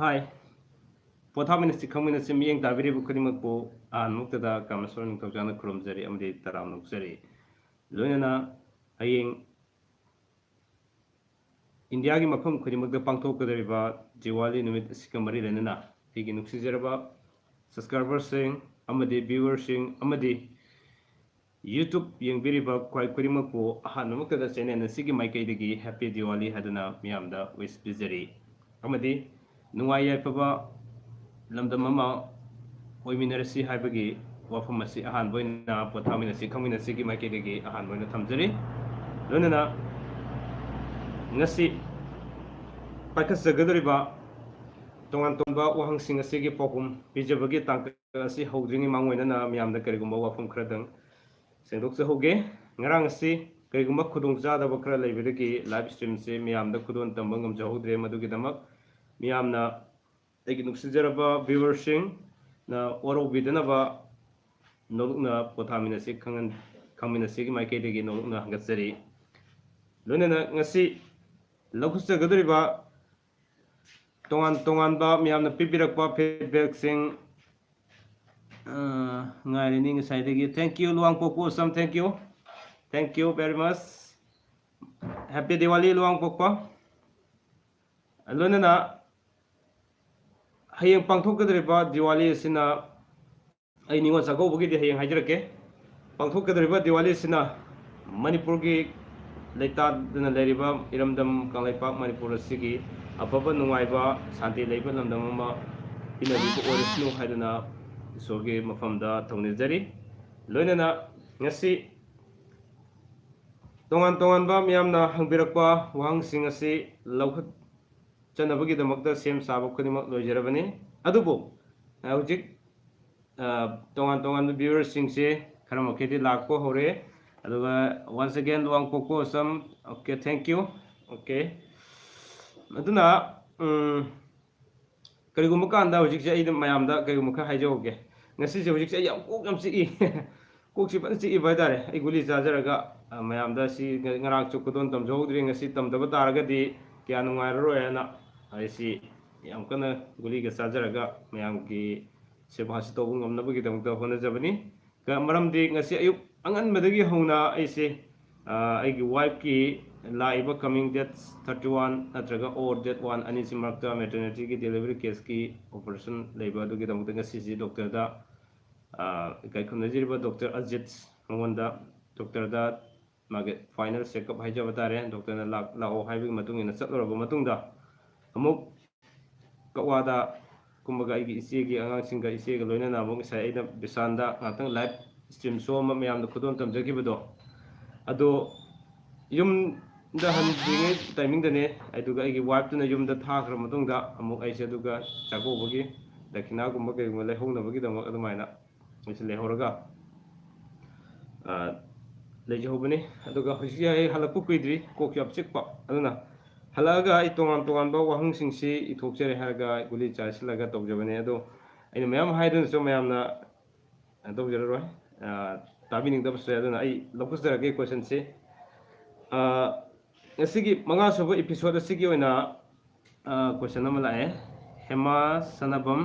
Hi, POTHAMINASI KHANGMINASI MIYENG TABIRIBA KHUDIꯡꯃꯛꯄꯨ ꯑꯍꯥꯟꯕꯃꯛꯇꯗ ꯀꯥꯃꯦꯁꯣꯔ ꯅꯤꯡꯊꯧꯖꯥꯅ ꯈꯨꯔꯨꯝꯖꯔꯤ ꯑꯃꯗꯤ ꯇꯔꯥꯝꯅ ꯑꯣꯛꯆꯔꯤ ꯂꯣꯏꯅꯅ ꯍꯌꯦꯡ ꯏꯟꯗꯤꯌꯥꯒꯤ ꯃꯐꯝ ꯈꯨꯗꯤꯡꯃꯛꯇ ꯄꯥꯡꯊꯣꯛꯀꯗꯧꯔꯤꯕ ꯗꯤꯋꯥꯂꯤ ꯅꯨꯃꯤꯠ ꯑꯁꯤꯒ ꯃꯔꯤ ꯂꯩꯅꯅ ꯑꯩꯒꯤ ꯅꯨꯡꯁꯤꯖꯔꯕ ꯁꯕꯁꯀ꯭ꯔꯥꯏꯕꯔꯁꯤꯡ ꯑꯃꯗꯤ ꯚ꯭ꯌꯨꯋꯔꯁꯤꯡ ꯑꯃꯗꯤ YouTube ꯌꯦꯡꯕꯤꯔꯤꯕ ꯈ꯭ꯋꯥꯏ ꯈꯨꯗꯤꯡꯃꯛꯄꯨ ꯑꯍꯥꯟꯕꯃꯛꯇꯗ ꯆꯦꯅꯦꯜ ꯑꯁꯤꯒꯤ ꯃꯥꯏꯀꯩꯗꯒꯤ ꯍꯦꯄꯤ ꯗꯤꯋꯥꯂꯤ ꯍꯥꯏꯗꯨꯅ ꯃꯤꯌꯥꯝꯗ ꯋꯤꯁ ꯄꯤꯖꯔꯤ ꯑꯃꯗꯤ ꯅꯨꯡꯉꯥꯏ ꯌꯥꯏꯐꯕ ꯂꯝꯗꯝ ꯑꯃ ꯑꯣꯏꯃꯤꯟꯅꯔꯁꯤ ꯍꯥꯏꯕꯒꯤ ꯋꯥꯐꯝ ꯑꯁꯤ ꯑꯍꯥꯟꯕ ꯑꯣꯏꯅ ꯄꯣꯊꯥꯃꯤꯟꯅꯁꯤ ꯈꯪꯃꯤꯟꯅꯁꯤꯒꯤ ꯃꯥꯏꯀꯩꯗꯒꯤ ꯑꯍꯥꯟꯕ ꯑꯣꯏꯅ ꯊꯝꯖꯔꯤ ꯂꯣꯏꯅꯅ ꯉꯁꯤ ꯄꯥꯏꯈꯠꯆꯒꯗꯧꯔꯤꯕ ꯇꯣꯉꯥꯟ ꯇꯣꯉꯥꯟꯕ ꯋꯥꯍꯪꯁꯤꯡ ꯑꯁꯤꯒꯤ ꯄꯥꯎꯈꯨꯝ ꯄꯤꯖꯕꯒꯤ ꯇꯥꯡꯀꯛ ꯑꯁꯤ ꯍꯧꯗ꯭ꯔꯤꯉꯩ ꯃꯥꯡꯑꯣꯏꯅꯅ ꯃꯤꯌꯥꯝꯗ ꯀꯔꯤꯒꯨꯝꯕ ꯋꯥꯐꯝ ꯈꯔꯗꯪ ꯁꯦꯡꯗꯣꯛꯆꯍꯧꯒꯦ ꯉꯔꯥꯡ ꯑꯁꯤ ꯀꯔꯤꯒꯨꯝꯕ ꯈꯨꯗꯣꯡꯆꯥꯗꯕ ꯈꯔ ꯂꯩꯕꯗꯒꯤ ꯂꯥꯏꯚ ꯁ꯭ꯇ꯭ꯔꯤꯝꯁꯦ ꯃꯤꯌꯥꯝꯗ ꯈꯨꯗꯣꯟ ꯇꯝꯕ ꯉꯝꯖꯍꯧꯗ꯭ꯔꯦ ꯃꯗꯨꯒꯤꯗꯃꯛ ꯃꯤꯌꯥꯝꯅ ꯑꯩꯒꯤ ꯅꯨꯡꯁꯤꯖꯔꯕ ꯚ꯭ꯌꯨꯋꯔꯁꯤꯡꯅ ꯋꯥꯔꯧꯕꯤꯗꯅꯕ ꯅꯣꯂꯨꯛꯅ ꯄꯣꯊꯥꯃꯤꯟꯅꯁꯤ ꯈꯪꯃꯤꯟꯅꯁꯤꯒꯤ ꯃꯥꯏꯀꯩꯗꯒꯤ ꯅꯣꯂꯨꯛꯅ ꯍꯪꯒꯠꯆꯔꯤ ꯂꯣꯏꯅꯅ ꯉꯁꯤ ꯂꯧꯈꯠꯆꯒꯗꯧꯔꯤꯕ ꯇꯣꯉꯥꯟ ꯇꯣꯉꯥꯟꯕ ꯃꯤꯌꯥꯝꯅ ꯄꯤꯕꯤꯔꯛꯄ ꯐꯤꯗꯕꯦꯛꯁꯤꯡ ꯉꯥꯏꯔꯤꯅꯤ ꯉꯁꯥꯏꯗꯒꯤ ꯊꯦꯡꯛ ꯌꯨ ꯂꯨꯋꯥꯡꯄꯣꯛꯄ ꯁꯝ thank you very much happy Diwali ꯂꯨꯋꯥꯡꯄꯣꯛꯄ ꯂꯣꯏꯅꯅ ꯍꯌꯦꯡ ꯄꯥꯡꯊꯣꯛꯀꯗꯧꯔꯤꯕ ꯗꯤꯋꯥꯂꯤ ꯑꯁꯤꯅ ꯑꯩ ꯅꯤꯉꯣꯜ ꯆꯥꯛꯀꯧꯕꯒꯤꯗꯤ ꯍꯌꯦꯡ ꯍꯥꯏꯖꯔꯛꯀꯦ ꯄꯥꯡꯊꯣꯛꯀꯗꯧꯔꯤꯕ ꯗꯤꯋꯥꯂꯤ ꯑꯁꯤꯅ ꯃꯅꯤꯄꯨꯔꯒꯤ ꯂꯩꯇꯥꯗꯨꯅ ꯂꯩꯔꯤꯕ ꯏꯔꯝꯗꯝ ꯀꯪꯂꯩꯄꯥꯛ ꯃꯅꯤꯄꯨꯔ ꯑꯁꯤꯒꯤ ꯑꯐꯕ ꯅꯨꯡꯉꯥꯏꯕ ꯁꯥꯟꯇꯤ ꯂꯩꯕ ꯂꯝꯗꯝ ꯑꯃ ꯄꯤꯅꯕꯤꯕ ꯑꯣꯏꯔꯁꯅꯨ ꯍꯥꯏꯗꯨꯅ ꯏꯁꯣꯔꯒꯤ ꯃꯐꯝꯗ ꯊꯧꯅꯤꯖꯔꯤ ꯂꯣꯏꯅꯅ ꯉꯁꯤ ꯇꯣꯉꯥꯟ ꯇꯣꯉꯥꯟꯕ ꯃꯤꯌꯥꯝꯅ ꯍꯪꯕꯤꯔꯛꯄ ꯋꯥꯍꯪꯁꯤꯡ ꯑꯁꯤ ꯂꯧꯈꯠꯆꯅꯕꯒꯤꯗꯃꯛꯇ ꯁꯦꯝ ꯁꯥꯕ ꯈꯨꯗꯤꯡꯃꯛ ꯂꯣꯏꯖꯔꯕꯅꯤ ꯑꯗꯨꯕꯨ ꯍꯧꯖꯤꯛ ꯇꯣꯉꯥꯟ ꯇꯣꯉꯥꯟꯕ ꯚ꯭ꯌꯨꯋꯔꯁꯤꯡꯁꯦ ꯈꯔ ꯃꯈꯩꯗꯤ ꯂꯥꯛꯄ ꯍꯧꯔꯦ ꯑꯗꯨꯒ ꯋꯥꯟꯁ ꯑꯒꯦꯟ ꯂꯨꯋꯥꯡꯄꯣꯛꯄ ꯁꯝ ꯑꯣꯀꯦ ꯊꯦꯡꯛ ꯌꯨ ꯑꯣꯀꯦ ꯑꯗꯨꯅ ꯀꯔꯤꯒꯨꯝꯕ ꯀꯥꯟꯗ ꯍꯧꯖꯤꯛꯁꯦ ꯑꯩꯅ ꯃꯌꯥꯝꯗ ꯀꯔꯤꯒꯨꯝꯕ ꯈꯔ ꯍꯥꯏꯖꯍꯧꯒꯦ ꯉꯁꯤꯁꯦ ꯍꯧꯖꯤꯛꯁꯦ ꯑꯩ ꯀꯣꯛ ꯌꯥꯝ ꯆꯤꯛꯏ ꯀꯣꯛꯁꯤ ꯐꯖꯅ ꯆꯤꯛꯏꯕ ꯍꯥꯏꯇꯥꯔꯦ ꯑꯩ ꯒꯨꯂꯤ ꯆꯥꯖꯔꯒ ꯃꯌꯥꯝꯗ ꯁꯤ ꯉꯔꯥꯡꯁꯨ ꯈꯨꯗꯣꯟ ꯇꯝꯖꯍꯧꯗ꯭ꯔꯤ ꯉꯁꯤ ꯇꯝꯗꯕ ꯇꯥꯔꯒꯗꯤ ꯀꯌꯥ ꯅꯨꯡꯉꯥꯏꯔꯔꯣꯏꯅ ꯑꯩꯁꯤ ꯌꯥꯝ ꯀꯟꯅ ꯒꯨꯂꯤꯒ ꯆꯥꯖꯔꯒ ꯃꯌꯥꯝꯒꯤ ꯁꯦꯕꯥꯁꯤ ꯇꯧꯕ ꯉꯝꯅꯕꯒꯤꯗꯃꯛꯇ ꯍꯣꯠꯅꯖꯕꯅꯤ ꯃꯔꯝꯗꯤ ꯉꯁꯤ ꯑꯌꯨꯛ ꯑꯉꯟꯕꯗꯒꯤ ꯍꯧꯅ ꯑꯩꯁꯦ ꯑꯩꯒꯤ ꯋꯥꯏꯐꯀꯤ ꯂꯥꯛꯏꯕ ꯀꯃꯤꯡ ꯗꯦꯠ 31 ꯅꯠꯇ꯭ꯔꯒ ꯑꯣꯔ ꯗꯦꯠ 1 ꯑꯅꯤꯁꯤ ꯃꯔꯛꯇ ꯃꯦꯇꯔꯅꯤꯇꯤꯒꯤ ꯗꯦꯂꯤꯚꯔꯤ ꯀꯦꯁꯀꯤ ꯑꯣꯄꯔꯦꯁꯟ ꯂꯩꯕ ꯑꯗꯨꯒꯤꯗꯃꯛꯇ ꯉꯁꯤꯁꯤ ꯗꯣꯛꯇꯔꯗ ꯏꯀꯥꯏ ꯈꯨꯝꯅꯖꯔꯤꯕ ꯗꯣꯛꯇꯔ ꯑꯖꯤꯠ ꯃꯉꯣꯟꯗ ꯗꯣꯛꯇꯔꯗ ꯃꯥꯒꯤ ꯐꯥꯏꯅꯦꯜ ꯆꯦꯛꯑꯞ ꯍꯥꯏꯖꯕ ꯇꯥꯔꯦ ꯗꯣꯛꯇꯔꯅ ꯂꯥꯛꯑꯣ ꯍꯥꯏꯕꯒꯤ ꯃꯇꯨꯡ ꯏꯟꯅ ꯆꯠꯂꯨꯔꯕ ꯃꯇꯨꯡꯗ ꯑꯃꯨꯛ ꯀꯛꯋꯥꯗ ꯀꯨꯝꯕꯒ ꯑꯩꯒꯤ ꯏꯆꯦꯒꯤ ꯑꯉꯥꯡꯁꯤꯡꯒ ꯏꯆꯦꯒ ꯂꯣꯏꯅꯅ ꯑꯃꯨꯛ ꯉꯁꯥꯏ ꯑꯩꯅ ꯕꯤꯁꯥꯟꯗ ꯉꯥꯛꯇꯪ ꯂꯥꯏꯚ ꯁ꯭ꯇ꯭ꯔꯤꯝ ꯁꯣ ꯑꯃ ꯃꯌꯥꯝꯗ ꯈꯨꯗꯣꯜ ꯇꯝꯖꯈꯤꯕꯗꯣ ꯑꯗꯣ ꯌꯨꯝꯗ ꯍꯟꯗ꯭ꯔꯤꯉꯩ ꯇꯥꯏꯃꯤꯡꯗꯅꯦ ꯑꯗꯨꯒ ꯑꯩꯒꯤ ꯋꯥꯏꯐꯇꯨꯅ ꯌꯨꯝꯗ ꯊꯥꯈ꯭ꯔ ꯃꯇꯨꯡꯗ ꯑꯃꯨꯛ ꯑꯩꯁꯦ ꯑꯗꯨꯒ ꯆꯥꯛꯀꯧꯕꯒꯤ ꯗꯈꯤꯅꯥꯒꯨꯝꯕ ꯀꯩꯒꯨꯝꯕ ꯂꯩꯍꯧꯅꯕꯒꯤꯗꯃꯛ ꯑꯗꯨꯃꯥꯏꯅ ꯑꯩꯁꯦ ꯂꯩꯍꯧꯔꯒ ꯂꯩꯖꯍꯧꯕꯅꯤ ꯑꯗꯨꯒ ꯍꯧꯖꯤꯛꯁꯦ ꯑꯩ ꯍꯜꯂꯛꯄ ꯀꯨꯏꯗ꯭ꯔꯤ ꯀꯣꯛꯁꯨ ꯌꯥꯝ ꯆꯤꯛꯄ ꯑꯗꯨꯅ ꯍꯜꯂꯛꯑꯒ ꯑꯩ ꯇꯣꯉꯥꯟ ꯇꯣꯉꯥꯟꯕ ꯋꯥꯍꯪꯁꯤꯡꯁꯤ ꯏꯊꯣꯛꯆꯔꯦ ꯍꯥꯏꯔꯒ ꯒꯨꯂꯤ ꯆꯥꯁꯤꯜꯂꯒ ꯇꯧꯖꯕꯅꯦ ꯑꯗꯣ ꯑꯩꯅ ꯃꯌꯥꯝ ꯍꯥꯏꯗꯨꯅꯁꯨ ꯃꯌꯥꯝꯅ ꯇꯧꯖꯔꯔꯣꯏ ꯇꯥꯕꯤꯅꯤꯡꯗꯕꯁꯨ ꯌꯥꯏ ꯑꯗꯨꯅ ꯑꯩ ꯂꯧꯈꯠꯆꯔꯒꯦ ꯀꯣꯏꯁꯟꯁꯤ ꯉꯁꯤꯒꯤ ꯃꯉꯥꯁꯨꯕ ꯏꯄꯤꯁꯣꯠ ꯑꯁꯤꯒꯤ ꯑꯣꯏꯅ ꯀꯣꯏꯁꯟ ꯑꯃ ꯂꯥꯛꯑꯦ ꯍꯦꯃꯥ ꯁꯅꯕꯝ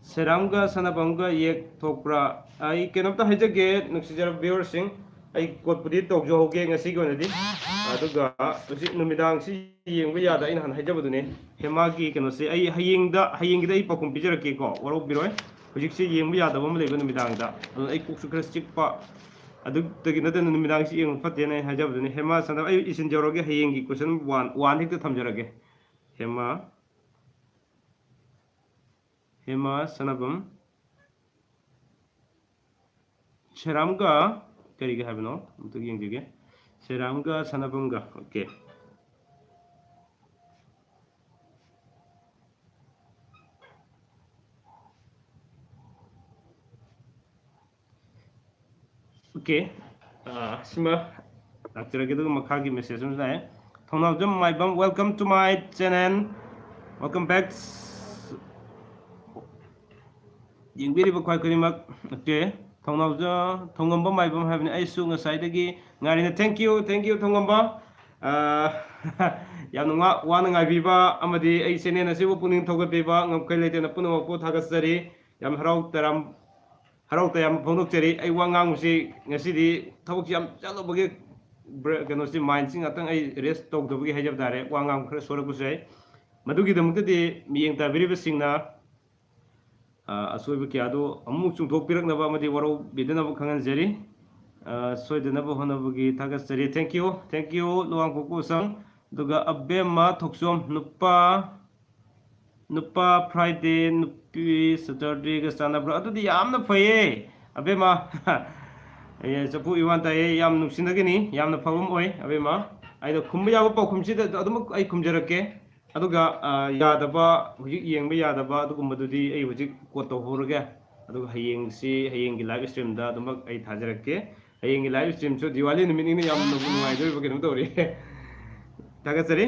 ꯁꯦꯔꯥꯝꯒ ꯁꯅꯕꯝꯒ ꯌꯦꯛ ꯊꯣꯛꯄ꯭ꯔꯥ ꯑꯩ ꯀꯩꯅꯣꯝꯇ ꯍꯥꯏꯖꯒꯦ ꯅꯨꯡꯁꯤꯖꯔꯕ ꯚ꯭ꯌꯨꯋꯔꯁꯤꯡ ꯑꯩ ꯀꯣꯠꯄꯨꯗꯤ ꯇꯧꯖꯍꯧꯒꯦ ꯉꯁꯤꯒꯤ ꯑꯣꯏꯅꯗꯤ ꯑꯗꯨꯒ ꯍꯧꯖꯤꯛ ꯅꯨꯃꯤꯗꯥꯡꯁꯤ ꯌꯦꯡꯕ ꯌꯥꯗ ꯑꯩꯅ ꯍꯥꯟꯅ ꯍꯥꯏꯖꯕꯗꯨꯅꯦ ꯍꯦꯃꯥꯒꯤ ꯀꯩꯅꯣꯁꯦ ꯑꯩ ꯍꯌꯦꯡꯒꯤꯗ ꯑꯩ ꯄꯥꯎꯈꯨꯝ ꯄꯤꯖꯔꯛꯀꯦꯀꯣ ꯋꯥꯔꯧꯕꯤꯔꯣꯏ ꯍꯧꯖꯤꯛꯁꯤ ꯌꯦꯡꯕ ꯌꯥꯗꯕ ꯑꯃ ꯂꯩꯕ ꯅꯨꯃꯤꯗꯥꯡꯗ ꯑꯗꯨꯅ ꯑꯩ ꯀꯣꯛꯁꯨ ꯈꯔ ꯆꯤꯛꯄ ꯑꯗꯨꯗꯒꯤ ꯅꯠꯇꯅ ꯅꯨꯃꯤꯗꯥꯡꯁꯤ ꯌꯦꯡꯕ ꯐꯠꯇꯦꯅ ꯑꯩ ꯍꯥꯏꯖꯕꯗꯨꯅꯤ ꯍꯦꯃꯥ ꯁꯅꯕ ꯑꯩ ꯏꯁꯤꯟꯖꯧꯔꯒꯦ ꯍꯌꯦꯡꯒꯤ ꯀꯣꯏꯁꯟ ꯋꯥꯟ ꯍꯦꯛꯇ ꯊꯝꯖꯔꯒꯦ ꯍꯦꯃꯥ ꯁꯅꯕꯝ ꯁꯦꯔꯥꯝꯒ ꯀꯔꯤꯒ ꯍꯥꯏꯕꯅꯣ ꯑꯝꯇ ꯌꯦꯡꯖꯒꯦ ꯁꯦꯔꯥꯝꯒ ꯁꯅꯕꯝꯒ ꯑꯣꯀꯦ ओके सिमा लाक्चरगे तो मखागी मेसेज में जाए Thounaojam Maibam welcome to my channel welcome back यिंगबिरी बखवाय करिमक ओके थोनावजा थोंगंबा माइबम हाबने आइसु ngसाइदगी ngaरिने थैंक यू थोंगंबा ꯌꯥꯝꯅ ꯋꯥꯅ ꯉꯥꯏꯕꯤꯕ ꯑꯃꯗꯤ ꯑꯩ ꯆꯦꯅꯦꯜ ꯑꯁꯤꯕꯨ ꯄꯨꯛꯅꯤꯡ ꯊꯧꯒꯠꯄꯤꯕ ꯉꯝꯈꯩ ꯂꯩꯇꯅ ꯄꯨꯝꯅꯃꯛꯄꯨ ꯊꯥꯒꯠꯆꯔꯤ ꯌꯥꯝ ꯍꯔꯥꯎ ꯇꯌꯥꯝꯕ ꯐꯣꯡꯗꯣꯛꯆꯔꯤ ꯑꯩ ꯋꯥ ꯉꯥꯡꯕꯁꯤ ꯉꯁꯤꯗꯤ ꯊꯕꯛꯁꯤ ꯌꯥꯝ ꯆꯠꯂꯨꯕꯒꯤ ꯀꯩꯅꯣꯁꯤ ꯃꯥꯏꯟꯁꯤ ꯉꯥꯛꯇꯪ ꯑꯩ ꯔꯦꯁ ꯇꯧꯗꯕꯒꯤ ꯍꯥꯏꯖꯕ ꯇꯥꯔꯦ ꯋꯥ ꯉꯥꯡꯕ ꯈꯔ ꯁꯣꯏꯔꯛꯄꯁꯨ ꯌꯥꯏ ꯃꯗꯨꯒꯤꯗꯃꯛꯇꯗꯤ ꯃꯤꯠꯌꯦꯡ ꯇꯥꯕꯤꯔꯤꯕꯁꯤꯡꯅ ꯑꯁꯣꯏꯕ ꯀꯌꯥꯗꯨ ꯑꯃꯨꯛ ꯆꯨꯝꯊꯣꯛꯄꯤꯔꯛꯅꯕ ꯑꯃꯗꯤ ꯋꯥꯔꯧꯕꯤꯗꯅꯕ ꯈꯪꯍꯟꯖꯔꯤ ꯁꯣꯏꯗꯅꯕ ꯍꯣꯠꯅꯕꯒꯤ ꯊꯥꯒꯠꯆꯔꯤ ꯊꯦꯡꯛ ꯌꯨ ꯂꯨꯋꯥꯡ ꯄꯣꯛꯄꯨꯁꯪ ꯑꯗꯨꯒ ꯑꯕꯦꯝꯃ ꯊꯣꯛꯆꯣꯝ ꯅꯨꯄꯥ ꯐ꯭ꯔꯥꯏꯗꯦ ꯅꯨꯄꯤ ꯁꯦꯇꯔꯗꯦꯒ ꯆꯥꯟꯅꯕ꯭ꯔꯥ ꯑꯗꯨꯗꯤ ꯌꯥꯝꯅ ꯐꯩꯌꯦ ꯑꯕꯦꯝꯃ ꯆꯐꯨ ꯏꯋꯥꯟ ꯇꯥꯏꯌꯦ ꯌꯥꯝ ꯅꯨꯡꯁꯤꯅꯒꯅꯤ ꯌꯥꯝꯅ ꯐꯕ ꯑꯃ ꯑꯣꯏ ꯑꯕꯦꯝꯃ ꯑꯩꯅ ꯈꯨꯝꯕ ꯌꯥꯕ ꯄꯥꯎꯈꯨꯝꯁꯤꯗ ꯑꯗꯨꯃꯛ ꯑꯩ ꯈꯨꯝꯖꯔꯛꯀꯦ ꯑꯗꯨꯒ ꯌꯥꯗꯕ ꯍꯧꯖꯤꯛ ꯌꯦꯡꯕ ꯌꯥꯗꯕ ꯑꯗꯨꯒꯨꯝꯕꯗꯨꯗꯤ ꯑꯩ ꯍꯧꯖꯤꯛ ꯀꯣꯠ ꯇꯧꯍꯧꯔꯒꯦ ꯑꯗꯨꯒ ꯍꯌꯦꯡꯒꯤ ꯂꯥꯏꯚ ꯁ꯭ꯇ꯭ꯔꯤꯝꯗ ꯑꯗꯨꯃꯛ ꯑꯩ ꯊꯥꯖꯔꯛꯀꯦ ꯍꯌꯦꯡꯒꯤ ꯂꯥꯏꯚ ꯁ꯭ꯇ꯭ꯔꯤꯝꯁꯨ ꯗꯤꯋꯥꯂꯤ ꯅꯨꯃꯤꯠꯅꯤꯅ ꯌꯥꯝꯅ ꯅꯨꯡꯉꯥꯏꯗꯣꯔꯤꯕ ꯀꯩꯅꯣ ꯇꯧꯔꯤ ꯊꯥꯒꯠꯆꯔꯤ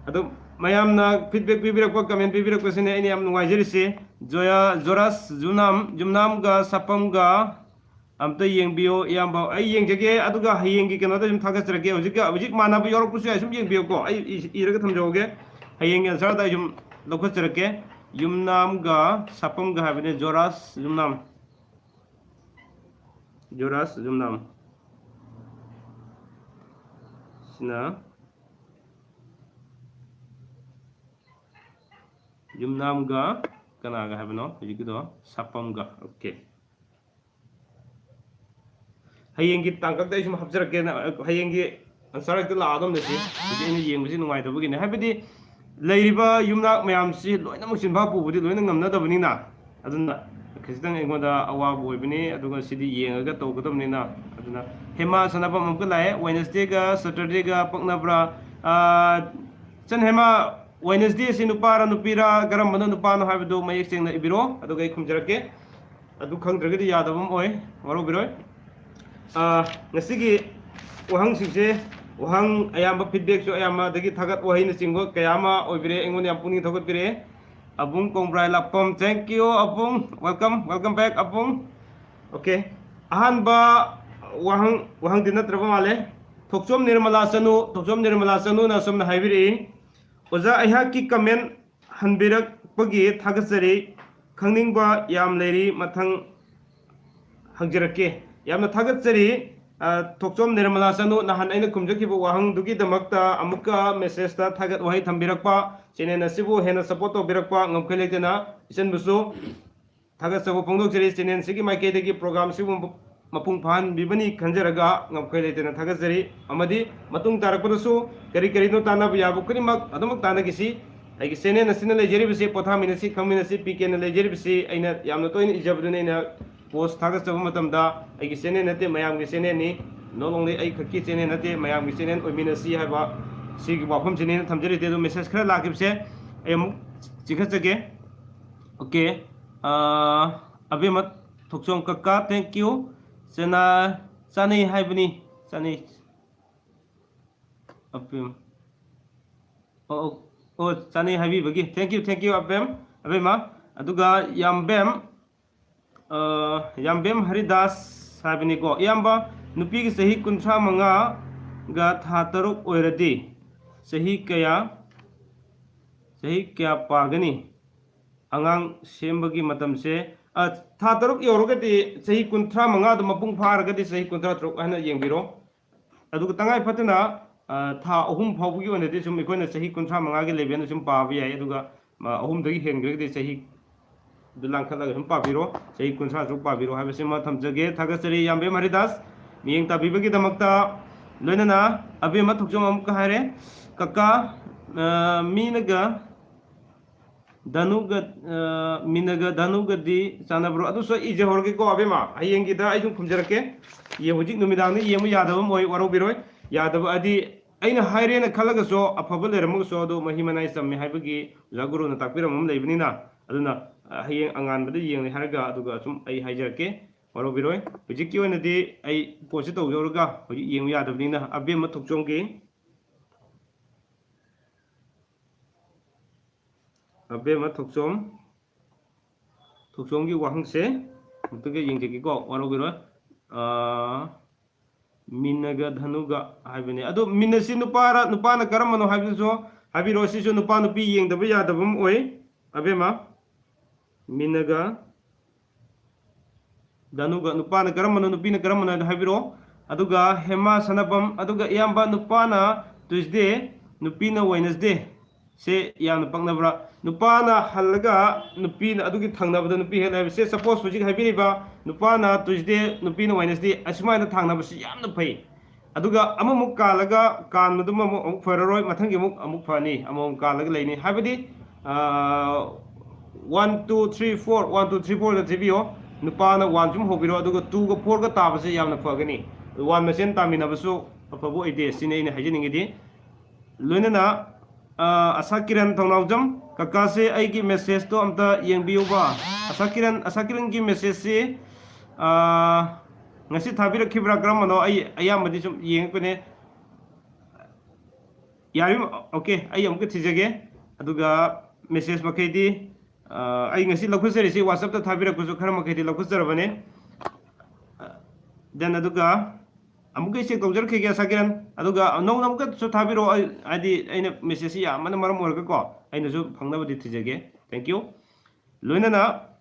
ꯑꯗꯨ ꯃꯌꯥꯝꯅ ꯐꯤꯗꯕꯦꯛ ꯄꯤꯕꯤꯔꯛꯄ ꯀꯃꯦꯟ ꯄꯤꯕꯤꯔꯛꯄꯁꯤꯅꯦ ꯑꯩꯅ ꯌꯥꯝ ꯅꯨꯡꯉꯥꯏꯖꯔꯤꯁꯤ ꯖꯣꯔꯥꯁ ꯖꯨꯝꯅꯥꯝꯒ ꯁꯥꯄꯝꯒ ꯑꯝꯇ ꯌꯦꯡꯕꯤꯌꯣ ꯏꯌꯥꯝꯕ ꯑꯩ ꯌꯦꯡꯖꯒꯦ ꯑꯗꯨꯒ ꯍꯌꯦꯡꯒꯤ ꯀꯩꯅꯣꯗ ꯁꯨꯝ ꯊꯥꯒꯠꯆꯔꯛꯀꯦ ꯍꯧꯖꯤꯛ ꯃꯥꯟꯅꯕ ꯌꯥꯎꯔꯛꯄꯁꯨ ꯌꯥꯏ ꯁꯨꯝ ꯌꯦꯡꯕꯤꯌꯨꯀꯣ ꯑꯩ ꯏꯔꯒ ꯊꯝꯖꯍꯧꯒꯦ ꯍꯌꯦꯡꯒꯤ ꯑꯟꯁꯔꯗ ꯑꯩ ꯁꯨꯝ ꯂꯧꯈꯠꯆꯔꯛꯀꯦ ꯌꯨꯝꯅꯥꯝꯒ ꯁꯥꯄꯝꯒ ꯍꯥꯏꯕꯅꯤ ꯖꯣꯔꯥꯁ ꯖꯨꯝꯅꯥꯝ ꯁꯤꯅ ꯌꯨꯝꯅꯥꯝꯒ ꯀꯅꯥꯒ ꯍꯥꯏꯕꯅꯣ ꯍꯧꯖꯤꯛꯀꯤꯗꯣ ꯁꯥꯄꯝꯒ ꯑꯣꯀꯦ ꯍꯌꯦꯡꯒꯤ ꯇꯥꯡꯀꯛꯇ ꯑꯩ ꯁꯨꯝ ꯍꯥꯞꯆꯔꯛꯀꯦꯅ ꯍꯌꯦꯡꯒꯤ ꯑꯟꯁꯔ ꯍꯦꯛꯇ ꯂꯥꯛꯑꯗꯧꯅ ꯍꯧꯖꯤꯛ ꯑꯩꯅ ꯌꯦꯡꯕꯁꯤ ꯅꯨꯡꯉꯥꯏꯇꯕꯒꯤꯅꯤ ꯍꯥꯏꯕꯗꯤ ꯂꯩꯔꯤꯕ ꯌꯨꯝꯅꯥꯛ ꯃꯌꯥꯝꯁꯤ ꯂꯣꯏꯅꯃꯛ ꯆꯤꯟꯐꯥ ꯄꯨꯕꯗꯤ ꯂꯣꯏꯅ ꯉꯝꯅꯗꯕꯅꯤꯅ ꯑꯗꯨꯅ ꯈꯤꯇꯪ ꯑꯩꯉꯣꯟꯗ ꯑꯋꯥꯕ ꯑꯣꯏꯕꯅꯤ ꯑꯗꯨꯒ ꯁꯤꯗꯤ ꯌꯦꯡꯉꯒ ꯇꯧꯒꯗꯕꯅꯤꯅ ꯑꯗꯨꯅ ꯍꯦꯃꯥ ꯁꯥꯟꯅꯐꯝ ꯑꯃꯨꯛꯀ ꯂꯥꯛꯑꯦ ꯋꯦꯅꯁꯗꯦꯒ ꯁꯦꯇꯔꯗꯦꯒ ꯄꯛꯅꯕ꯭ꯔꯥ ꯆꯟ ꯍꯦꯃꯥ ꯋꯦꯅꯁꯗꯦꯁꯤ ꯅꯨꯄꯥꯔ ꯅꯨꯄꯤꯔ ꯀꯔꯝꯕꯅ ꯅꯨꯄꯥꯅꯣ ꯍꯥꯏꯕꯗꯨ ꯃꯌꯦꯛ ꯁꯦꯡꯅ ꯏꯕꯤꯔꯣ ꯑꯗꯨꯒ ꯑꯩ ꯈꯨꯝꯖꯔꯛꯀꯦ ꯑꯗꯨ ꯈꯪꯗ꯭ꯔꯒꯗꯤ ꯌꯥꯗꯕ ꯑꯃ ꯑꯣꯏ ꯋꯥꯔꯧꯕꯤꯔꯣꯏ ꯉꯁꯤꯒꯤ ꯋꯥꯍꯪꯁꯤꯡꯁꯦ ꯋꯥꯍꯪ ꯑꯌꯥꯝꯕ ꯐꯤꯗꯕꯦꯛꯁꯨ ꯑꯌꯥꯝꯕꯗꯒꯤ ꯊꯥꯒꯠ ꯋꯥꯍꯩꯅꯆꯤꯡꯕ ꯀꯌꯥ ꯑꯃ ꯑꯣꯏꯕꯤꯔꯦ ꯑꯩꯉꯣꯟꯗ ꯌꯥꯝ ꯄꯨꯛꯅꯤꯡ ꯊꯧꯒꯠꯄꯤꯔꯛꯑꯦ ꯑꯕꯨꯡ ꯀꯣꯡꯕ꯭ꯔꯥꯏ ꯂꯥꯛꯐꯝ ꯊꯦꯡꯛ ꯌꯨ ꯑꯕꯨꯡ ꯋꯦꯜꯀꯝ ꯕꯦꯛ ꯑꯕꯨꯡ ꯑꯣꯀꯦ ꯑꯍꯥꯟꯕ ꯋꯥꯍꯪꯗꯤ ꯅꯠꯇ꯭ꯔꯕ ꯃꯥꯜꯂꯦ ꯊꯣꯛꯆꯣꯝ ꯅꯤꯔꯃꯂꯥ ꯆꯅꯨꯅ ꯑꯁꯨꯝꯅ ꯍꯥꯏꯕꯤꯔꯛꯏ ꯑꯣꯖꯥ ꯑꯩꯍꯥꯛꯀꯤ ꯀꯃꯦꯟ ꯍꯟꯕꯤꯔꯛꯄꯒꯤ ꯊꯥꯒꯠꯆꯔꯤ ꯈꯪꯅꯤꯡꯕ ꯌꯥꯝ ꯂꯩꯔꯤ ꯃꯊꯪ ꯍꯪꯖꯔꯛꯀꯦ ꯌꯥꯝꯅ ꯊꯥꯒꯠꯆꯔꯤ ꯊꯣꯛꯆꯣꯝ ꯅꯤꯔꯃꯂꯥ ꯆꯅꯨ ꯅꯍꯥꯟ ꯑꯩꯅ ꯈꯨꯝꯖꯈꯤꯕ ꯋꯥꯍꯪꯗꯨꯒꯤꯗꯃꯛꯇ ꯑꯃꯨꯛꯀ ꯃꯦꯁꯦꯖꯇ ꯊꯥꯒꯠ ꯋꯥꯍꯩ ꯊꯝꯕꯤꯔꯛꯄ ꯆꯦꯅꯦꯜ ꯑꯁꯤꯕꯨ ꯍꯦꯟꯅ ꯁꯄꯣꯔꯠ ꯇꯧꯕꯤꯔꯛꯄ ꯉꯝꯈꯩ ꯂꯩꯇꯅ ꯏꯆꯟꯕꯨꯁꯨ ꯊꯥꯒꯠꯆꯕ ꯐꯣꯡꯗꯣꯛꯆꯔꯤ ꯆꯦꯅꯦꯜꯁꯤꯒꯤ ꯃꯥꯏꯀꯩꯗꯒꯤ ꯄ꯭ꯔꯣꯒ꯭ꯔꯥꯝꯁꯤꯕꯨ ꯃꯄꯨꯡ ꯐꯥꯍꯟꯕꯤꯕꯅꯤ ꯈꯟꯖꯔꯒ ꯉꯝꯈꯩ ꯂꯩꯇꯅ ꯊꯥꯒꯠꯆꯔꯤ ꯑꯃꯗꯤ ꯃꯇꯨꯡ ꯇꯥꯔꯛꯄꯗꯁꯨ ꯀꯔꯤꯅꯣ ꯇꯥꯟꯅꯕ ꯌꯥꯕ ꯈꯨꯗꯤꯡꯃꯛ ꯑꯗꯨꯃꯛ ꯇꯥꯟꯅꯈꯤꯁꯤ ꯑꯩꯒꯤ ꯆꯦꯅꯦꯜ ꯑꯁꯤꯅ ꯂꯩꯖꯔꯤꯕꯁꯤ ꯄꯣꯊꯥꯃꯤꯟꯅꯁꯤ ꯈꯪꯃꯤꯟꯅꯁꯤ ꯄꯤꯀꯦꯅ ꯂꯩꯖꯔꯤꯕꯁꯤ ꯑꯩꯅ ꯌꯥꯝꯅ ꯇꯣꯏꯅ ꯏꯖꯕꯗꯨꯅ ꯑꯩꯅ ꯄꯣꯁ ꯊꯥꯒꯠꯆꯕ ꯃꯇꯝꯗ ꯑꯩꯒꯤ ꯆꯦꯅꯦꯜ ꯅꯠꯇꯦ ꯃꯌꯥꯝꯒꯤ ꯆꯦꯅꯦꯜꯅꯤ ꯅꯣꯠ ꯑꯣꯡꯂꯤ ꯑꯩ ꯈꯛꯀꯤ ꯆꯦꯅꯦꯜ ꯅꯠꯇꯦ ꯃꯌꯥꯝꯒꯤ ꯆꯦꯅꯦꯜ ꯑꯣꯏꯃꯤꯟꯅꯁꯤ ꯍꯥꯏꯕ ꯁꯤꯒꯤ ꯋꯥꯐꯝꯁꯤꯅꯤ ꯑꯩꯅ ꯊꯝꯖꯔꯤꯗꯦ ꯑꯗꯣ ꯃꯦꯁꯦꯖ ꯈꯔ ꯂꯥꯛꯈꯤꯕꯁꯦ ꯑꯩ ꯑꯃꯨꯛ ꯆꯤꯡꯈꯠꯆꯒꯦ ꯑꯣꯀꯦ ꯑꯕꯦꯝꯃ ꯊꯣꯛꯆꯣꯝ ꯀꯛꯀꯥ ꯊꯦꯡꯛ ꯌꯨ ꯆꯥꯅꯩ ꯍꯥꯏꯕꯅꯤ ꯆꯥꯅꯩ ꯑꯕꯦꯝ ꯆꯥꯅꯩ ꯍꯥꯏꯕꯤꯕꯒꯤ ꯊꯦꯡꯛ ꯌꯨ ꯑꯕꯦꯝꯃ ꯑꯗꯨꯒ ꯌꯥꯝꯕꯦꯝ ꯍꯔꯤꯗꯥꯁ ꯍꯥꯏꯕꯅꯤꯀꯣ ꯏꯌꯥꯝꯕ ꯅꯨꯄꯤꯒꯤ ꯆꯍꯤ 35ꯒ ꯊꯥ 3 ꯑꯣꯏꯔꯗꯤ ꯆꯍꯤ ꯀꯌꯥ ꯄꯥꯒꯅꯤ ꯑꯉꯥꯡ ꯁꯦꯝꯕꯒꯤ ꯃꯇꯝꯁꯦ ꯊꯥ 3 ꯌꯧꯔꯒꯗꯤ ꯆꯍꯤ 35ꯗ ꯃꯄꯨꯡ ꯐꯥꯔꯒꯗꯤ ꯆꯍꯤ 33 ꯍꯥꯏꯅ ꯌꯦꯡꯕꯤꯔꯣ ꯑꯗꯨꯒ ꯇꯉꯥꯏꯐꯗꯅ ꯊꯥ 3 ꯐꯥꯎꯕꯒꯤ ꯑꯣꯏꯅꯗꯤ ꯁꯨꯝ ꯑꯩꯈꯣꯏꯅ ꯆꯍꯤ 35ꯒꯤ ꯂꯦꯚꯦꯜꯗ ꯁꯨꯝ ꯄꯥꯕ ꯌꯥꯏ ꯑꯗꯨꯒ 3ꯗꯒꯤ ꯍꯦꯟꯈ꯭ꯔꯒꯗꯤ ꯆꯍꯤꯗꯨ ꯂꯥꯡꯈꯠꯂꯒ ꯁꯨꯝ ꯄꯥꯕꯤꯔꯣ ꯆꯍꯤ 33 ꯄꯥꯕꯤꯔꯣ ꯍꯥꯏꯕꯁꯤꯃ ꯊꯝꯖꯒꯦ ꯊꯥꯒꯠꯆꯔꯤ ꯌꯥꯝꯕꯦꯝ ꯍꯔꯤꯗꯥꯁ ꯃꯤꯠꯌꯦꯡ ꯇꯥꯕꯤꯕꯒꯤꯗꯃꯛꯇ ꯂꯣꯏꯅꯅ ꯑꯕꯦꯝꯃ ꯊꯣꯛꯆꯣꯝ ꯑꯃꯨꯛꯀ ꯍꯥꯏꯔꯦ ꯀꯀꯥ ꯃꯤꯅꯒ ꯙꯅꯨꯒꯗꯤ ꯆꯥꯟꯅꯕ꯭ꯔꯣ ꯑꯗꯨꯁꯨ ꯏꯖꯍꯧꯔꯒꯦꯀꯣ ꯑꯕꯦꯝꯃ ꯍꯌꯦꯡꯒꯤꯗ ꯑꯩ ꯁꯨꯝ ꯈꯨꯝꯖꯔꯛꯀꯦ ꯍꯧꯖꯤꯛ ꯅꯨꯃꯤꯗꯥꯡꯗ ꯌꯦꯡꯕ ꯌꯥꯗꯕ ꯑꯃ ꯑꯣꯏ ꯋꯥꯔꯧꯕꯤꯔꯣꯏ ꯌꯥꯗꯕ ꯑꯗꯤ ꯑꯩꯅ ꯍꯥꯏꯔꯦꯅ ꯈꯜꯂꯒꯁꯨ ꯑꯐꯕ ꯂꯩꯔꯝꯃꯒꯁꯨ ꯑꯗꯨ ꯃꯍꯤ ꯃꯅꯥꯏ ꯆꯝꯃꯦ ꯍꯥꯏꯕꯒꯤ ꯑꯣꯖꯥ ꯒꯨꯔꯨꯅ ꯇꯥꯛꯄꯤꯔꯝꯕ ꯑꯃ ꯂꯩꯕꯅꯤꯅ ꯑꯗꯨꯅ ꯍꯌꯦꯡ ꯑꯉꯥꯟꯕꯗ ꯌꯦꯡꯂꯦ ꯍꯥꯏꯔꯒ ꯑꯗꯨꯒ ꯁꯨꯝ ꯑꯩ ꯍꯥꯏꯖꯔꯛꯀꯦ ꯋꯥꯔꯧꯕꯤꯔꯣꯏ ꯍꯧꯖꯤꯛꯀꯤ ꯑꯣꯏꯅꯗꯤ ꯑꯩ ꯄꯣꯠꯁꯤ ꯇꯧꯖꯧꯔꯒ ꯍꯧꯖꯤꯛ ꯌꯦꯡꯕ ꯌꯥꯗꯕꯅꯤꯅ ꯑꯕꯦꯝꯃ ꯊꯣꯛꯆꯣꯝꯒꯤ ꯊꯣꯛꯆꯣꯝꯒꯤ ꯋꯥꯍꯪꯁꯦ ꯑꯃꯨꯛꯇꯒ ꯌꯦꯡꯖꯒꯦꯀꯣ ꯋꯥꯔꯧꯕꯤꯔꯣꯏ ꯃꯤꯅꯒ ꯙꯅꯨꯒ ꯍꯥꯏꯕꯅꯤ ꯑꯗꯣ ꯃꯤꯅꯁꯤ ꯅꯨꯄꯥꯅ ꯀꯔꯝꯕꯅꯣ ꯍꯥꯏꯕꯗꯨꯁꯨ Habiro sisu nupa nupi yeng daba ya dabam oi. Abema. Minaga. Danuga nupa na karamana nupi na karamana habiro. Aduga hema sanabam. Aduga iyamba nupa na Tuesday. Nupi na Wednesday. Se yang pang nabra. Nupa na halaga nupi na adugi thang nabda nupi hela. Se suppose hujik habiriba. Nupa na Tuesday nupi na Wednesday. Asumay na thang nabasi yam na pay. Aduga amamuk kalaga kan madum amuk fararoi mathangi amuk fani amuk kalaga laini habidi 1 2 3 4 1 2 3 4 da tibio nupa na 1 jum hobiro aduga 2 ga 4 ga tabase yamna fagani 1 masen tamina basu afabu ide sine ine hajiningi loinana asakiran thonawjam kakase aigi message to amta yengbiuba asakiran gi message se ngasi thabira khibra kramano ayamadi sum yengpene yari okay ay amke thijage aduga message makhedi ay ngasi lakhusari si whatsapp ta thabira kusu khara makhedi lakhusarabane then aduga amuke check tawjar khege sakiran aduga nong namka su thabiro adi aina message ya man maram orga ko aina su phangnabadi thijage thank you loinana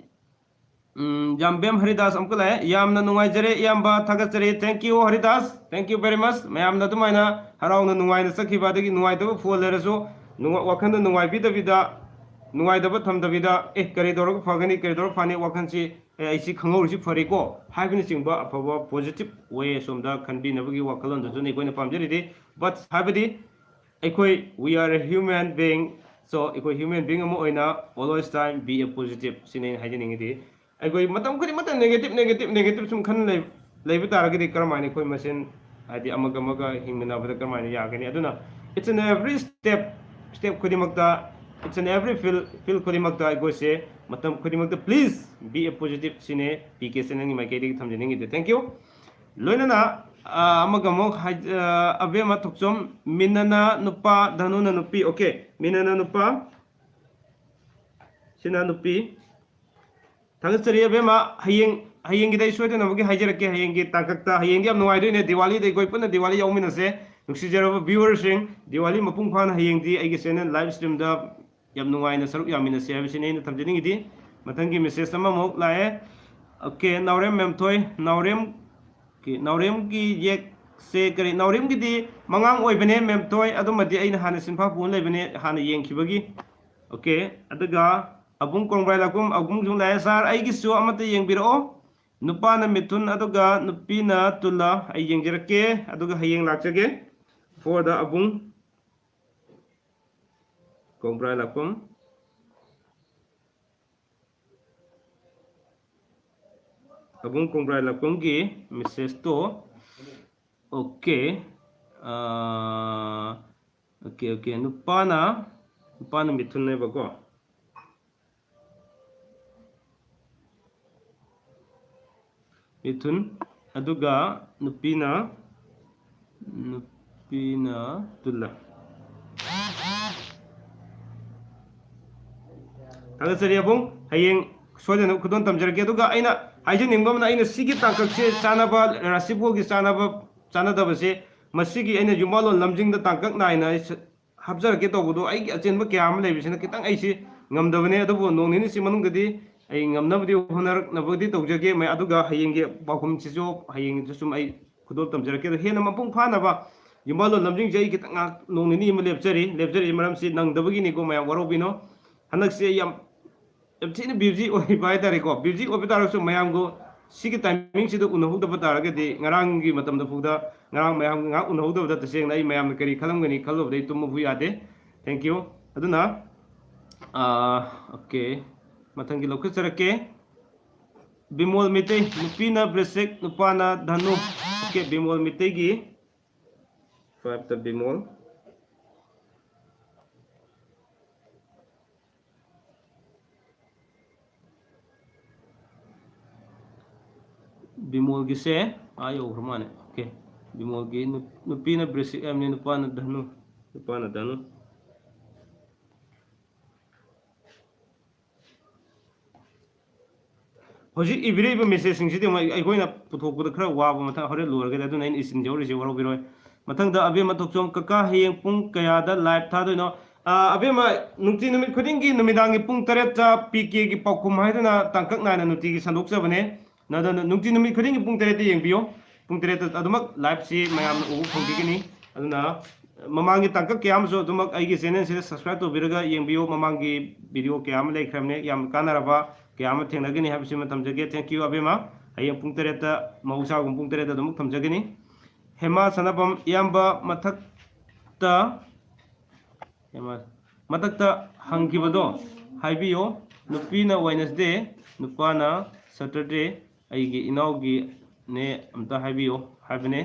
Jambem Haridas Amkula, Yam Nanungajare, Yamba Tagasare, thank you Haridas, thank you very much. Mayam Natumana, around the Nuai Saki Badagi, Nuai, full letters, Wakanda Nuai Vida Vida, Nuai the Batam Davida, Corridor, Fagani, Corridor, Fani, Wakansi, I see Kangoshi Farico, happiness in a positive way, some that can be Navigi Wakalan, the Zuni going to Pamjiri, but happy, we are a human being, so if a human being, always time be a positive, singing hygienic. I matam kuri mata negative sum khan lay taragadi karmani koi machine adi amagamaga hingna bada karmani yagani aduna it's in every step kuri makta it's in every feel kuri makta I go say matam kuri makta please be a positive sine pk senangi mai kedi thamjani thank you loinana amagamo abe matuksom minana nupa dhanuna nupi okay minana nupa sina nupi Tangasari Bema, Haying Day Sweden of Hajaraki, Haying Takata, Haying Noidin, Diwali, they go put a Diwali Ominase, Nuxija viewers in Diwali Mapumpan, Haying the Agasin, live streamed up Yamnoai and Saru Yamin service in the Tamjanidi, Matangi Mrs. Samamo, Lae, okay, Naurem Memtoy, Naurem Gi Yek, say, Naurem Gidi, Mangang Oibene, Memtoy, Adomadi, Hanasin Papu, Lebene, Hana Yankibagi, okay, at the gar. Abung kongrailakum abung jung la sar ai gisu amate yeng biro nupa na mitun aduga nupi na tula ai yeng jerake aduga hayeng lakchage for the abung kongrailakum gi message to okay okay nupa na mitun ne bako Mitun aduga nupina tulla Tagasari abung hayeng sojan kudon tamjarake aduga aina haijin ningba aina sigi tangkakse chanaba rasipol gi chanadabase masigi aina jumalo lamjing da tangkak naina habjarake tawbudo ai achenba kyam leibisina kitang aisi ngamdabane adubo nongni si manungdadi ay ngamnabdi honar nabudi tawjage mai aduga hayenge Paokhum sijo hayeng sum ai khudol tamjarake hena mapung phanaba yumalo lamjing jai kitang nongni ma lepjari maram si nangdabagi ni ko mayam warobino hanakse yam yamthina busy oi bai dare ko busy oi tar so mayam go sigi timing sido unahu da bataraga de ngarang gi matam da fuda ngarang mayam nga unahu da taseng ai mayam kari khalamgani khalo dei tum bu yade thank you aduna okay Matangi Lokasarake Bimol Mite, Nupina Bresek, Nupana Danu, okay, Bimol Mitegi 5 the Bimol Gise, Ayo Romane, okay, Bimol Gi, Nupina Bresek, Nupana Danu. Hoji ibiriba message singsi I goina puthokpuda khara waba mathang hore lurga aduna in isin jawri je warobiroi mathang da abe mathokchom kaka heyeng pung kaya da live tha doino ꯑꯕꯦꯝꯃ ꯅꯨꯡꯇꯤ ꯅꯨꯃꯤꯠ ꯈꯨꯗꯤꯡꯒꯤ ꯅꯨꯃꯤꯗꯥꯡꯒꯤ ꯄꯨꯡ 7ꯇ PKꯒꯤ ꯄꯥꯎꯈꯨꯝ ꯍꯥꯏꯗꯨꯅ ꯇꯥꯡꯀꯛ ꯅꯥꯏꯅ ꯅꯨꯡꯇꯤꯒꯤ ꯁꯟꯗꯣꯛꯆꯕꯅꯦ ꯅꯗꯅ ꯅꯨꯡꯇꯤ ꯅꯨꯃꯤꯠ ꯈꯨꯗꯤꯡꯒꯤ ꯄꯨꯡ 7ꯇ ꯌꯦꯡꯕꯤꯌꯨ ꯄꯨꯡ 7ꯇ ꯑꯗꯨꯃꯛ ꯂꯥꯏꯚꯁꯤ ꯃꯌꯥꯝꯅ ꯎꯕ ꯐꯪꯕꯤꯒꯅꯤ ꯑꯗꯨꯅ ꯃꯃꯥꯡꯒꯤ ꯇꯥꯡꯀꯛ ꯀꯌꯥ ꯑꯃꯁꯨ ꯑꯗꯨꯃꯛ ꯑꯩꯒꯤ ꯆꯦꯅꯦꯜꯁꯤꯗ ꯁꯕꯁꯀ꯭ꯔꯥꯏꯕ ꯇꯧꯕꯤꯔꯒ ꯌꯦꯡꯕꯤꯌꯨ ꯃꯃꯥꯡꯒꯤ ꯚꯤꯗꯤꯑꯣ ꯀꯌꯥ ꯑꯃ ꯂꯩꯈ꯭ꯔꯕꯅꯦ ꯌꯥꯝ ꯀꯥꯟꯅꯔꯕ ꯀꯌꯥ ꯑꯃ ꯊꯦꯡꯅꯒꯅꯤ ꯍꯥꯏꯕꯁꯤꯃ ꯊꯝꯖꯒꯦ ꯊꯦꯡꯛ ꯌꯨ ꯑꯕꯦꯝꯃ ꯍꯌꯦꯡ ꯄꯨꯡ 7ꯇ ꯃꯍꯧꯁꯥꯒꯨꯝ ꯄꯨꯡ 7ꯇ ꯑꯗꯨꯃꯛ ꯊꯝꯖꯒꯅꯤ ꯍꯦꯃꯥ ꯁꯅꯐꯝ ꯏꯌꯥꯝꯕ ꯃꯊꯛꯇ ꯍꯪꯈꯤꯕꯗꯣ ꯍꯥꯏꯕꯤꯌꯣ ꯅꯨꯄꯤꯅ ꯋꯦꯅꯁꯗꯦ ꯅꯨꯄꯥꯅ ꯁꯇꯔꯗꯦ ꯑꯩꯒꯤ ꯏꯅꯥꯎꯒꯤꯅꯦ ꯑꯝꯇ ꯍꯥꯏꯕꯤꯌꯣ ꯍꯥꯏꯕꯅꯦ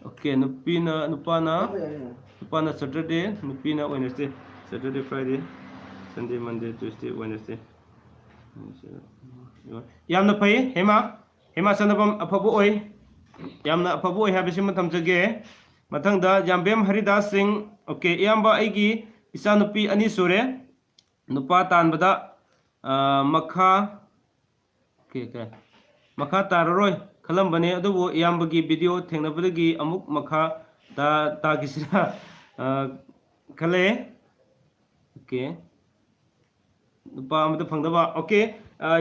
ओके नुपाना सैटरडे नुपीना Wednesday Saturday Friday Sunday Monday Tuesday Wednesday यामना फै हेमा हेमा सनबम अफबो ओय यामना अफबो ओय हाबिसिम थमजगे मथंगदा जाम्बेम हरिदास सिंह ओके इयाम्बा अइगी इसा नुपी अनि सुरे नुपा तानबदा मखा के मखा ताररोय खलंबने अदुबो इयाम्बगी वीडियो थेंगनबदगी अमुक मखा तागिसिना खले ओके नुपा अमत फंगदबा ओके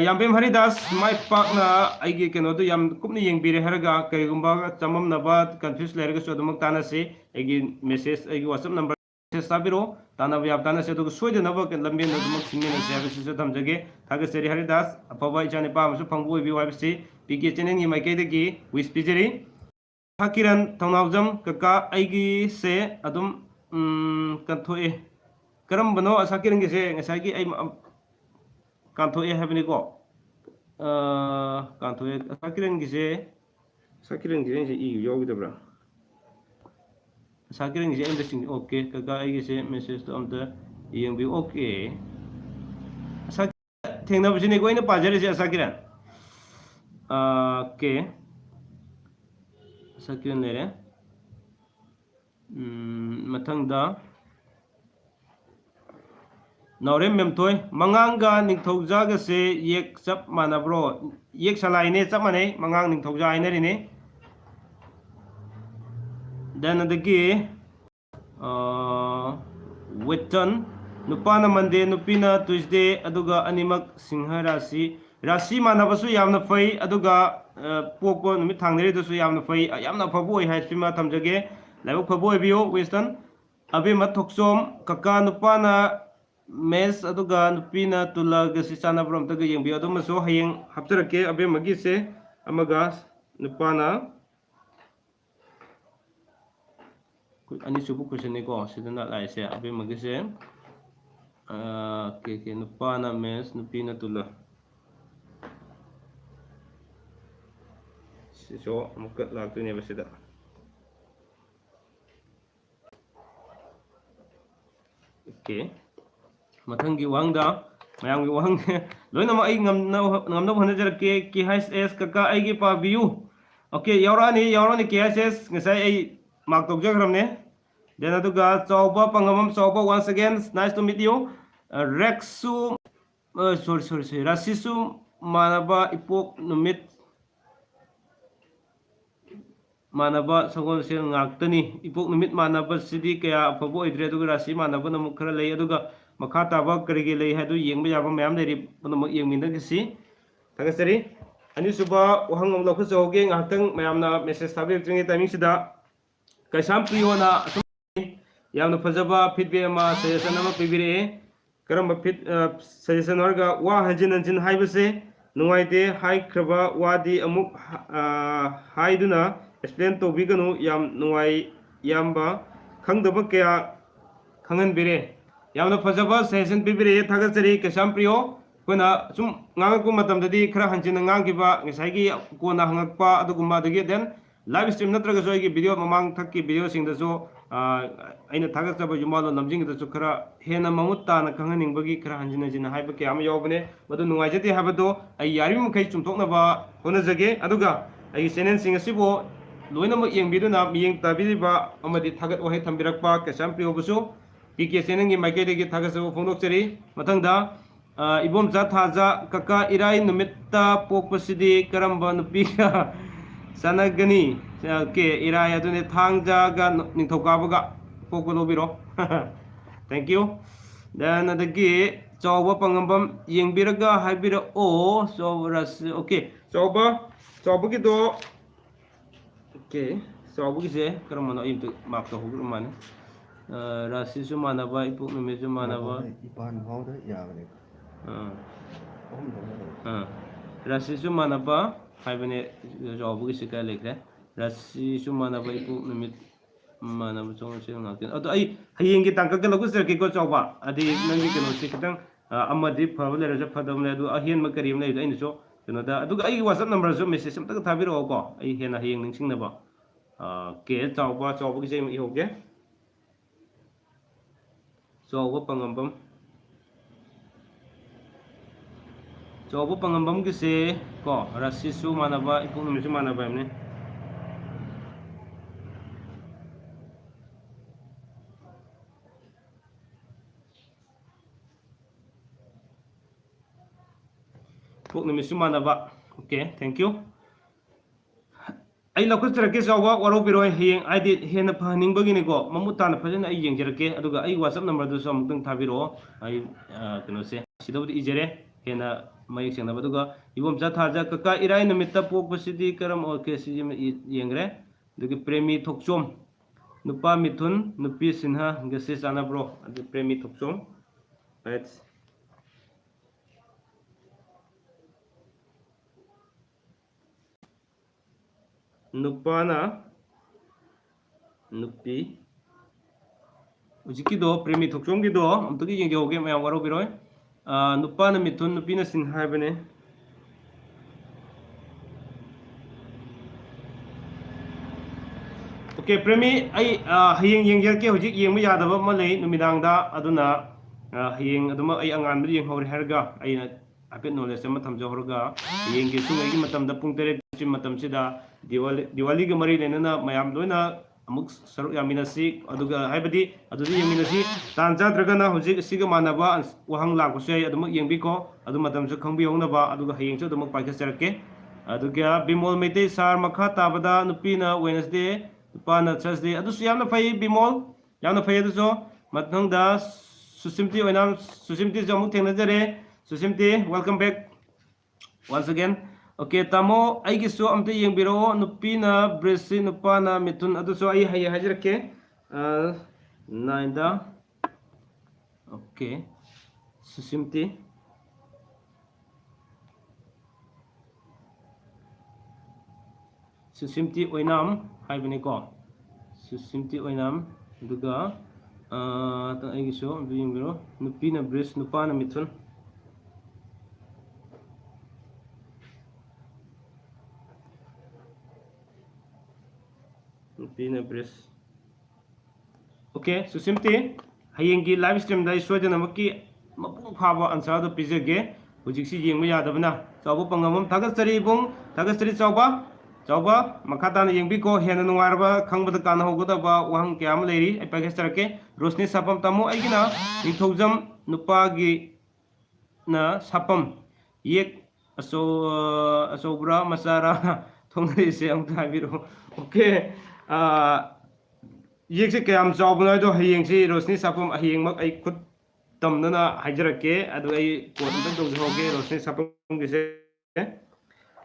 याम्बेम हरिदास माय पाकना आइगे केनोदो याम कुपनी येंगबिरे हरगा करिगुंबा चममनबा कंफ्यूज लेरगसो अदुमक तानासे आइगे मेसेज आइगे व्हाट्सएप नंबर मेसेज ताबिरो तानाबा याब तानासे अदुग सोयदनबा लंबेन अदुमक सिंगेना सेबसिसो थमजगे थागसेरि हरिदास अफबा इचाने पामसु फंगबो ओइबि वाइबसि पीके चैनल की माइकैदगी विश पिजरी हाकिरन थौनावजम कका आइगी से अदुम कंथोए करम असाकिरन गिसे ngसाइगी ai कांथोए हैबनिको कांथोए असाकिरन गिसे इ योगिदब्रा असाकिरन गिसे इंडस्टिंग ओके कका आइगी से मेसेज तो अमता येंबि ओके असा थेंगनबसिने कोइना पाजरिसे असाकिरन ओके असाकिरन लेरे मथंगदा नौरेम मेमथोय मंगांगा निंगथौजागा से येक चप मानब्रो येक सलाइने चप माने मंगांग निंगथौजा आइनरिने देन अदगी वेटन नुपाना मंडे नुपीना ट्यूसडे अदुगा अनिमक सिंह राशि मानबसु यामना फै अदुगा पोको नुमित थांगनेरिदसु यामना फै यामना फबो ओइ हाइसिमा थमजगे लाइबक फबो ओइबियो वेस्टर्न अबे मथोक्सोम कका नुपाना मेस अदुगा नुपीना तुला गसि चानाब्रम तग येंबियो अदुमसो हयेंग हप्तरके अबे मगिसे अमगा नुपाना अनि सुबु क्वेश्चन को सिदना लाइसे अबे मगिसे के नुपाना मेस नुपीना तुला सिसो अमुक लाक्तुने बसिदा ओके मथंगी वांगदा मयांगी वांग लोइनम आई ngamna हनजरके KHS कका आइगी पाबियु okay यावरानी KHS ngasai ai mark tokjagramne then aduga chawba pangamam chawba once again nice to meet you rexu sorry rasisu manaba ipok numit मानबा Sagol से ngaktani ipok numit manaba sidi kaya afabo idre aduga rasi manaba namuk khara lei aduga makha taba karige lei hadu yengba yaba mayam leri namuk yengminda gisi thagasari ani suba wahangam lokhu joge ngahtang mayamna message thabi tringi timing sida kaisam priyona yamna fajaba feedback ma suggestion ama pibire karamba fit suggestion harga wa hanjin haibase nuaite hai khraba wadi amuk haiduna explain to biganu yam nuai yamba khangdaba kaya khangan bire yamna fajaba session pibire thagasari kasam priyo kona sum ngangku matam dadi khara hanjin ngangkiba ngasai kona hangakpa aduguma dagi then live stream natraga joigi video mamang thakki video sing da jo aina thagasaba yumalo namjing da ju khara hena mamutta na khanganingba khara hanjin haiba kya am yobne madu nuai jati habado ai yari mkhai chumthokna ba hona jage aduga ai channel sing asibo लोइनमक येंबिदुना मियेंग ताबिरिबा अमदि थागत वहाय थंबिरकपा केसाम प्रियोबसु पीके चेनेंगी माइकेदेगी थागसबो फोंदोकचरी मथंगदा इबोमजा थाजा कका इराई नुमित्ता पोकपसिदि करंबा नुपिगा सनगनी के इराई अदुने थांगजागा निंथौकाबगा पोकलोबिरो thank you then adagi chawba pangambam yengbiraga haibira o so rasi okay chawba gi do okay chawba gi se karamana imtu map to hugru mane rasi su manaba ipuk nume su manaba ipan hauda yabane rasi su manaba haibane chawba gi se ka lekre rasi su manaba ipuk nume manaba chong se ngakten ado ai hayeng gi tangka ga lagu ser ki ko chawba adi nangi keno se kitang amadi phaba le raja phadam le adu ahian ma karim le ai so keno da adu ai whatsapp number so message am ta thabiro ko ai hena hayeng ningsing na ba ke chawba gi se mi hoge chawba pangambam gi se ko rasi su manaba ipuk nume su manaba ne puk nume su manaba okay thank you ai lakus jarake sawa waro biroi heng ai di hena phaning bagini ko mamuta na phajana ai yeng jarake aduga ai whatsapp number du so amtang thabiro ai keno se sidawdi ijere hena mayik sengna baduga ibom cha thaja kaka irai namitta pokpasidi karam okay si yengre dugi premi thokchom nupa mithun nupi sinha gase sana bro adu premi thokchom right nupana nupi ujiki do premi thokchom gi do amtagi yeng joge mayam waro biroi nupana mithun nupina sin haibane okay premi ai hayeng yeng jerke hojik yeng ma yadaba ma lei numidang da aduna hayeng aduma ai angan bi yeng hori herga ai na apet knowledge ma thamjo horga yeng ge sungai gi matam da pung tere chi matam sida diwali ga mari lenana mayam loina amuk saru yaminasi aduga haibadi adudi yaminasi tancha dragana hojik siga manaba wahang la ko sei aduma yeng bi ko adu matam su khangbi yong na ba aduga hayeng su aduma paika serke aduga bimol mete sar makha tabada nupina wednesday nupana thursday adu su yamna phai bimol yamna phai adu so mathangda susimti oinam susimti jamuk thengnajare susimti welcome back once again okay tamo ai gi so amte yengbiro nupina bresi nupana mithun adu so ai hay hajrake nainda okay susimti oinam haibani ko susimti oinam duga ta ai gi so amte yengbiro nupina bres nupana mithun nupina bres okay susimti hayengi live stream dai soidana makki mapung phaba answer do pijage hujiksi yengma yadabana chawba pangamam thagasari bung thagasari chawba makhatana yengbi ko hena nungarba khangbada kana hogodaba wahang kyam leiri ai pagestarke rosni sapam tamo aigina nithogjam nupagi na sapam yek asobra masara thongri se am thabiro okay yekse kayam chawbna do hayeng si rosni sapam hayeng mak ai khut tamdana haijarake adu ai ko tamdang dong hoge rosni sapam gi se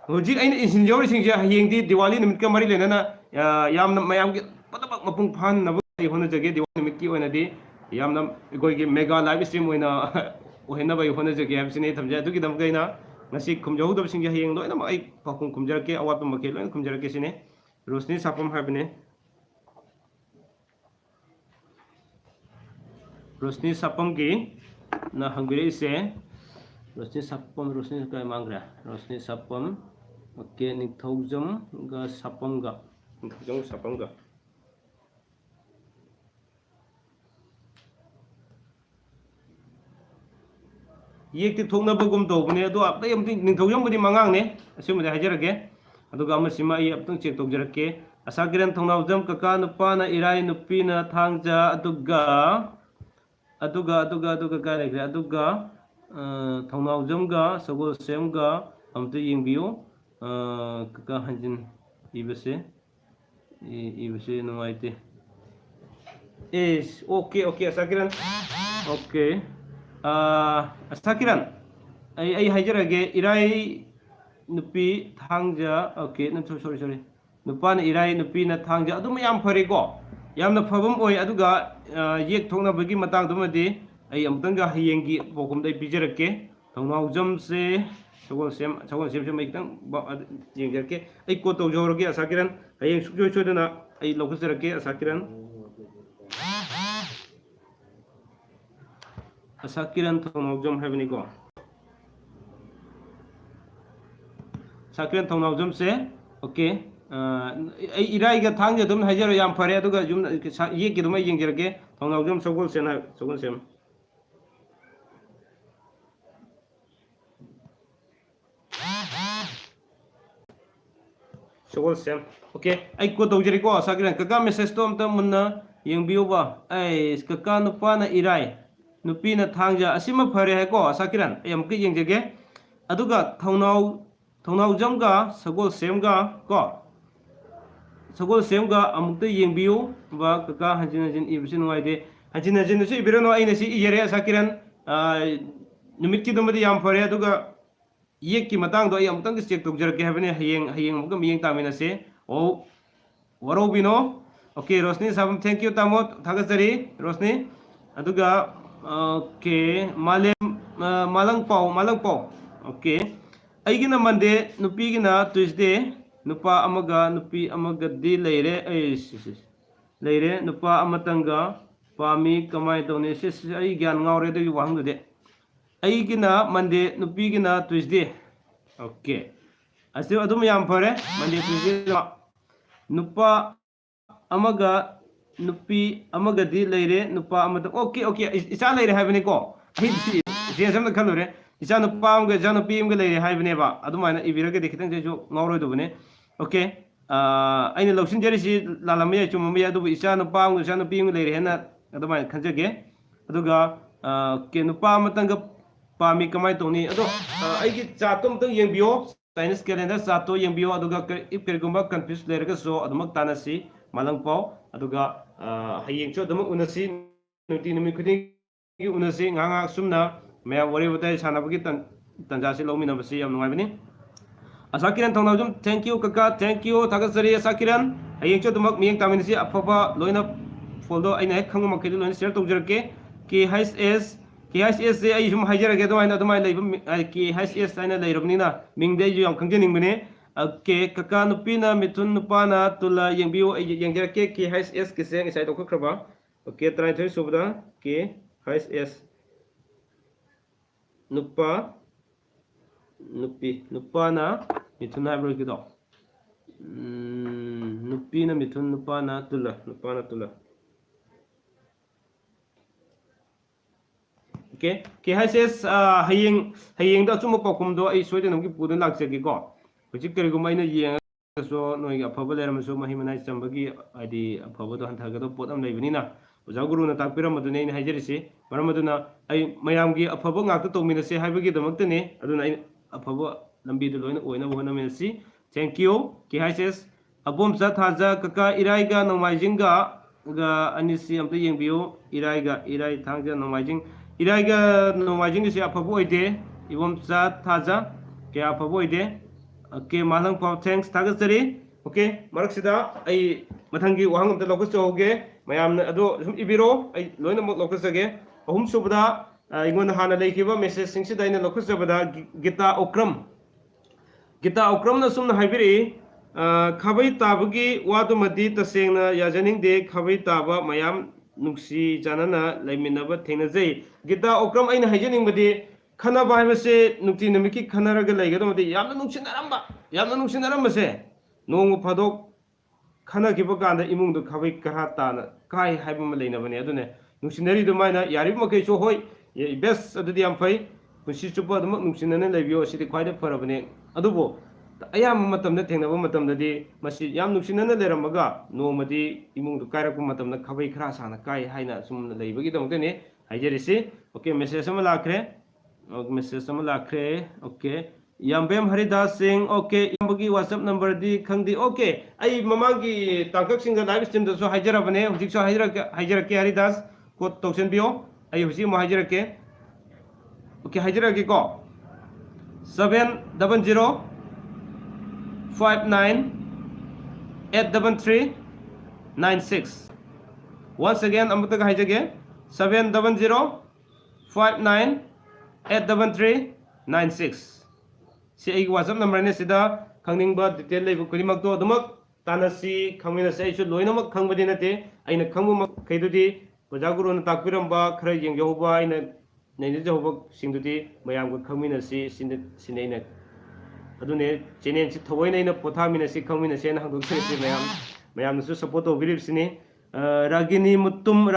hojik aina insin jori singja hayeng di diwali nimit ka mari lenana yamna mayam gi patabak mapung phan na ai hona jage diwali nimit ki oina di yamna goi gi mega live stream oina ohena bai hona jage habsine thamja adu gi dam gaina ngasi khumjau dab singja hayeng loina ma ai pakhum khumjarake awat ma ke loina khumjarake sine rosni sapam habne rosni sapam ki na hangbire ise rosni kai mangra rosni sapam okay nithogjam ga sapam ga yekti thongna bagum to bune ado aptai amti nithogjam budi mangang ne asima da hajarage aduga amasima ai aptang check togjarake asagiran thongnawjam kaka nupana irai nupina thangja aduga kare aduga thongnawjamga sagol semga amte yengbiyo kaka hanjin ibase nuaite is okay asagiran okay Sakiran ai haijarage irai nupi thangja okay no sorry nupa na irai nupi na thangja adum yam phare ko yamna phabam oi aduga yek thongna bagi matang dumadi ai amtanga hayengi pokum dai bijarake thongnau jam se sagol sem mai tang yengjarke ai ko to jorage Sakiran hayeng sukjoi chodana ai lokusarake Sakiran Sakiran thongnau jam habni ko Sakiran thongnau jam se okay irai ga thang dum hajaro yam phare aduga jum ye ki dum yengjarake thongnau jam sagol sem Sugol sem okay ai ko tawjari ko Sakiran kaka message to amta munna yengbiu ba ai kaka nupa na irai nupi na thangja asima phare hai ko Sakiran ai amki yengjage aduga thongnau jamga sagol semga ko sagol semga amukta yengbiu ba kaka hanjin ibisi nuai de hanjin su ibirano ai nasi iyere Sakiran numit ki dumadi yam phare aduga yek ki matang do ai amtang check tawjarake habne hayeng amka miyeng taminase o waro bino okay Rosni sabam thank you tamot thagasari Rosni aduga okay malang pau okay aigina mande nupi gina Tuesday nupa amaga nupi amaga di leire nupa amatanga pami kamai tawne se ai gyan ngaure de wang de aigina mande nupi gina Tuesday okay asu adum yam phare mande Tuesday nupa amaga nupi amaga di leire nupa amata okay isa leire habni ko je samna khalure isa nupa amga janupi amga leire habni ba adumaina ibiraga dekitang je ngauroi dubne okay aina loksin jarisi lalamya chumma adu isa nupa amga janupi amga leire hena adumaina khanjage aduga ke nupa amatanga pami kamai toni ado aigi chatum tang yengbiyo Chinese calendar chato yengbiyo aduga if kergumba confuse lerga so adumak tanasi malang pau aduga hayeng cho adumak unasi nuti numi khuding gi unasi nganga sumna maya wari watai sanabagi tanjasi lomina basi yam nungai bani Sakiran thongnau jam thank you kaka thank you thagasari Sakiran hayeng cho adumak miyeng taminasi afaba loina foldo aina hek khangma makhili loina share tawjarake KHS se ai hum haijarage adumai leibum KHS aina leirabnina mingde ju yam khangjening bane ke kaka nupina mithun nupana tula yengbiu yengjarake KHS ke seng isai tokhraba okay try thoi subda KHS nupa nupana mithun haibro kido nupina mithun nupana tula okay KHS hayeng da chuma Paokhum do ai soide namki pudan lakjagi ko hujik karigum aina yeng so noi afaba leram so mahimanai chambagi adi afaba do hanthaga do podam leibinina oja guru na takpiram madune ni haijarisi maramaduna ai mayamgi afaba ngakta tominase haibagi damaktane aduna ai afaba lambi do loina oina bona mensi thank you KHS abom sa thaja kaka iraiga nomaijinga ga anisi amta yengbiu irai thangja nomaijing iraiga nomaijing se afaba oide ibom sa thaja ke afaba oide okay malang pau thanks thagasari okay marak sida ai mathangi wahang amta lokus choge mayamna ado sum ibiro ai loina mo lokus jage ahum subda ingon hana leikiba message sing sida ina lokus jabada gita okram na sumna haibiri khabai tabagi wadu madi tasengna yajaning de khabai taba mayam nuksi janana laiminaba thengnajai gita okram aina haijaning badi khana ba haibase nukti namiki khanaraga laigadamadi yamna nungsinaramba se nong phadok khana kiba kanda imung do khabai kara tana kai haiba ma leinabane adune nungsinari do maina yarib makai so hoi best adudi am phai kunsi chupa dum nungsinana leibio sidi khwaida farabane adubo ayam matamna thengnaba matamdadi masi yam nungsinana leiramaga nomadi imung do kairakpa matamna khabai khara sana kai haina sumna leibagi damtene haijarisi okay message sama lakre okay Yambem Haridas Singh okay yambagi WhatsApp number di khangdi okay ai mamangi tangkak singa live stream da so haijarabane hujik so haijarake Haridas ko toksen bio ai husi mo haijarake Okay, hajirage ko. 700 59 833 96. Once again, amutag hajage 700 59 833 96. Si ay WhatsApp number ni sida khangningbा detail leibu kurimak to adumak tanasi khangminasi ai su loinamak khangbadi nate aina khangbu khaidudi bajaguru na takpiramba khara yengjoba aina naini joba singdudi mayam ko khangminasi sinaina adune channel si thawai naina pothaminasi khangminasi na hangduk si mayam su support to believe sini ragini mutum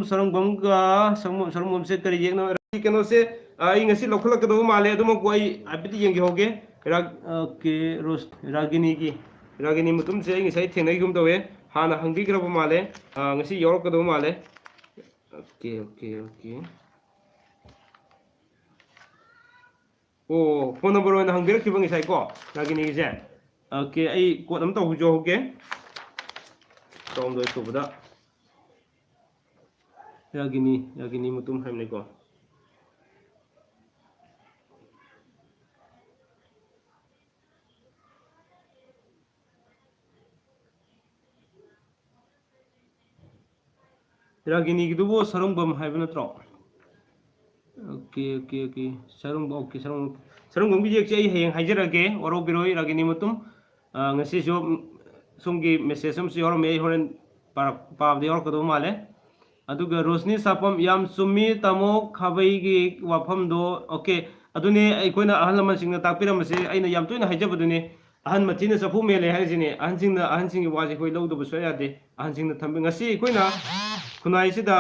sarangbamga sarungbam se kari yekno kano se ai ngasi lokhalak do male aduma ko ai abiti yengi hoge okay ragini mutum se ngi sai thenai gum tawe hana hangbi grab male ngasi yorok do male okay oh phone number na hangbi rakhi bangi sai ko ragini se okay ai ko nam to hujo hoge tom do to bada ragini mutum hamne ko ragini gidubo sarungbam haibna tro okay sarungbam gi jek ai heng haijarage oro biroi ragini mutum ngasi jo sumgi message sum si oro me horen pa de or ko do male aduga rosni sapam yam sumi tamo khabai gi wafam do okay adune ai koina ahal laman singna takpiram se aina yam toina haijabadune ahan matina safu mele haisine ahan singgi waje koi lawdo bu soya de ahan singna thambi ngasi koina kunai sida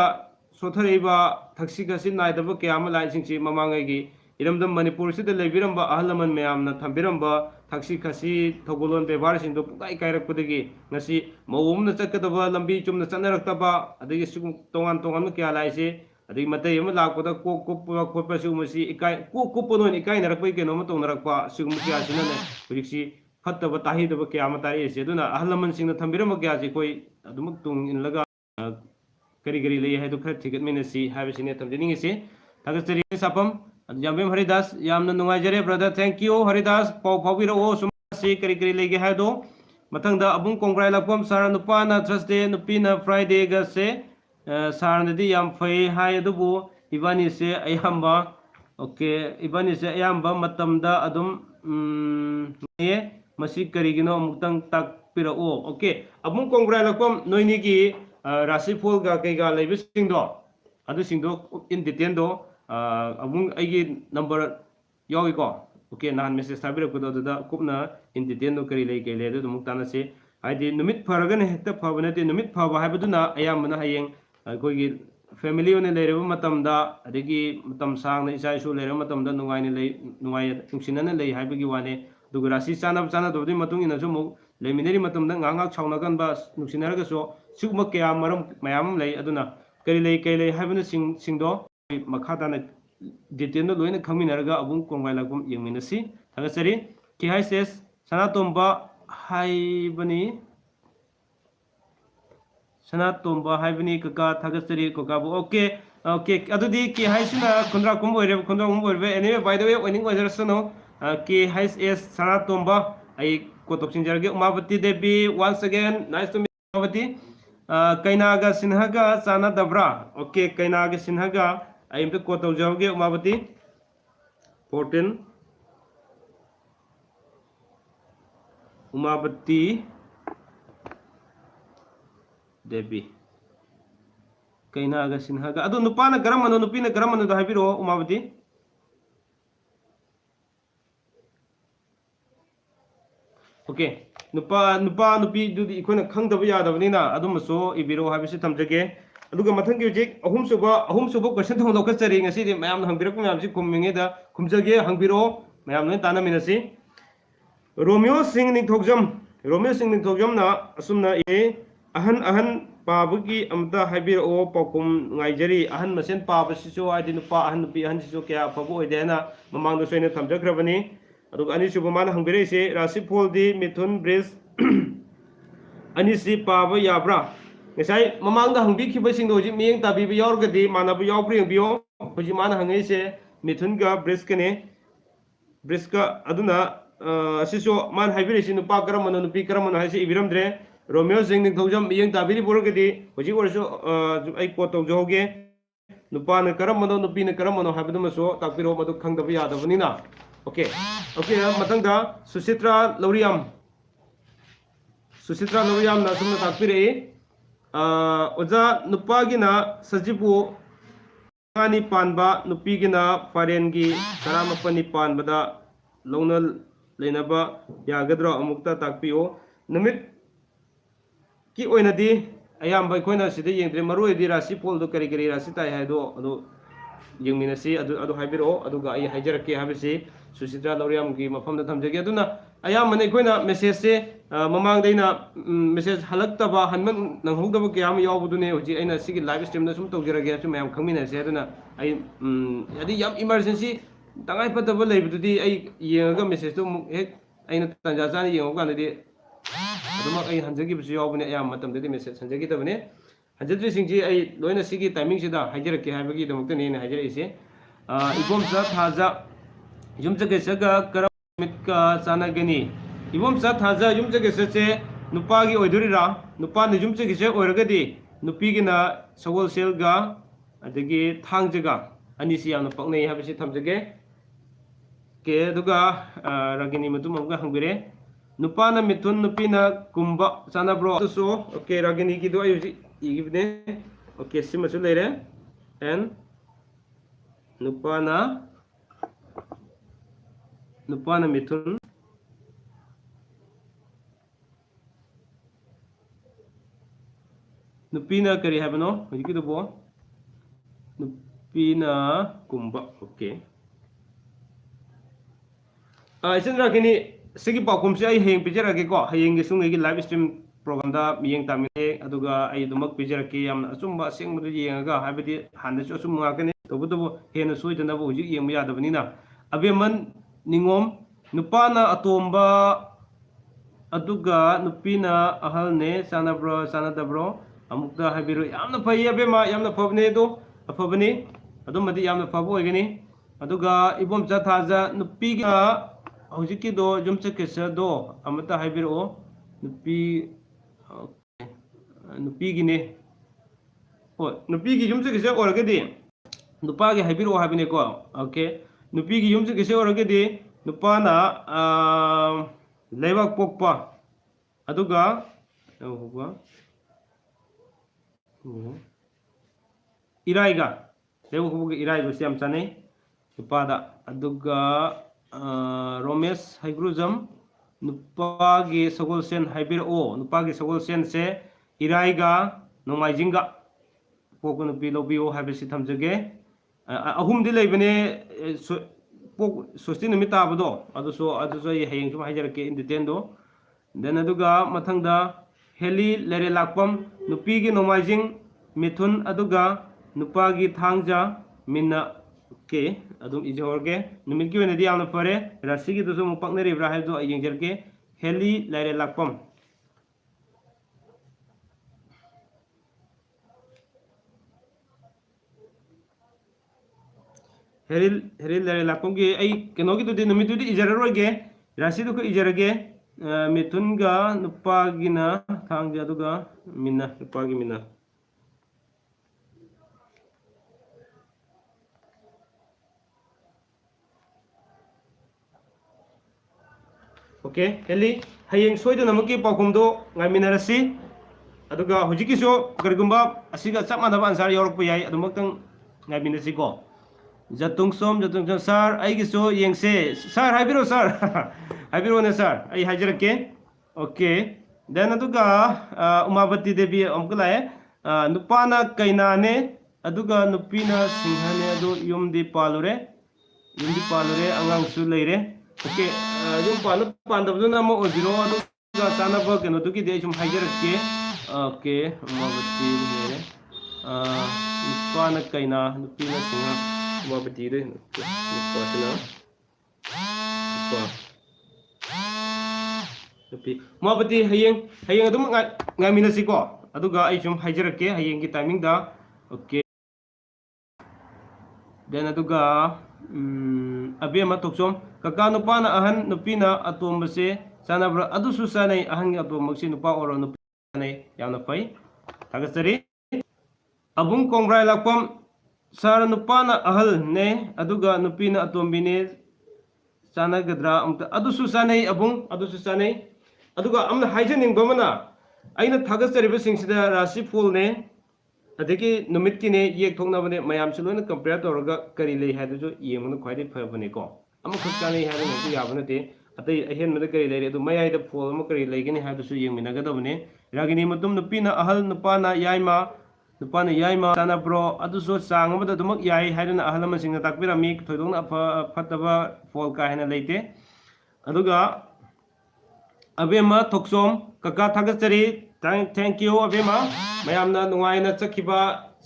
sothariba thaksika sin naidaba kyama lai singsi mamangai gi iramdam manipur sida leibiramba ahlaman mayamna thambiramba thaksi khasi thogolon bebar sin do pukai kairak pudagi ngasi mawumna chakadaba lambi chumna chanarakaba adagi sugum tongan kya lai se adagi matai yama lakpada ko khotpa sugumasi ikai ko ponon ikai narakpai keno ma tongnarakpa sugum kya sinane hujiksi fattaba tahidaba kyama tari se duna ahlaman singna thambiramba kya si koi adumak tung inlaga kari lay hai to khar thigat minasi habisine tamjini se thagastari sapam Jambim Haridas yamna nungaijare brother thank you Haridas pau phawiro o sumasi kari lege hai do mathangda abung kongrai lapom sar nupa na Thursday nupi na Friday ga se sar nadi yam phai hai adubu ibani se ayamba okay ibani se ayamba matamda adum ne masi karigino amutang takpira o okay abung kongrai lapom noini gi rasi phol ga kaiga leibising do adu singdo in detail do abung aigi number yawi ko okay nan message tabira ko do da kupna in detail no kari lei kele do muktana se aidi numit pharagan hekta phabana te numit phaba haibaduna ayamna hayeng koi gi family one leireba matam da adigi matam sang na isai su leireba matam da nungai ne lei nungai tungsinana lei haibagi wane dugurasi chana do di matung ina sumu lemineri matam da nganga chhauna gan ba nungsinaraga so sugma kya maram mayam lei aduna kari lei haibana singdo makhatana detail no loina khangminaraga abung kongai lagum yengminasi thagasari KHS sanatomba haibani kaka thagasari kaka bu okay adudi KHS kundra kumboire anyway by the way oining wajarasano KHS sanatomba ai kotopsing jarge umavati devi once again nice to meet umavati kainaga sinhaga sana dabra okay kainaga sinhaga I am the quote of Jauge Umavati 14 Umavati Devi Kainaga Sinhaga Adu Nupana Gramano Nupina Gramano the Habiro Umavati okay Nupi do the Ikona Kang the Via the Vanina Adumaso Ibiro Habisitam Jage aduga mathang gi jik ahum suba question thong lokal chari ngasi di mayam hangbirok mayam ji kumminge da kumjage hangbiro mayam ne tana minasi Romeo Singh ni thogjam na asumna e ahan pabugi amta habir o Paokhum ngaijari ahan masen paba siso adi nupa ahan nupi ahan siso kya pabu oidena mamang do soine thamjakrabani aduga ani suba man hangbire se rasi phol di Mithun Bridge ani si paba yabra mamang da hangbi ki basing do ji miyeng tabi bi yor gadi mana bu yaw bring biyo hoji mana hangai se मिथुन का bridge कने bridge का अदुना असिसो मान हाइबिरिसि नुपा करमनो नुपी करमनो हाइसि इबिरमद्रे Romeo Singh निथौजम मियंग ताबिरी बोरगदि होजि ओरसो I quote तौजोगे नुपा न करमनो नुपी न करमनो हाइबदुमसो ताकपिरो मदु खंगदब यादबनिना okay okay मतंगदा Suchitra लोरियाम ना सुमना ताकपिरे ओजा नुपा गिना सजिपु Ani panba nupi gina parengi karamapani panbada launa lenaba yagadra amukta takpio numit ki oinadi ayamba aikoina sida yengdre maruidi rasi pol do kari kari rasi tai haido adu yengminasi adu haibiro aduga ai haijarake habisi Suchitra Lauriam gi mafamda thamjage aduna ayamane aikoina message se mamang deina message halaktaba hanman nanghogdaba kyam yawbudune hoji aina sigi live stream na sum tawjirage sum mayam khangmina se aduna ai yadi yam emergency tangai pataba leibududi ai yenga message to hek aina tanja jani yengoga nadi aduma ai hanjagi bisu yawbune ayam matam de message hanjagi tabane hanjadri singji ai loina sigi timing sida haijarake habagi damukta ne haijare ise ibom sa thaja yumjage saga karamit ka sanagani ibom sa thaja yumjage se nupagi oidurira nupa ni yumjage se oiragadi nupigi na sagol sel ga adagi thangjaga anisi yamna paknei habisi thamjage ke duga ragini matum amga hangbire nupa na mithun nupi na kumba sanabro so okay ragini ki do ayuji igibne okay simasu leire and nupa na mithun nupina kari habano hojiki do bo nupina kumba okay isendra kini sigi Paokhum se ai heng picture ke ko heng gi sungi gi live stream program da miyeng tamine aduga ai dumak picture ke yam asumba sengmu yenga habidi handa su asum ngakane tobudo hena soidana bo hojik yeng ya dabani na abeman ningom nupana atomba aduga nupina ahalne sanabro sanadabro amukta habiru yamna phai abema yamna phabne do aphabani adumadi yamna phabo egani aduga ibom cha thaja nupi ga hojiki do jumcha kesa do amata habiru nupi nupi gine o nupi gi jumcha kesa oragadi nupa gi habiru habine ko okay nupi gi jumcha kesa oragadi nupana lebak pokpa aduga iraiga lebak pokpa iraiga siam chane nupada aduga romes haigruzam nupagi sagol sen haibir o nupagi sagol sen se iraiga nomaijinga pokpa nupi lobio habisi thamjage ahum di leibane Susti numit tabado aduso ai heyeng sum haijarake in detail do then aduga mathangda heli lere lakpam nupi gi nomaijing mithun aduga nupagi thangja minna ke adum ijorge numit gi wenadi amna pare rasi gi doso mupakne ribra hai do yengjerke heli lere lakpam heril lare lakong ge ai keno gi tudi numit tudi ijararo ge rasi du ko ijarage mithun ga nupa gina thangja duga minna nupa gi minna okay heli hayeng soido namaki Paokhum do ngaiminarasi aduga hojiki so gargumba asiga chapmanaba ansar yorokpa yai adumaktang ngaiminasi ko jatung som sar ai giso yengse sar haibiro sar haibiro ne sar ai hajarake okay then aduga umabati devi amkulae nupana kaina ne aduga nupina singhane adu yumdi palure angang su leire okay yum panu pandabduna mo oziro aduga sanaba keno duki de sum hajarake okay umabati ne nupana kaina nupina singha umabati de nupasina nupi umabati hayeng adum ngaminasi ko aduga ai sum haijarake hayeng ki timing da okay then aduga abi ama toksom kaka nupa na ahan nupina atom base sanabra adu su sanai ahan atom maksi nupa oro nupi sanai yamna pai tagasari abung kongrai lakpam sara nupa na ahal ne aduga nupina atom bine sana gadra amta adu su sanai abung adu su sanai aduga amna haijening bamana aina tagasari basing sida rasi full ne adiki numit kine yek thongna bane mayam chulona compare toraga kari lei hadu yemuna khwaide phabane ko ama khutchani hadu ngi yabana te atai ahen mada kari lei adu mayai da phol ma kari lei gini hadu su yemina ga dabane ragini matum nupina ahal nupana yaima sana bro adu so sang amada dumak yai haduna ahal ma singna takbirami thoidongna phataba phol ka hena leite aduga abema thoksom kaka thagachari thank you abema mayamna nungaina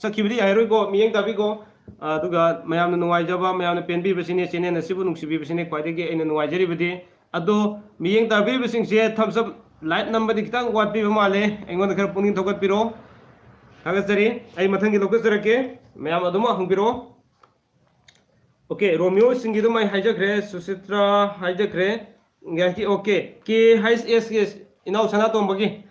sakibidi hairoi go miyeng tabi go aduga mayamna nungai jaba mayamna penbi basine chene nasibu nungsibi basine kwaidege aina nungai jari bidi ado miyeng tabi basing se thumbs up light number di kitang watbi bamale engon khar puning thokat piro thagachari ai mathangi lokasarake mayam aduma hungpiro okay romeo singido mai hijackre susitra hijackre ngaki okay k hs inau sanatom bagi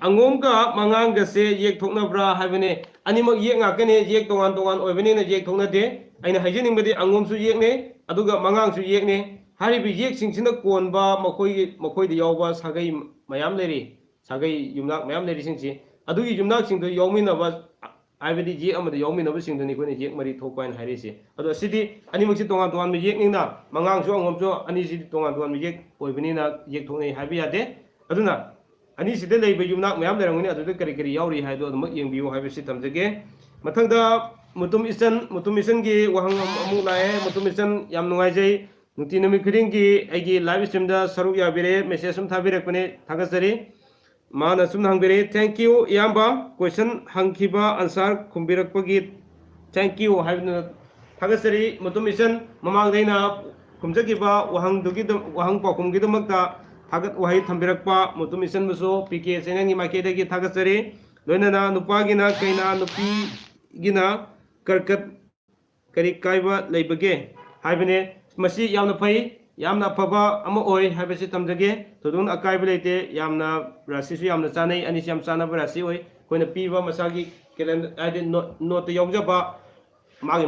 angom ka mangang ga se yek thokna bra habene animak yek ngakane yek tongan oibene na yek thokna de aina haijening badi angom su yek ne aduga mangang su yek ne hari bi yek singsina konba makoi de yawba sagai mayam leri sagai yumnak mayam leri singsi adugi yumnak sing do yawmina ba habedi yek amada yawmina ba sing do ni kone yek mari thokpain hairisi adu asidi animak si tongan mi yek ningna mangang su angom su ani si tongan mi yek oibene na yek thokne habi yade aduna ani sida leiba yumnak mayam lerangani aduda kari yauri haido adumak yengbiu haibasi tamjage mathangda mutum isan gi wahang amuk lae mutum isan yam nungaijai nungti nami khuding gi aigi live stream da saruk yabire message sum thabirakpane thagasari mana sum hangbire thank you yamba question hangkhiba answer khumbirakpagi thank you haibna thagasari mutum isan mamang daina khumjagiba wahang paokhum gi damakta थागत वही थंबिरक्पा मुतुम इसन बसो पीके सेनंगी माकेदे की थागसरी लोइनना नुपागिना कैना नुपीगिना करकत करी कायबा लेबगे हाइबने मसी यामना फै यामना फबा अमा ओय हाइबसे तमजगे तोदुन अकायबा लेते यामना राशिसु यामना चानै अनि याम चानाबा राशि ओय कोइना पीबा मसागी कैलेंडर आइदे नोट यावजबा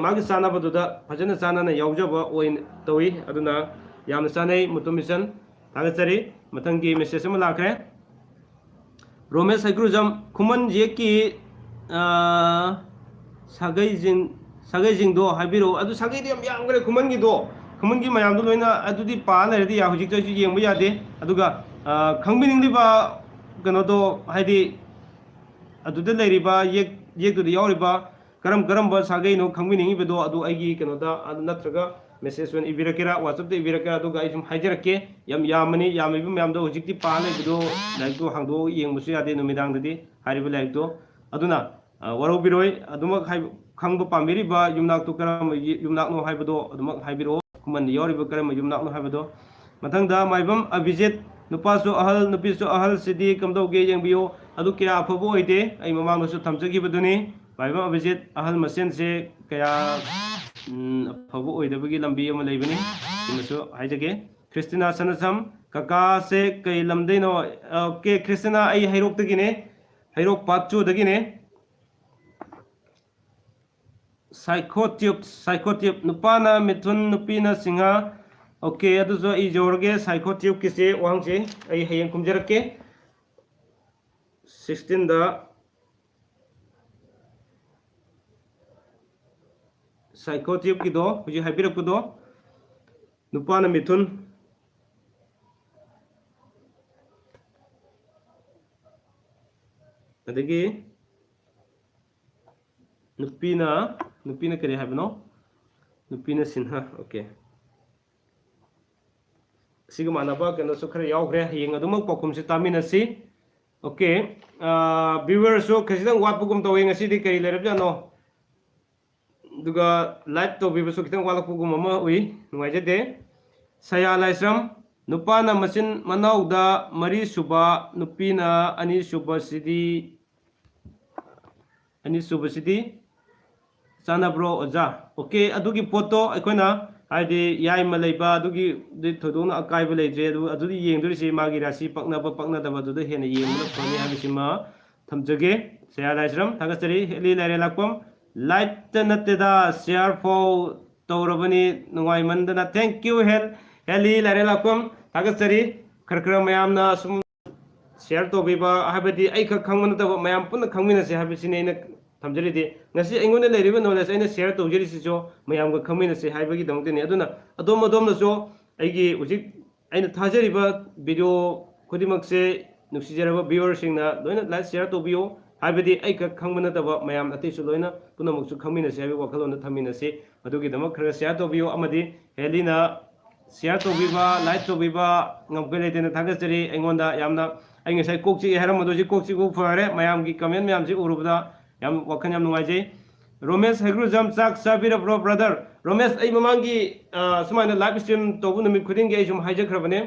मागी चानाबा दुदा फजना चानाना यावजबा ओय तोई अदुना यामना चानै मुतुम इसन थागचरी मथंगी मेसेज में लाखरे रोमेश हाइग्रुजम खुमन येकी सागैजिंग दो हाइबिरो अदु सागैदि यामगरे खुमन की मयाम दो लोइना अदुदि पा लरदि या हुजिक तसु येंबो यादे अदुगा खंगबिनिंगदिबा कनो दो हाइदि अदुदे लेरिबा येक दुदि यावरिबा करम बा सागैनो खंगबिनिंगिबदो अदु आइगी कनो दा अदु नत्रगा मेसेज वन इबिरकेरा व्हाट्सएप दे इबिरकेरा तो गाइस हम हाइजरके यामनी यामिबु म्याम दो हुजिकति पा लेबदो लाइक तो हांदो येंबसु यादे नुमिदांग ददि हारिबु लाइक तो अदुना वरो बिरोय अदुमक हाइ खंगबो पामिरिबा युमनाक तो करम युमनाक नो हाइबदो अदुमक हाइबिरो कुमन योरिबो करम युमनाक नो हाइबदो मथंगदा माइबम अभिजित नुपासु अहल नुपिसु अहल सिदि कमदोगे येंबियो अदु क्या अफबो होइते आई ममांगसु थमजगिबदुनी माइबम अभिजित अहल मसेन से क्या अफबो ओइदबगी लंबी अमा लेबनी इमसु हाइजगे क्रिस्टिना सनसम कका से कई लमदैनो ओके क्रिस्टिना आई हैरोक तगिने हैरोक पाचो दगिने साइकोट्यूब नुपाना मिथुन नुपीना सिंहा ओके अदुजो ई जोरगे साइकोट्यूब किसे वांगसे आई हयें कुमजरके 16 दा साइकोट्यूब की दो हुजी हाइबिरक दो नुपाना मिथुन अदगी नुपीना करे हाइबनो नुपीना सिन्हा ओके सिग मानबा कनो सुखर यावग्रे हयें अदुमक पखुम से तामिनसी ओके व्यूअर सो खसिदंग वाटपुगुम तवे ngasi di kay lerabjano दुगा लाइट तो बिबसु खितंग वालकपुगुम अमा उई नुवाइजदे सया लाइस्रम नुपाना मसिन मनाउदा मरी सुबा नुपीना अनि सुबसिदी ꯆꯥꯅꯕ꯭ꯔꯣ ꯑꯣꯖꯥ ꯑꯣꯀꯦ ꯑꯗꯨꯒꯤ ꯄꯣꯠꯇꯣ ꯑꯩꯈꯣꯏꯅ ꯍꯥꯏꯗꯤ ꯌꯥꯏꯃ ꯂꯩꯕ ꯑꯗꯨꯒꯤ ꯊꯣꯏꯗꯣꯛꯅ ꯑꯀꯥꯏꯕ ꯂꯩꯇ꯭ꯔꯦ ꯑꯗꯨ ꯑꯗꯨꯗꯤ ꯌꯦꯡꯗꯣꯔꯤꯁꯤ ꯃꯥꯒꯤ ꯔꯥꯁꯤ ꯄꯛꯅꯕ ꯄꯛꯅꯗꯕ ꯑꯗꯨꯗ ꯍꯦꯟꯅ ꯌꯦꯡꯕꯅ ꯐꯅꯤ ꯍꯥꯏꯕꯁꯤꯃ ꯊꯝꯖꯒꯦ ꯁꯌꯥ ꯂꯥꯏꯁ꯭ꯔꯝ ꯊꯥꯒꯠꯆꯔꯤ ꯍꯦꯠꯂꯤ ꯂꯥꯏꯔꯦ ꯂꯥꯛꯄꯝ ꯂꯥꯏꯠꯇ ꯅꯠꯇꯦꯗ ꯁꯤꯌꯥꯔ ꯐꯥꯎ ꯇꯧꯔꯕꯅꯤ ꯅꯨꯡꯉꯥꯏꯃꯟꯗꯅ ꯊꯦꯡꯛ ꯌꯨ ꯍꯦꯠꯂꯤ ꯂꯥꯏꯔꯦ ꯂꯥꯛꯄꯝ ꯊꯥꯒꯠꯆꯔꯤ ꯈꯔ ꯃꯌꯥꯝꯅ ꯁꯨꯝ ꯁꯤꯌꯥꯔ ꯇꯧꯕꯤꯕ ꯍꯥꯏꯕꯗꯤ ꯑꯩꯈꯛ ꯈꯪꯕ ꯅꯠꯇꯕ ꯃꯌꯥꯝ ꯄꯨꯟꯅ ꯈꯪꯃꯤꯟꯅꯁꯦ ꯍꯥꯏꯕꯁꯤꯅꯤ ꯑꯩꯅ ꯊꯝꯖꯔꯤꯗꯤ ꯉꯁꯤ ꯑꯩꯉꯣꯟꯗ ꯂꯩꯔꯤꯕ ꯅꯣꯂꯦꯖ ꯑꯩꯅ ꯁꯤꯌꯥꯔ ꯇꯧꯖꯔꯤꯁꯤꯁꯨ ꯃꯌꯥꯝꯒ ꯈꯪꯃꯤꯟꯅꯁꯦ ꯍꯥꯏꯕꯒꯤꯗꯃꯛꯇꯅꯤ ꯑꯗꯨꯅ ꯑꯗꯣꯝꯅꯁꯨ ꯑꯩꯒꯤ ꯍꯧꯖꯤꯛ ꯑꯩꯅ ꯊꯥꯖꯔꯤꯕ ꯚꯤꯗꯤꯑꯣ ꯈꯨꯗꯤꯡꯃꯛꯁꯦ ꯅꯨꯡꯁꯤꯖꯔꯕ ꯚꯤꯌꯨꯋꯔꯁꯤꯡꯅ ꯂꯣꯏꯅ ꯂꯥꯏꯛ ꯁꯤꯌꯥꯔ ꯇꯧꯕꯤꯌꯨ ꯍꯥꯏꯕꯗꯤ ꯑꯩꯈꯛ ꯈꯪꯕ ꯅꯠꯇꯕ ꯃꯌꯥꯝ ꯑꯇꯩꯁꯨ ꯂꯣꯏꯅ ꯄꯨꯝꯅꯃꯛꯁꯨ ꯈꯪꯃꯤꯟꯅꯁꯤ ꯍꯥꯏꯕꯒꯤ ꯋꯥꯈꯜꯂꯣꯟꯗ ꯊꯝꯃꯤꯟꯅꯁꯤ ꯑꯗꯨꯒꯤꯗꯃꯛ ꯈꯔ ꯁꯤꯌꯥꯔ ꯇꯧꯕꯤꯌꯨ ꯑꯃꯗꯤ ꯍꯦꯂꯤꯅ ꯁꯤꯌꯥꯔ ꯇꯧꯕꯤꯕ ꯂꯥꯏꯛ ꯇꯧꯕꯤꯕ ꯉꯝꯈꯩ ꯂꯩꯇꯅ ꯊꯥꯒꯠꯆꯔꯤ ꯑꯩꯉꯣꯟꯗ ꯌꯥꯝꯅ ꯑꯩ ꯉꯁꯥꯏ ꯀꯣꯛ ꯆꯤꯛꯑꯦ ꯍꯥꯏꯔꯝꯕꯗꯣ ꯍꯧꯖꯤꯛ ꯀꯣꯛ ꯆꯤꯛꯎ ꯐꯔꯦ ꯃꯌꯥꯝꯒꯤ ꯀꯃꯦꯟ ꯃꯌꯥꯝꯁꯤ ꯎꯔꯨꯕꯗ ꯌꯥꯝ ꯋꯥꯈꯜ ꯌꯥꯝ ꯅꯨꯡꯉꯥꯏꯖꯩ ꯔꯣꯃꯦꯁ ꯍꯩꯒ꯭ꯔꯨꯖꯝ ꯆꯥꯛ ꯆꯥꯕꯤꯔꯕ꯭ꯔꯣ ꯕ꯭ꯔꯗꯔ ꯔꯣꯃꯦꯁ ꯑꯩ ꯃꯃꯥꯡꯒꯤ ꯁꯨꯃꯥꯏꯅ ꯂꯥꯏꯚ ꯁ꯭ꯇ꯭ꯔꯤꯝ ꯇꯧꯕ ꯅꯨꯃꯤꯠ ꯈꯨꯗꯤꯡꯒꯤ ꯑꯩ ꯁꯨꯝ ꯍꯥꯏꯖꯈ꯭ꯔꯕꯅꯦ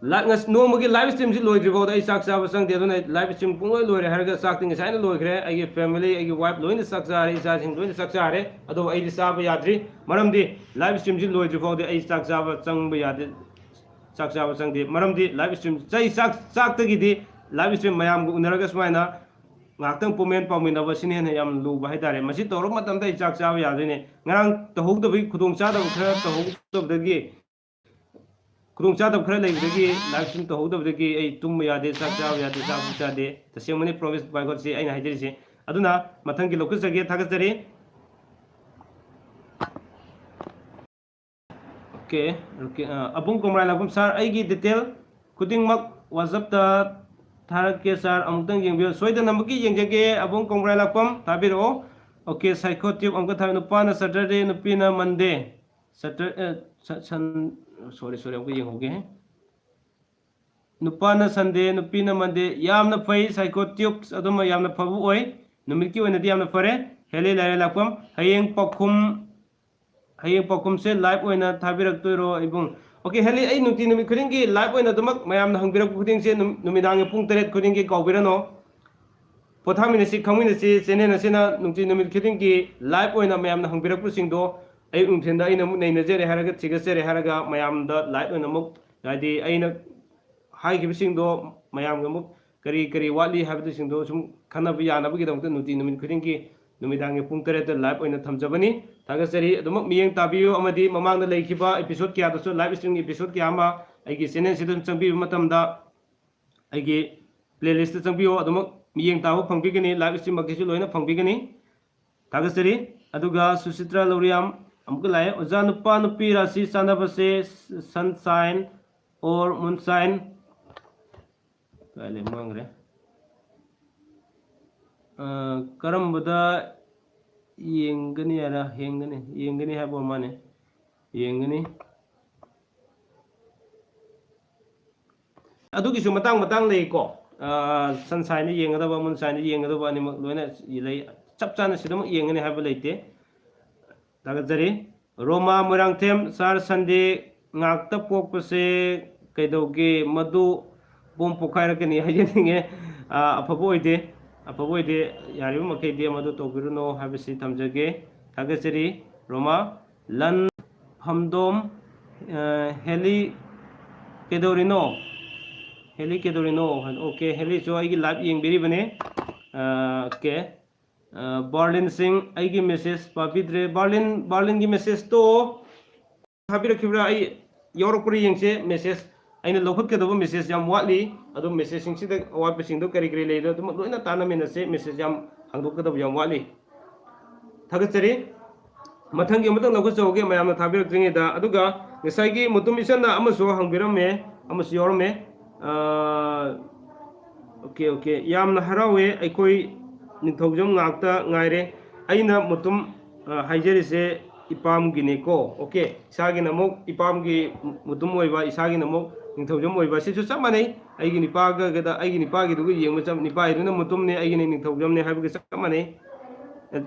ꯅꯣꯡꯃꯒꯤ ꯂꯥꯏꯚ ꯁ꯭ꯇ꯭ꯔꯤꯝꯁꯤ ꯂꯣꯏꯗ꯭ꯔꯤꯐꯥꯎꯗ ꯑꯩ ꯆꯥꯛ ꯆꯥꯕ ꯆꯪꯗꯦ ꯑꯗꯨꯅ ꯂꯥꯏꯚ ꯁ꯭ꯇ꯭ꯔꯤꯝ ꯄꯨꯡꯂꯣꯏ ꯂꯣꯏꯔꯦ ꯍꯥꯏꯔꯒ ꯆꯥꯛꯇꯤ ꯉꯁꯥꯏꯅ ꯂꯣꯏꯈ꯭ꯔꯦ ꯑꯩꯒꯤ ꯐꯦꯃꯤꯂꯤ ꯑꯩꯒꯤ ꯋꯥꯏꯐ ꯂꯣꯏꯅ ꯆꯥꯛ ꯆꯥꯔꯦ ꯏꯆꯥꯁꯤꯡ ꯂꯣꯏꯅ ꯆꯥꯛ ꯆꯥꯔꯦ ꯑꯗꯨꯕꯨ ꯑꯩꯗꯤ ꯆꯥꯕ ꯌꯥꯗ꯭ꯔꯤ ꯃꯔꯝꯗꯤ ꯂꯥꯏꯚ ꯁ꯭ꯇ꯭ꯔꯤꯝꯁꯤ ꯂꯣꯏꯗ꯭ꯔꯤꯐꯥꯎꯗꯤ ꯑꯩ ꯆꯥꯛ ꯆꯥꯕ ꯆꯪꯕ ꯌꯥꯗꯦ ꯆꯥꯛ ꯆꯥꯕ ꯆꯪꯗꯦ ꯃꯔꯝꯗꯤ ꯂꯥꯏꯚ ꯁ꯭ꯇ꯭ꯔꯤꯝ ꯆꯥꯛꯇꯒꯤꯗꯤ ꯂꯥꯏꯚ ꯁ꯭ꯇ꯭ꯔꯤꯝ ꯃꯌꯥꯝꯒ ꯎꯅꯔꯒ ꯁꯨꯃꯥꯏꯅ ꯉꯥꯏꯍꯥꯛꯇꯪ ꯄꯣꯃꯦꯟ ꯄꯥꯎꯃꯤꯟꯅꯕ ꯁꯤꯅ ꯍꯦꯟꯅ ꯌꯥꯝ ꯂꯨꯕ ꯍꯥꯏꯇꯥꯔꯦ ꯃꯁꯤ ꯇꯧꯔꯛ ꯃꯇꯝꯗ ꯑꯩ ꯆꯥꯛ ꯆꯥꯕ ꯌꯥꯗꯣꯏꯅꯦ ꯉꯔꯥꯡ ꯇꯧꯍꯧꯗꯕꯒꯤ ꯈꯨꯗꯣꯡꯆꯥꯗꯕ ꯈꯔ ꯇꯧꯍꯧꯗꯕꯗꯒꯤ ꯈꯨꯗꯣꯡꯆꯥꯗꯕ ꯈꯔ ꯂꯩꯕꯗꯒꯤ ꯂꯥꯏꯚ ꯁ꯭ꯇ꯭ꯔꯤꯝ ꯇꯧꯍꯧꯗꯕꯗꯒꯤ ꯑꯩ ꯇꯨꯝꯕ ꯌꯥꯗꯦ ꯆꯥꯛ ꯆꯥꯕ ꯌꯥꯗꯦ ꯆꯥꯛꯁꯨ ꯆꯥꯗꯦ ꯇꯁꯦꯡꯕꯅꯤ ꯄ꯭ꯔꯣꯃꯤꯁ ꯕꯥꯏ ꯒꯣꯗꯁꯤ ꯑꯩꯅ ꯍꯥꯏꯖꯔꯤꯁꯤ ꯑꯗꯨꯅ ꯃꯊꯪꯒꯤ ꯂꯧꯈꯠꯆꯒꯦ ꯊꯥꯒꯠꯆꯔꯤ ओके ओके अबुंग कोमराय लाखुम सर अगी डिटेल खुदिंगमक WhatsApp थारके सर अमुक्तंग येंबियो सोयदनमकी येंजगे अबुंग कोमराय लाखुम ताबिरो ओके साइको ट्यूब अमका थाबि नुपाना सैटरडे नुपीना मंडे सन सॉरी सॉरी अमका येंहोगे नुपाना संडे नुपीना मंडे यामना फै साइको ट्यूब अदुमा यामना फबु ओय नुमितकी ओइनादि यामना फरे हेले लारे लाखुम हयेंग पखुम हयेंग पखुमसे लाइव ओइना थाबिरक्तोइरो इबुंग ओके हेली आई नुति नुमि खुदिंगी लाइव ओइना दमक मयामना हंबिरक खुदिंगसे नुमिदांग पुंग 8 खुदिंगी काउबिरनो पोथामिनसि खंमिनसि चैनल असिना नुति नुमि खुदिंगी लाइव ओइना मयामना हंबिरक पुसिंगदो आई उंथेंदा आइना मु नैनजेरे हारगा थिगसेरे हारगा मयामदा लाइव ओइना मु हादि आइना हाइगिबिसिंगदो मयामगा मु करी करी वाली हाबिदिसिंगदो सुम खनाबि यानाबगिदमते नुति नुमि खुदिंगी नुमिदांग पुंग 8 लाइव ओइना थमजबनी थागसरी अदुमक मियेंग ताबियो अमदि ममांगदा लेखिबा एपिसोड क्या दसो लाइव स्ट्रीम एपिसोड क्या मा आइगी चैनल सिदम चंबि मतमदा आइगी प्लेलिस्ट चंबियो अदुमक मियेंग ताबो फंबिगनी लाइव स्ट्रीम मकिसु लोइना फंबिगनी थागसरी अदुगा सुचित्रा लौरियाम अमुक लाए ओजा नुपा नुपी राशि चानबसे सनशाइन और मूनशाइन काले मंगरे करमबदा येंगनी यारा येंगनी है बोल माने येंगनी अदुगिसु मतंग मतंग लेको सनशाइन येंगदबा मूनशाइन येंगदबा अनि लोइना इलै चप चाना सिदम येंगनी हाबा लेते तागजरी रोमा मोरांगथेम सार Sunday ngakta pokpase kaidoge madu bom pokairakani hajeninge अफबोइदे यारिबो मखैदे मदु तोबिरुनो हाबिसि थमजगे थागसरी रोमा लन हमदोम हेली केदोरिनो ओके हेली जो आइगी लाइव येंबिरिबने ओके बर्लिन सिंह आइगी मेसेज पाबिद्रे बर्लिन की मेसेज तो हाबिरखिब्रा आई यौरपुरी येंसे मेसेज अगर लौटकदब मेसेज वाली मेसेज अवापसिंग करी करी लेद लोना तानमीनसे मेसेज हांदोकदब वाली थागचरी मथंगी लौटचौगे मैम थाबीरद्रीद गसाई मुतुम इचना हंबिरमे यौरमे ओके ओके यामना हरावे अखोई निथौजम ngakta ngaire aina mutum हाइजरिसे इपाम गिनेको ओके इसागी नमुक इपाम की मुतुम ओइबा इसागी नमुक निथौजम ओइबा सिसु सब मानै आइगी निपागा गदा आइगी निपागी दुगु येंगम चम निपाई दुना मुतुमने आइगी निथौजमने हाइबगे सब मानै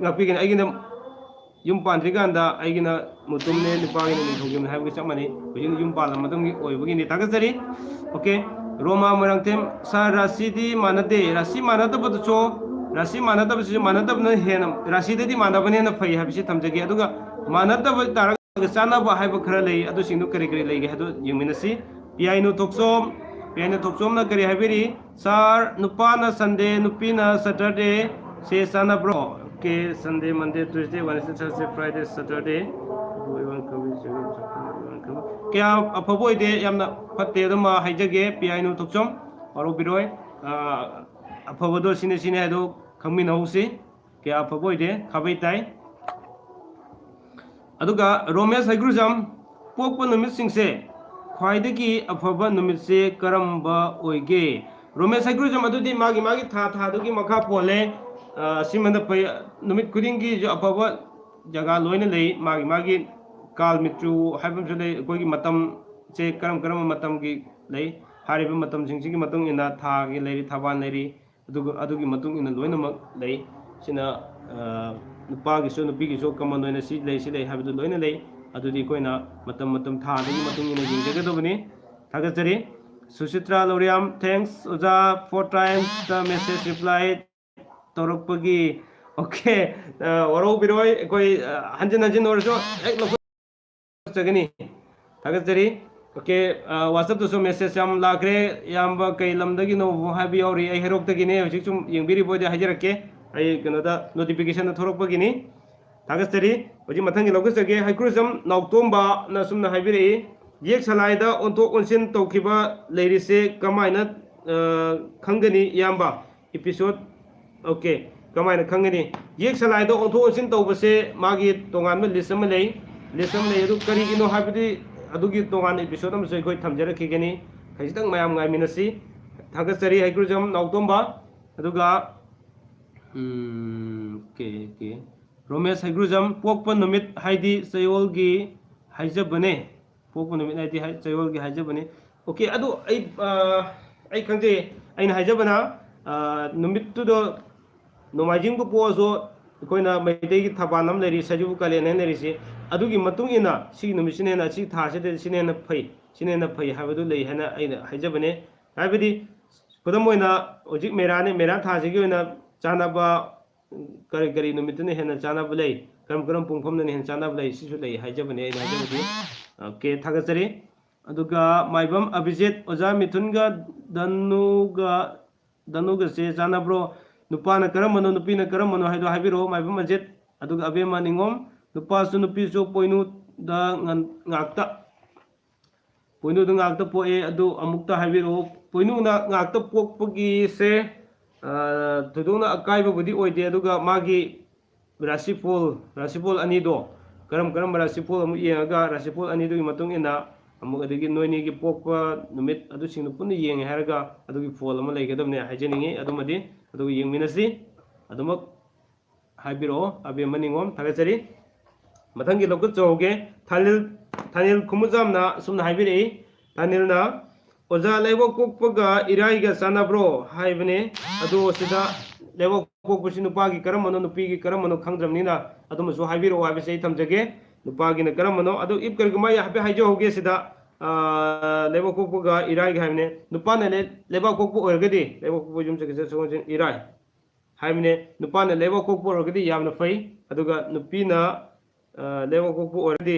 ngakpigen आइगी न युम पान्त्रिगांदा आइगी न मुतुमने निपागी निथौजमने हाइबगे सब मानै हुजिन युम पाला मतमगी ओइबगी नि तागजरी ओके रोमा मोरांगथेम सा राशि दी मानदे राशि मानदबदचो राशि मानदबसे मानदबना हेन राशिदि मानदबनेना फै हाबिसि थमजगे अदुगा मानदब तारग चानबा हाइब खरा लई अदु सिंदु करि करि लैगे हदु यंगमिनसि पियाइनो थोक्सोम ना करि हाबिरि सार नुपाना संडे नुपीना सैटरडे से चानब्रो के Sunday Monday Tuesday Wednesday Thursday Friday Saturday क्या अफबोइदे यामना फत्ते दमा हाइजगे पियाइनो थोक्सोम और बिरोय अफबदो सिने सिने हदु खंगमिनहौसि क्या अफबोइदे खाबै ताई अदुगा रोमेश हाइग्रुजम पोकप नुमितसिंगसे ख्वाइदगी अफब नुमितसे करम्बा ओइगे रोमेश हाइग्रुजम अदुदि मागी मागी था दुगी मखा पोले सिमंद पै नुमित खुदिंगी जो अफब जगह लोइन लई मागी मागी काल मित्रु हाइबम लई कोई मतम से करम करम मतम की लई हारिबे मतम सिंगसिगी मतुंग इना थागी लई थाबान लई अदुगी मतुंग इना लोइनमक लई सिना नुपागिसो नुपिगिसो कमन ओइना सि लई हाबिदु लोइना लई अदुदि कोइना मतम मतम थादगी मतुंग इना जिंगजगदबनी थागचरी सुचित्रा लोरियाम थैंक्स ओजा 4 times the message reply तौरपगी ओके वरो बिरोय कोई हंजन हंजन ओरसो एक लोग चगनी थागचरी ओके व्हाट्सएप तो मेसेज याम लाखरे याम कई लमदगी नो हाबी औरी आई हेरोक्तगिने हजिक सुम यंबिरि बोदे हाजरके आई कनोदा नोटिफिकेशन थोरकपगिनी थागचरी हजि मथंगी लौगसगे हाइक्रुजम नाउतोंबा ना सुमना हाबिरि येक सलाइदा ओंतो ओनसिन तौखिबा लेरिसे कमाइना खंगनी यामबा एपिसोड ओके कमाइना खंगनी येक सलाइदा ओंतो ओनसिन तौबसे मागी तोंगान लिस्ट अमा लई अदु करिगिनो हाबिदि अदुगी तोंगान एपिसोड अमा सै कोइ थमजरखिगनी खैसितंग मयाम गाइमिनसि थागचरी हाइक्रुजम नाउतोंबा अदुगा के रोमेश हाइग्रुजम पोकप नुमित हाइदि चयोलगी हाइजबने पोकप नुमित हाइदि चयोलगी हाइजबने ओके अदु आई खंजे आइना हाइजबना नुमितुदो नोमाइजिंग पोसो कोइना मैतेगी थबानम लेरि सजुबु कालेन लेरिसि अदुगी मतुंग इना सि नुमिसिनेना सि थासेदे सिनेना फै हाबदु लei हना आइना हाइजबने हाइबदि खुदम ओइना होजिक मेरा थासिगी ओइना चानाबा करी करी नुमितने हेना चानाबा लei करम पुंगफमने हेना चानाबा लei सिसु लei हाइजबने आइना हाइजबदि ओके थागचरी अदुगा माइबम अभिजित ओजा मिथुनगा दनुगा से चानाब्रो नुपाना करमनो नुपीना करमनो हाइदो हाइबिरो माइबम अजित अदुगा अबेमा निंगोम नुपासु नुपीसु पोइनु दा ngakta पोइनु दा ngakta पोए अदु अमुक्ता हाइबिरो पोइनु ना ngakta पोकपगी से तुदुना अकाइबबुदि ओइदे अदुगा मागी राशिफोल अनिदो करम राशिफोल अमु येंगा राशिफोल अनिदुगी मतुंग इना अमुक अदुगी नोइनीगी पोकपा नुमित अदु सिंगनु पुन्ना येंगे हारगा अदुगी फोल अमा लेगदबने हाइजनिंगी अदुमदि अदुगी येंगमिनसि अदुमक हाइबिरो अबे मनिंगोम थागचरी मथंगी लोक चौगे थानिल खुमुजामना सुमना हाइबिरि थानिलना ओजा लेबो कोकपगा इराइगा चानाब्रो हाइबने अदु सिदा लेबो कोकपसि नुपागी करमनो नुपीगी करमनो खंगद्रमनिना अदुमसु हाइबिरो हाइबसे थमजगे नुपागी न करमनो अदु इब करगमा हाबे हाइजो होगे सिदा लेबो कोकपगा इराइगा हाइबने नुपाना लेबो कोकप ओरगदि लेबो कोकप जुमसे सोंजिन इराइ हाइबने नुपाना लेबो कोकप ओरगदि यामना फै अदुगा नुपीना लेबो कोकप ओरगदि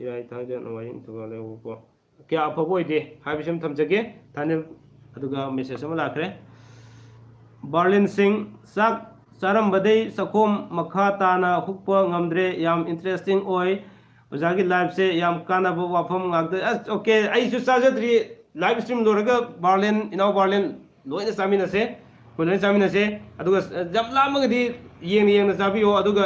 इराइ थांजे नवाइन तुगा लेबो कोकप क्या अफबोइदे हाइबिसम थमजगे थानिल अदुगा मेसेज अमा लाखरे बर्लिन सिंह साक चारमबदे सखोम मखा ताना हुक्प ngamdre याम इंटरेस्टिंग ओय ओजागी लाइव से याम कानाबो वाफम ngakde ओके आइसु चाजद्रि लाइव स्ट्रीम लोरगा बर्लिन इनाउ बर्लिन लोइना चामिनसे कोलोइन चामिनसे अदुगा जम लामगदि येंना चाबियो अदुगा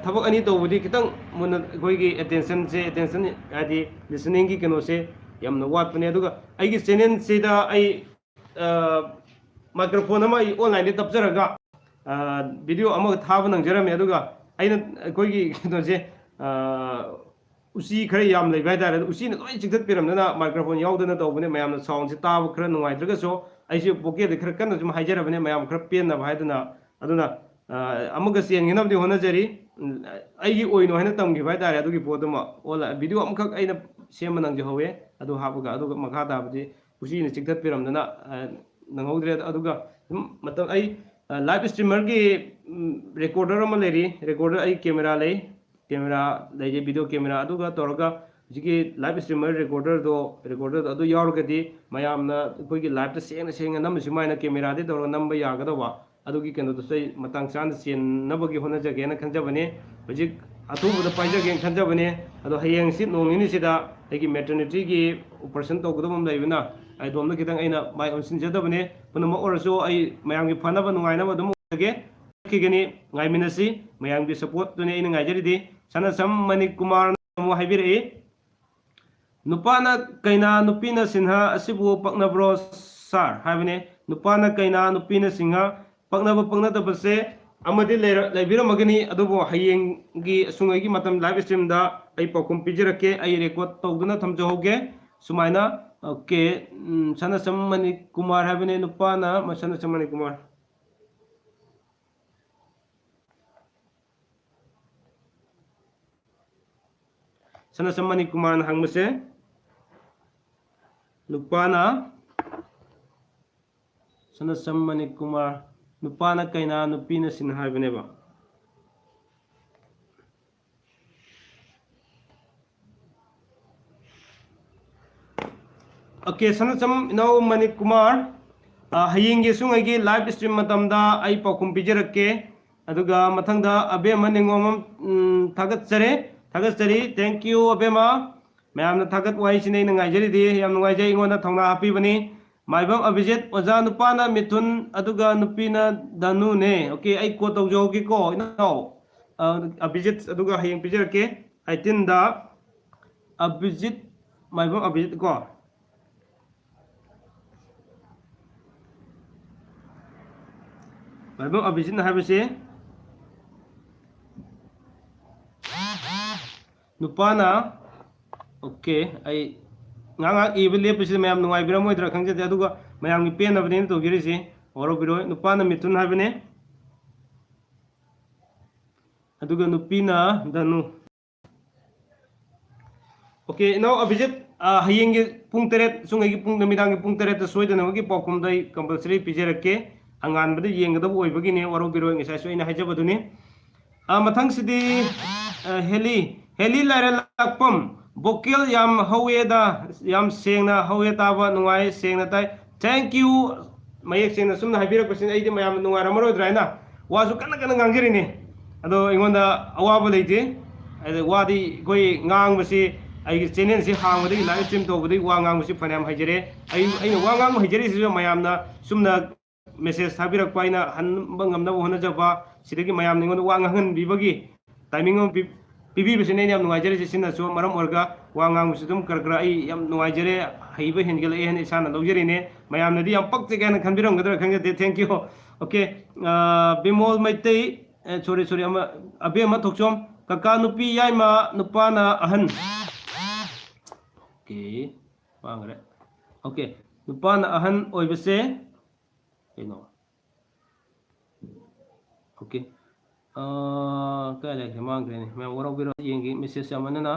थबक अनि तौबदि खितंग मुन कोइगी अटेंशन आदि लिसनिंग की कनो से यामना वाटपने अदुगा आइगी चैनल सेदा आई माइक्रोफोन अमा ऑनलाइन दे तपजरगा वीडियो अमा थाब नंजरमे अदुगा आइना कोइगी कनो से उसी खरे याम लेबा हाइदारे उसी न लोइ चिगथत पिरमना माइक्रोफोन यावदना तौबने मयामना साउंड से ताब खरा नुवाइद्रगसो आइसे पोकेट खरा कन्न जुम हाइजरबने मयाम खरा पेनना भाइदना अदुना अमगा सेंगिनबदि होनजरी आइगी ओइनो हाइना तमगी भाइदारे अदुगी पोतमा ओला वीडियो अमखक आइना सेम नंजे होवे अदु हाबगा अदुगा मखा दाबदि उसी न चिगथत पिरमना नंगौद्रे अदुगा मतम आई लाइव स्ट्रीमर की रेकॉर्डर अमा लेरी रेकॉर्डर आई कैमरा ले कैमरा लेजे वीडियो कैमरा अदुगा तौरगा जी लाइव स्ट्रीमर रेकॉर्डर अदु यावरगदी मयामना कोई लाइव सेंग सेंग नम सुमाइना कैमरा दे तौर नंब यागदवा अदुगी केनो तो सही मतंग चांद सेन नबगी होना जगेना खंजबने हजिक अथुबद पाइजगे खंजबने अदो हयेंग सिट नोंगिनि सिदा एगी मैटरनिटी की ऑपरेशन तौगदम लेबना आई दोमना खितंग अइना माइ ओनसिनजदबने पुनम ओरसो आई मयामगी फनब नुगाइनब दम ओगे किगनी गाइमिनसी मयामगी सपोर्ट तुने इन गाइजरिदी सनसम मणि कुमार मो हाइबिरई नुपाना कैना नुपीना सिन्हा असिबु पक्नब्रो सर हाइबने नुपाना कैना नुपीना सिन्हा पक्नब पक्नदबसे अमदि लेबिरमगनी अदुबो हयेंगी सुंगैगी मतम लाइव स्ट्रीम दा आई पाखुम पिजरके आई रेकॉर्ड तौदना थमजहोगे सुमाइना ओके सनसम मणि कुमार हाइबने नुपाना सनसम मणि कुमार सनसम मणि कुमार हंगमसे नुपाना सनसम मणि कुमार नुपाना कैना नुपीना सिन हाइबनेबा ओके सनसम इनाउ मणि कुमार हयेंगे सुंगैगी लाइव स्ट्रीम मतमदा आई पाखुम पिजरके अदुगा मथंगदा अबेमा निंगोम थागतचरी थैंक यू अबेमा मैम थागत वाइसिने नंगाइजरीदी याम नुगाइजे इंगोना थौना हापीबनी माइबम अभिजित ओजा नुपाना मिथुन अदुगा नुपीना दानु ने ओके आई को तौजोगी को इनाउ अभिजित अदुगा हयेंग पिजरके 18 दा अभिजित माइबम अभिजित को माइबम अभिजित हाइबसे नुपाना ओके आई ngang ibe lepisi mayam nungai bira moidra khangje de aduga mayam gi pen abne to girisi oro biro nupana mitun habine aduga nupina danu okay now abhijit hayeng gi pung teret sungai gi pung namidang gi pung teret soidana gi pakhum dai compulsory pijerake angan bade yengada oibagi ne oro biro ngisai soina hajabaduni mathang sidi heli laira lakpam Bokil yam haweda yam sengna hawe taba nungai sengna tai thank you mayek sengna sumna habira question aidi mayam nungai ramaro draina wasu kana ngangjiri ni ado ingonda awaba leite ade wadi koi ngang basi ai channel si hangwadi live stream to budi wa ngang basi phanam haijere ai wa ngang haijere si mayamna sumna message habirak paina han bangamna hona jaba sidagi mayam ningonda wa ngangan bibagi timing on PV बसने याम नुवाइजरे सिना सो मरम ओरगा वांगांग सुदम करकरा आई याम नुवाइजरे हईब हेनगल एहन इसाना लौजरीने मयाम नदी याम पक्ते गाना खनबिरम गदर खंगदे thank you okay Bimol Meitei sorry अमा अबे अमा थोकसोम कका नुपी याइमा नुपाना अहन ओके वांगरे ओके नुपाना अहन ओइबसे केनो ओके क्या लेके मांग रहे हैं मैं वो बिरो येंगी मिसेस अमनना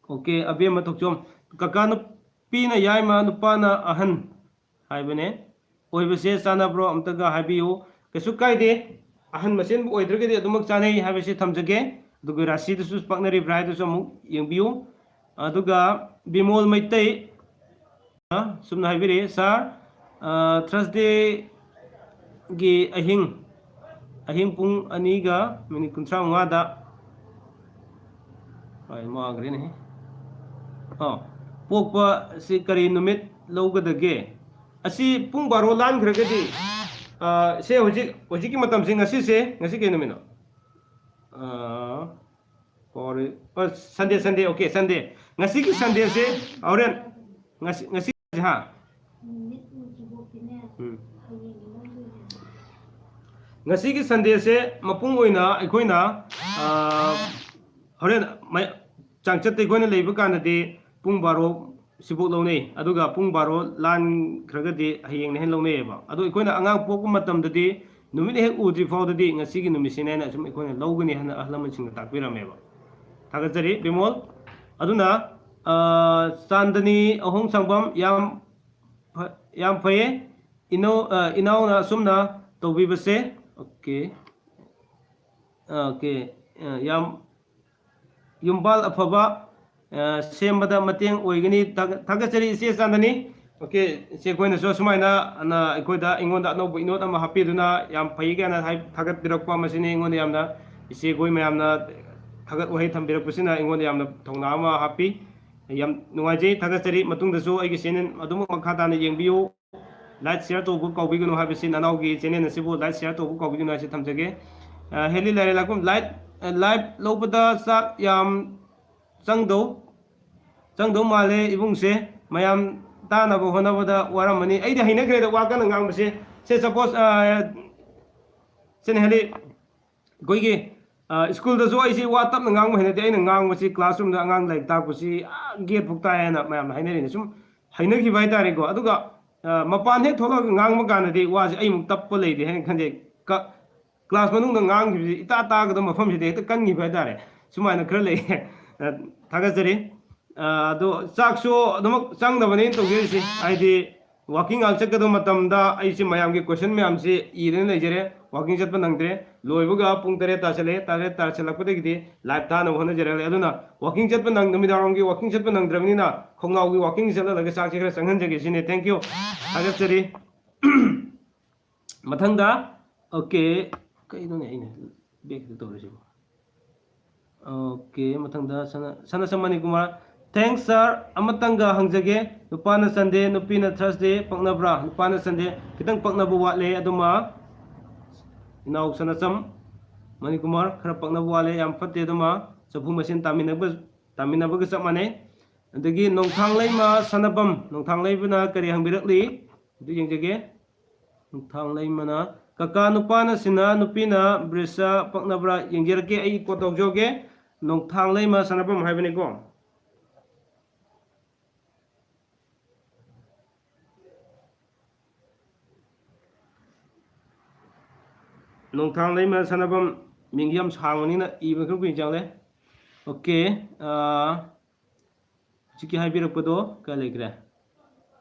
ओके अबे मतोचोम कका नुपीना याइमा नुपाना अहन हाइबने ओइबसे चाना ब्रो अमतगा हाइबियो केसु काइदे अहन मसेन ओइद्रगदे अदुमक चानै हाइबसे थमजगे दुगु राशि दुसु पक्नरी ब्राइ दुसु मु येंबियो अदुगा बिमोल मैतै सुमना हाइबिरे सर थर्सडे गी अहिंग पुंग अनिगा मिनिट 35 दा ai मांगरे ने पोकपा सि करी नुमित लौगदगे असि पुंग बारो लान खरगदि से होजि की मतम सिंग असि से ngasi के नुमिनो और संडे ओके संडे ngasi की संडे से औरन ngasi हां ngasi की संडे से मपुंग ओइना अखोइना होरेन चांगचत अखोइना लेब कानदि पुंग बारो सिबुक लौनै अदुगा पुंग बारो लान खरगदि हयेंग ने हेन लौनैबा अदु अखोइना अंगांग पोकु मतमददि नुमित हेक उद्रि फावददि ngasi की नुमिसिनेना सुम अखोइना लौगनि हन अहलमसिंग ताकबिरमेबा थागजरि बिमोल अदुना चांदनी अहोंग संगबम याम फये इनाउना Sumana तौबिबसे Okay. Okay. Yam yumbal afaba sembada mateng oigani thagachari se chandani. Okay, se koina so sumaina ana ikoida ingonda no inot ama happy duna yam pai ga na thagat birakpa masini ingon yamna ise koi mayamna thagat wahi thambirak pusina ingon yamna thongna ama happy yam nuwaje thagachari matung da so ai channel adum makha ta na yengbiu like share to bu kau bigunu habisi nanau gi channel asibu like share to bu kau bigunu asi thamjage heli lare lakum live lobada sak yam changdo male ibung se mayam ta na bo hona boda waramani ai da hina grade wa kan ngang bse se suppose sen heli goigi school da zo ai si wa tap ngang mo hina de ai ngang mo si classroom da ngang like ta ku si gate phuk ta na mayam haina ni sum haina gi bai tare go aduga mapan he tholo ngang ma kan de wa si ai muk tap ko le de hen khanje ka class manung da ngang gi ita ta ga mafam si de ta kan gi bai tare sumaina khra le thagajari do sakso dum sang da bani to ge si ai di walking out chak do matam da ai si mayam ge question mayam si i ne le jere walking chat pa nang dre loibu ga pung tare ta chale tar chalak pa de gi live ta no hona jere le aduna walking chat pa nang mi da rong ge walking chat pa nang dra ni na khongau gi walking chat la ge sak chi khra sanghan je ge si ne thank you thagajari mathang da okay kai do ne ai ne back to re si okay mathang da sana samani kumar thanks sir amatanga hangjage nupana sunday nupina thursday paknabra nupana sunday kitang paknabu watle aduma inau sanasam mani kumar khara paknabu wale yam fatte aduma sabu masin taminabu ga samane adagi nongthang laima sanabam nongthang laibuna kari hangbirakli du yengjage nongthang laimana kaka nupana sina nupina brisa paknabra yengjerake ai kotok joge nongthang laima sanabam haibane ko nongthang lai ma sanabam mingyam sangani na iba khru kuin changle okay chiki haibirak pado ka lekra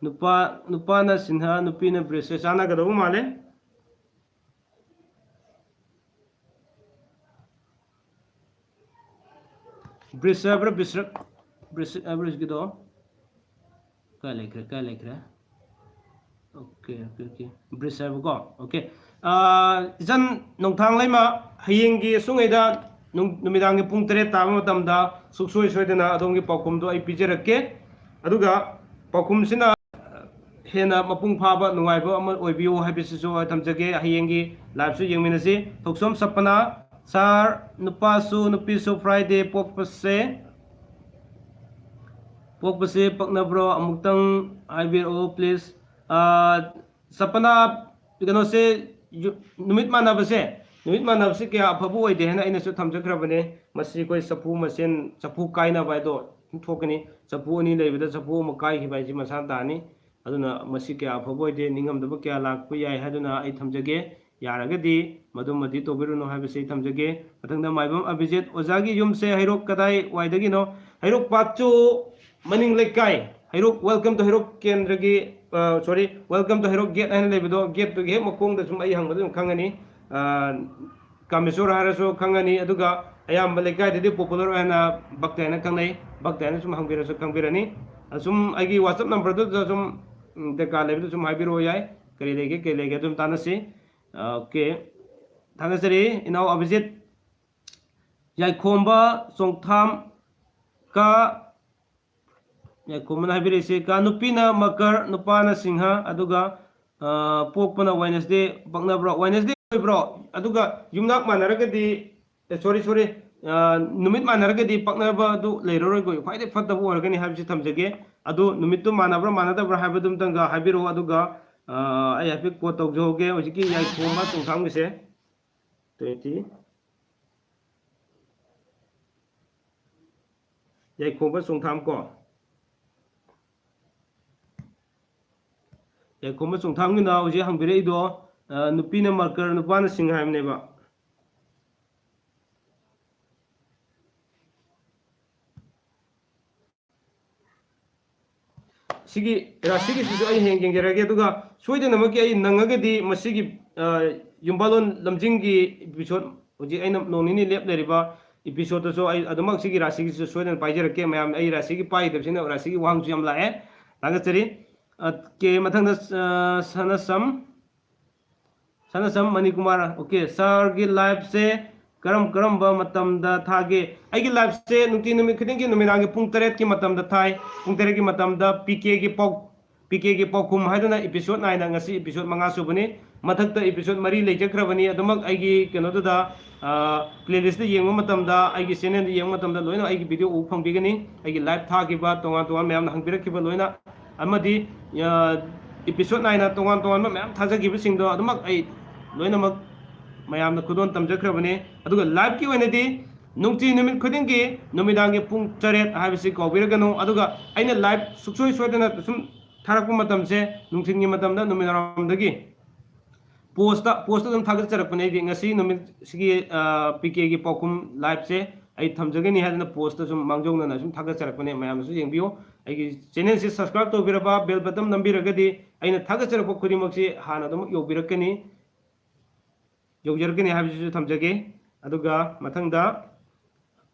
nupa na sinha nupi na brese sana ga do male brese bra bisrak brese average gi do ka lekra okay brese go okay jan nongthang laima hayenggi sungaida numidangi pung 3 taba matamda suksoi soidana adongi paokhum do ai pijerakke aduga paokhum sina hena mapung phaba nungaiba ama oibiyo habisi so thamjage hayenggi live su yengminasi thoksom sapana sar nupasu nupisu friday pokpase paknabro amuktang ibro please sapana kano se numit manabase kya afabu oide hena ina su thamjakrabane masi koi sapu masen sapu kaina bai do thokani sapu ani leibida sapu ma kai hi bai ji masa tani aduna masi kya afabu oide ningam daba kya lakpu yai haduna ai thamjage yaragadi madumadi tobiruno habise thamjage athangda maibam abijit ozagi yumse hairok kadai waidagi no hairok pachu maning lekai hairok welcome to hairok kendragi welcome to Herok Gate and Levido, Gate to Game of Kung, the Sumay Hang Kangani, Kamisur Haraso Kangani, Aduga, I am Malika, the popular and Baktana Kanay, Baktana, some Hungary, Kangirani, Asum Agi WhatsApp number to some the Kalev, some Habiroya, Kereke, Kelegatum Tanasi, okay, Tangasari, in our visit Yakomba, Songtam, Ka. Ya kumana habirese ka nupina makar nupana singha aduga pokpana wednesday baknabro wednesday bro aduga yumnak manaragadi sorry numit manaragadi paknaba du leiroroi go faide fatabu organi habisi thamjage adu numittu manabra manadabra habadum tanga habiro aduga ai happy ko tokjoge hojiki yai khoma tungthangise 20 yai khoma sungtham ko kuma sung tham ngina uji hangbire ido nupina marker nupana singhaim neba sigi sisu ai heng gerage duga soide namaki ai nangagadi masigi Yumbalon Lamjingi episode Uji Ainam Nonini Lep River episode so I Adamak Sigi Rasi Sweden Pajer came I Rasiki Pai the Sina Rasiki Wang Jam Lae Lagatari K Matanga Sanasam Manikumara okay Sargi live say Karamba Matam da Thage Igi live say Nutinumi Kidingi Numinagi Puntaret ki Matam da Thai Puntareki Matam da PK ki Paokhum Hadana episode 9 ngasi episode mga subani mathakta episode mari lejakrabani adamak aigi kenoda da playlist da yengma matamda aigi channel da yengma matamda loina aigi video u phangbigani aigi live thagiba tongan mayam hangbirakhiba loina amadi episode 9 na tongan mayam thajagiba singdo adamak ai loina mak mayam na khudon tamjakrabani aduga live ki oinadi nungti numit khudingi numidangi pung 8 habisi kawbiragano aduga aina live suksoi soidana sum थारकु मतम से नुंथिंगी मतम दा नुमिनाराम दगी post दम थागत चरपने दि ngasi नुमित सिगी पीके की पौखुम live से आई थमजगनी हादना post सुम मांगजोंना ना सुम थागत चरपने मयाम सु येंबियो आई channel से सब्सक्राइब तो बिरबा बेल बटन नंबिरगदी आइना थागत चरप खुदिमक से हाना दम योबिरकनी योजरकनी हाबिसु थमजगे अदुगा मथंगदा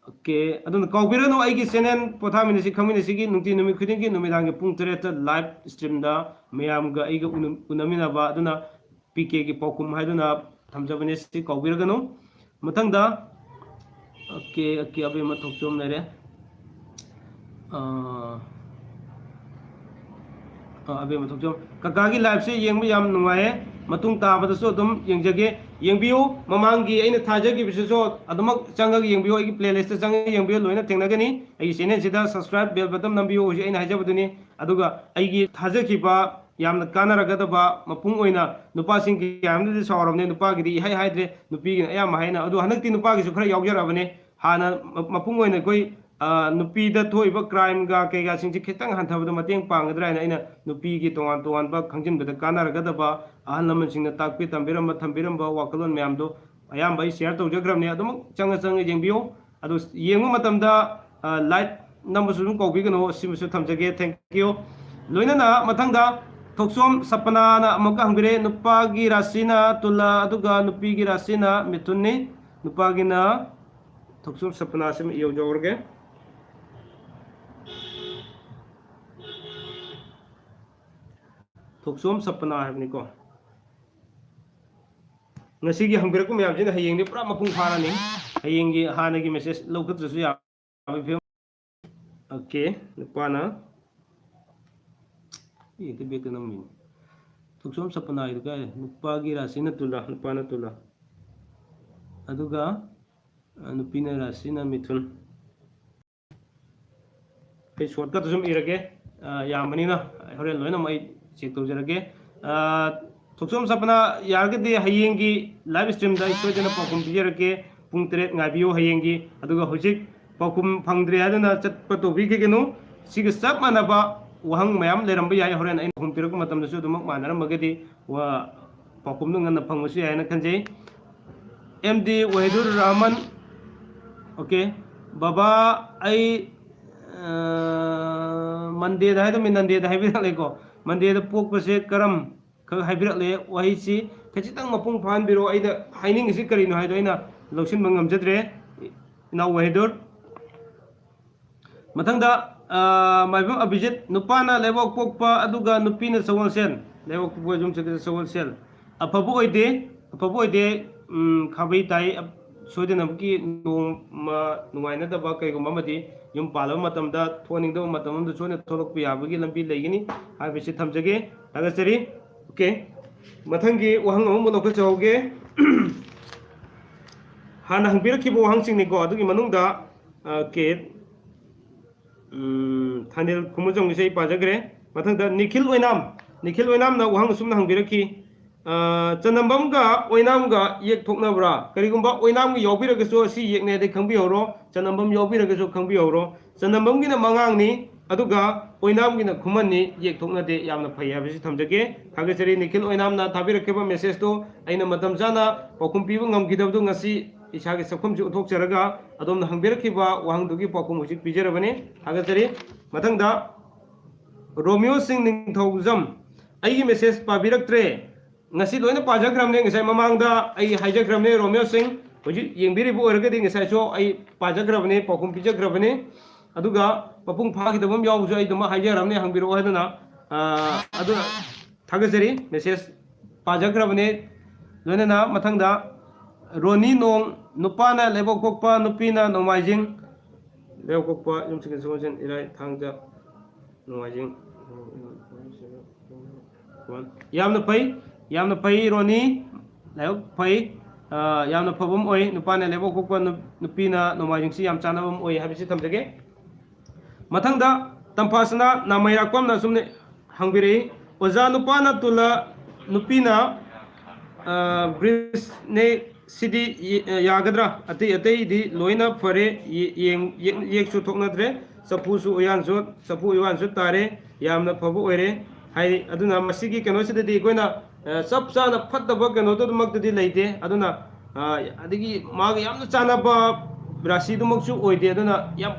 Okay, adun kaubirano aigi channel pothaminasi khangminasi gi nungti numi khudingi numidangi pung 3 live stream da mayam ga aiga unamina ba aduna PK gi Paokhum haiduna thamjabane si kaubiragano mathangda okay abe ma thokchom nare abe ma thokchom kakagi live se yengba yam nungaye matung tabadasu adum yengjage yengbiu mamangi aina thajagi bisu adumak changagi yengbiu ai playlist changi yengbiu loina tengnagani ai channel sida subscribe bell button nambiu hoji aina hajabuduni aduga aigi thajakiba yamna kanaragadaba mapung oina nupa singki yamna sawarabne nupa gidi hai haidre nupi gi ayam haina adu hanakti nupa gi su khara yawjarabane hana mapung oina koi nupi da thoiba crime ga kega singji khitang hanthabada mateng pangadra aina nupi gi tongan ba khangjin bada kanaragadaba ahalaman singna takpi thambiramba wakalon mayamdo ayam bai share tawjagramne adum changa yengbiyo adu yengu matamda light number su kawbi gano simusu thamjage thank you loina na mathangda thoksom sapana na amaka hangbire nupagi rasina tula aduga nupigi rasina mitunni nupagi na thoksom sapana sim yojorge thoksom sapana habni ko ngasi gi hangbirku mayam jina hayeng ni pura mapung phara ni hayeng gi hana gi message lawkatsu ya okay nupana itu beta namin thoksom sapana idu ka nupagi rasina tula nupana tula aduga nupina rasina mithun pe shortcut sum irage yamani na hore loina mai check tawjarage thoksom sapana yargadi hayengi live stream da isojana Paokhum bijerake pung 3 ngabiyo hayengi aduga hojik Paokhum phangdre adana chatpa to bi kegenu siga sap manaba wahang mayam leramba yai horen ain humpirku matam dasu dumak manaram magadi wa Paokhum nu ngana phangmusi ayana khanjei MD Wahidur Rahman okay baba ai Monday da haida minande da haibira leko Monday da pokpase karam ka haibira le wahisi khachitang mapung phan biro aida haining isi karino haido aina lawsin mangam jadre ina Wahidur mathangda maibam abijit nupana lewok pokpa aduga nupina sawalsen lewok pokpa jum chakita sawalsel apabu oide khabai tai soidena ki noma nuaina da ba kai gumba mati yum palo matam da thoning da matam da soina tholok pi abagi lambi leigini habisi thamjage tagasari okay mathangi wahang amu nokol chawge hana hangbiraki bo wahang singni ko adugi manungda ke Thanil Kumujong sei pajagre mathangda Nikhil Oinam na wahang sumna hangbiraki chanambam ga oinam ga yek thokna bra karigumba oinam gi yobiraga so si yekne de khangbi horo chanambam yobiraga so khangbi horo chanambam gi na mangang ni aduga oinam gi na khuman ni yek thokna de yamna phai habisi thamjage khagachari Nikhil Oinam na thabirakeba message to aina matam jana Paokhum pibu ngamgidabdu ngasi isagi sakhum ju uthok charaga adom na hangbirakiba wahang dugi Paokhum hujik pijarabane khagachari mathangda Romeo Singh Ningthaujam aigi message pabiraktre ngasi loina pajagram ne ngasai mamangda ai haijagram ne Romeo Singh hoji yengbiri bu oragadi ngasai so ai pajagram ne Paokhum pijagram ne aduga papung phagi dabam yaw jo ai dama haijaram ne hangbiro hadana adu thagajari message pajagram ne loina na mathangda Roni Nong nupana lebok kokpa nupina nomaijing lebok kokpa yum sikin sonjen irai thangja nomaijing yamna pai Roni lebok pai yamna phabum oi nupana lebok kokpa nupina nomaijing si yam chanabum oi habisi thamjage mathangda tampasana namairakpam na sumne hangbiri oja nupana tula nupina bris ne sidi yagadra ate di loina fare yek su thoknadre sapu su uyan su tare yamna phabu oire hai aduna masigi kano sidadi koina sab chana phattaba kano to makdadi leite aduna adigi maga yamna chana ba rasi dumak su oide aduna yam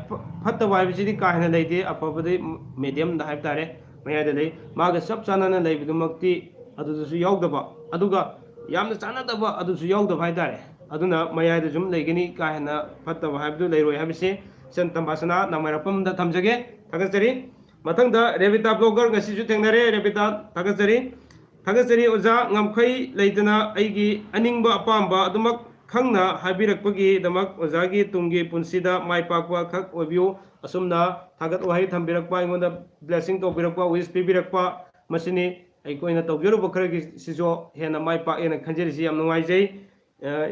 phattaba haibisidi ka hena leite apabade medium da haib tare maya de lei maga sab chana na leibidumakti adu su yaudaba aduga yamna chanadaba adusu yaudaba haitare aduna mayai da zum leigini ka hena phattaba haibdu leiroi habise sen tambasana namarapam da thamjage thagajari mathangda revita blogger ngasi ju thengnare revita thagajari oja ngamkhai leitana aigi aningba apamba adumak khangna habirakpagi damak ojagi tumgi punsida maipakwa khak obiu asumna thagat wahai thambirakpa ingonda blessing to birakpa wish pibirakpa masini ai koina tawjuru bokhragi sijo hena maipa ena khanjeri si yam nungai jai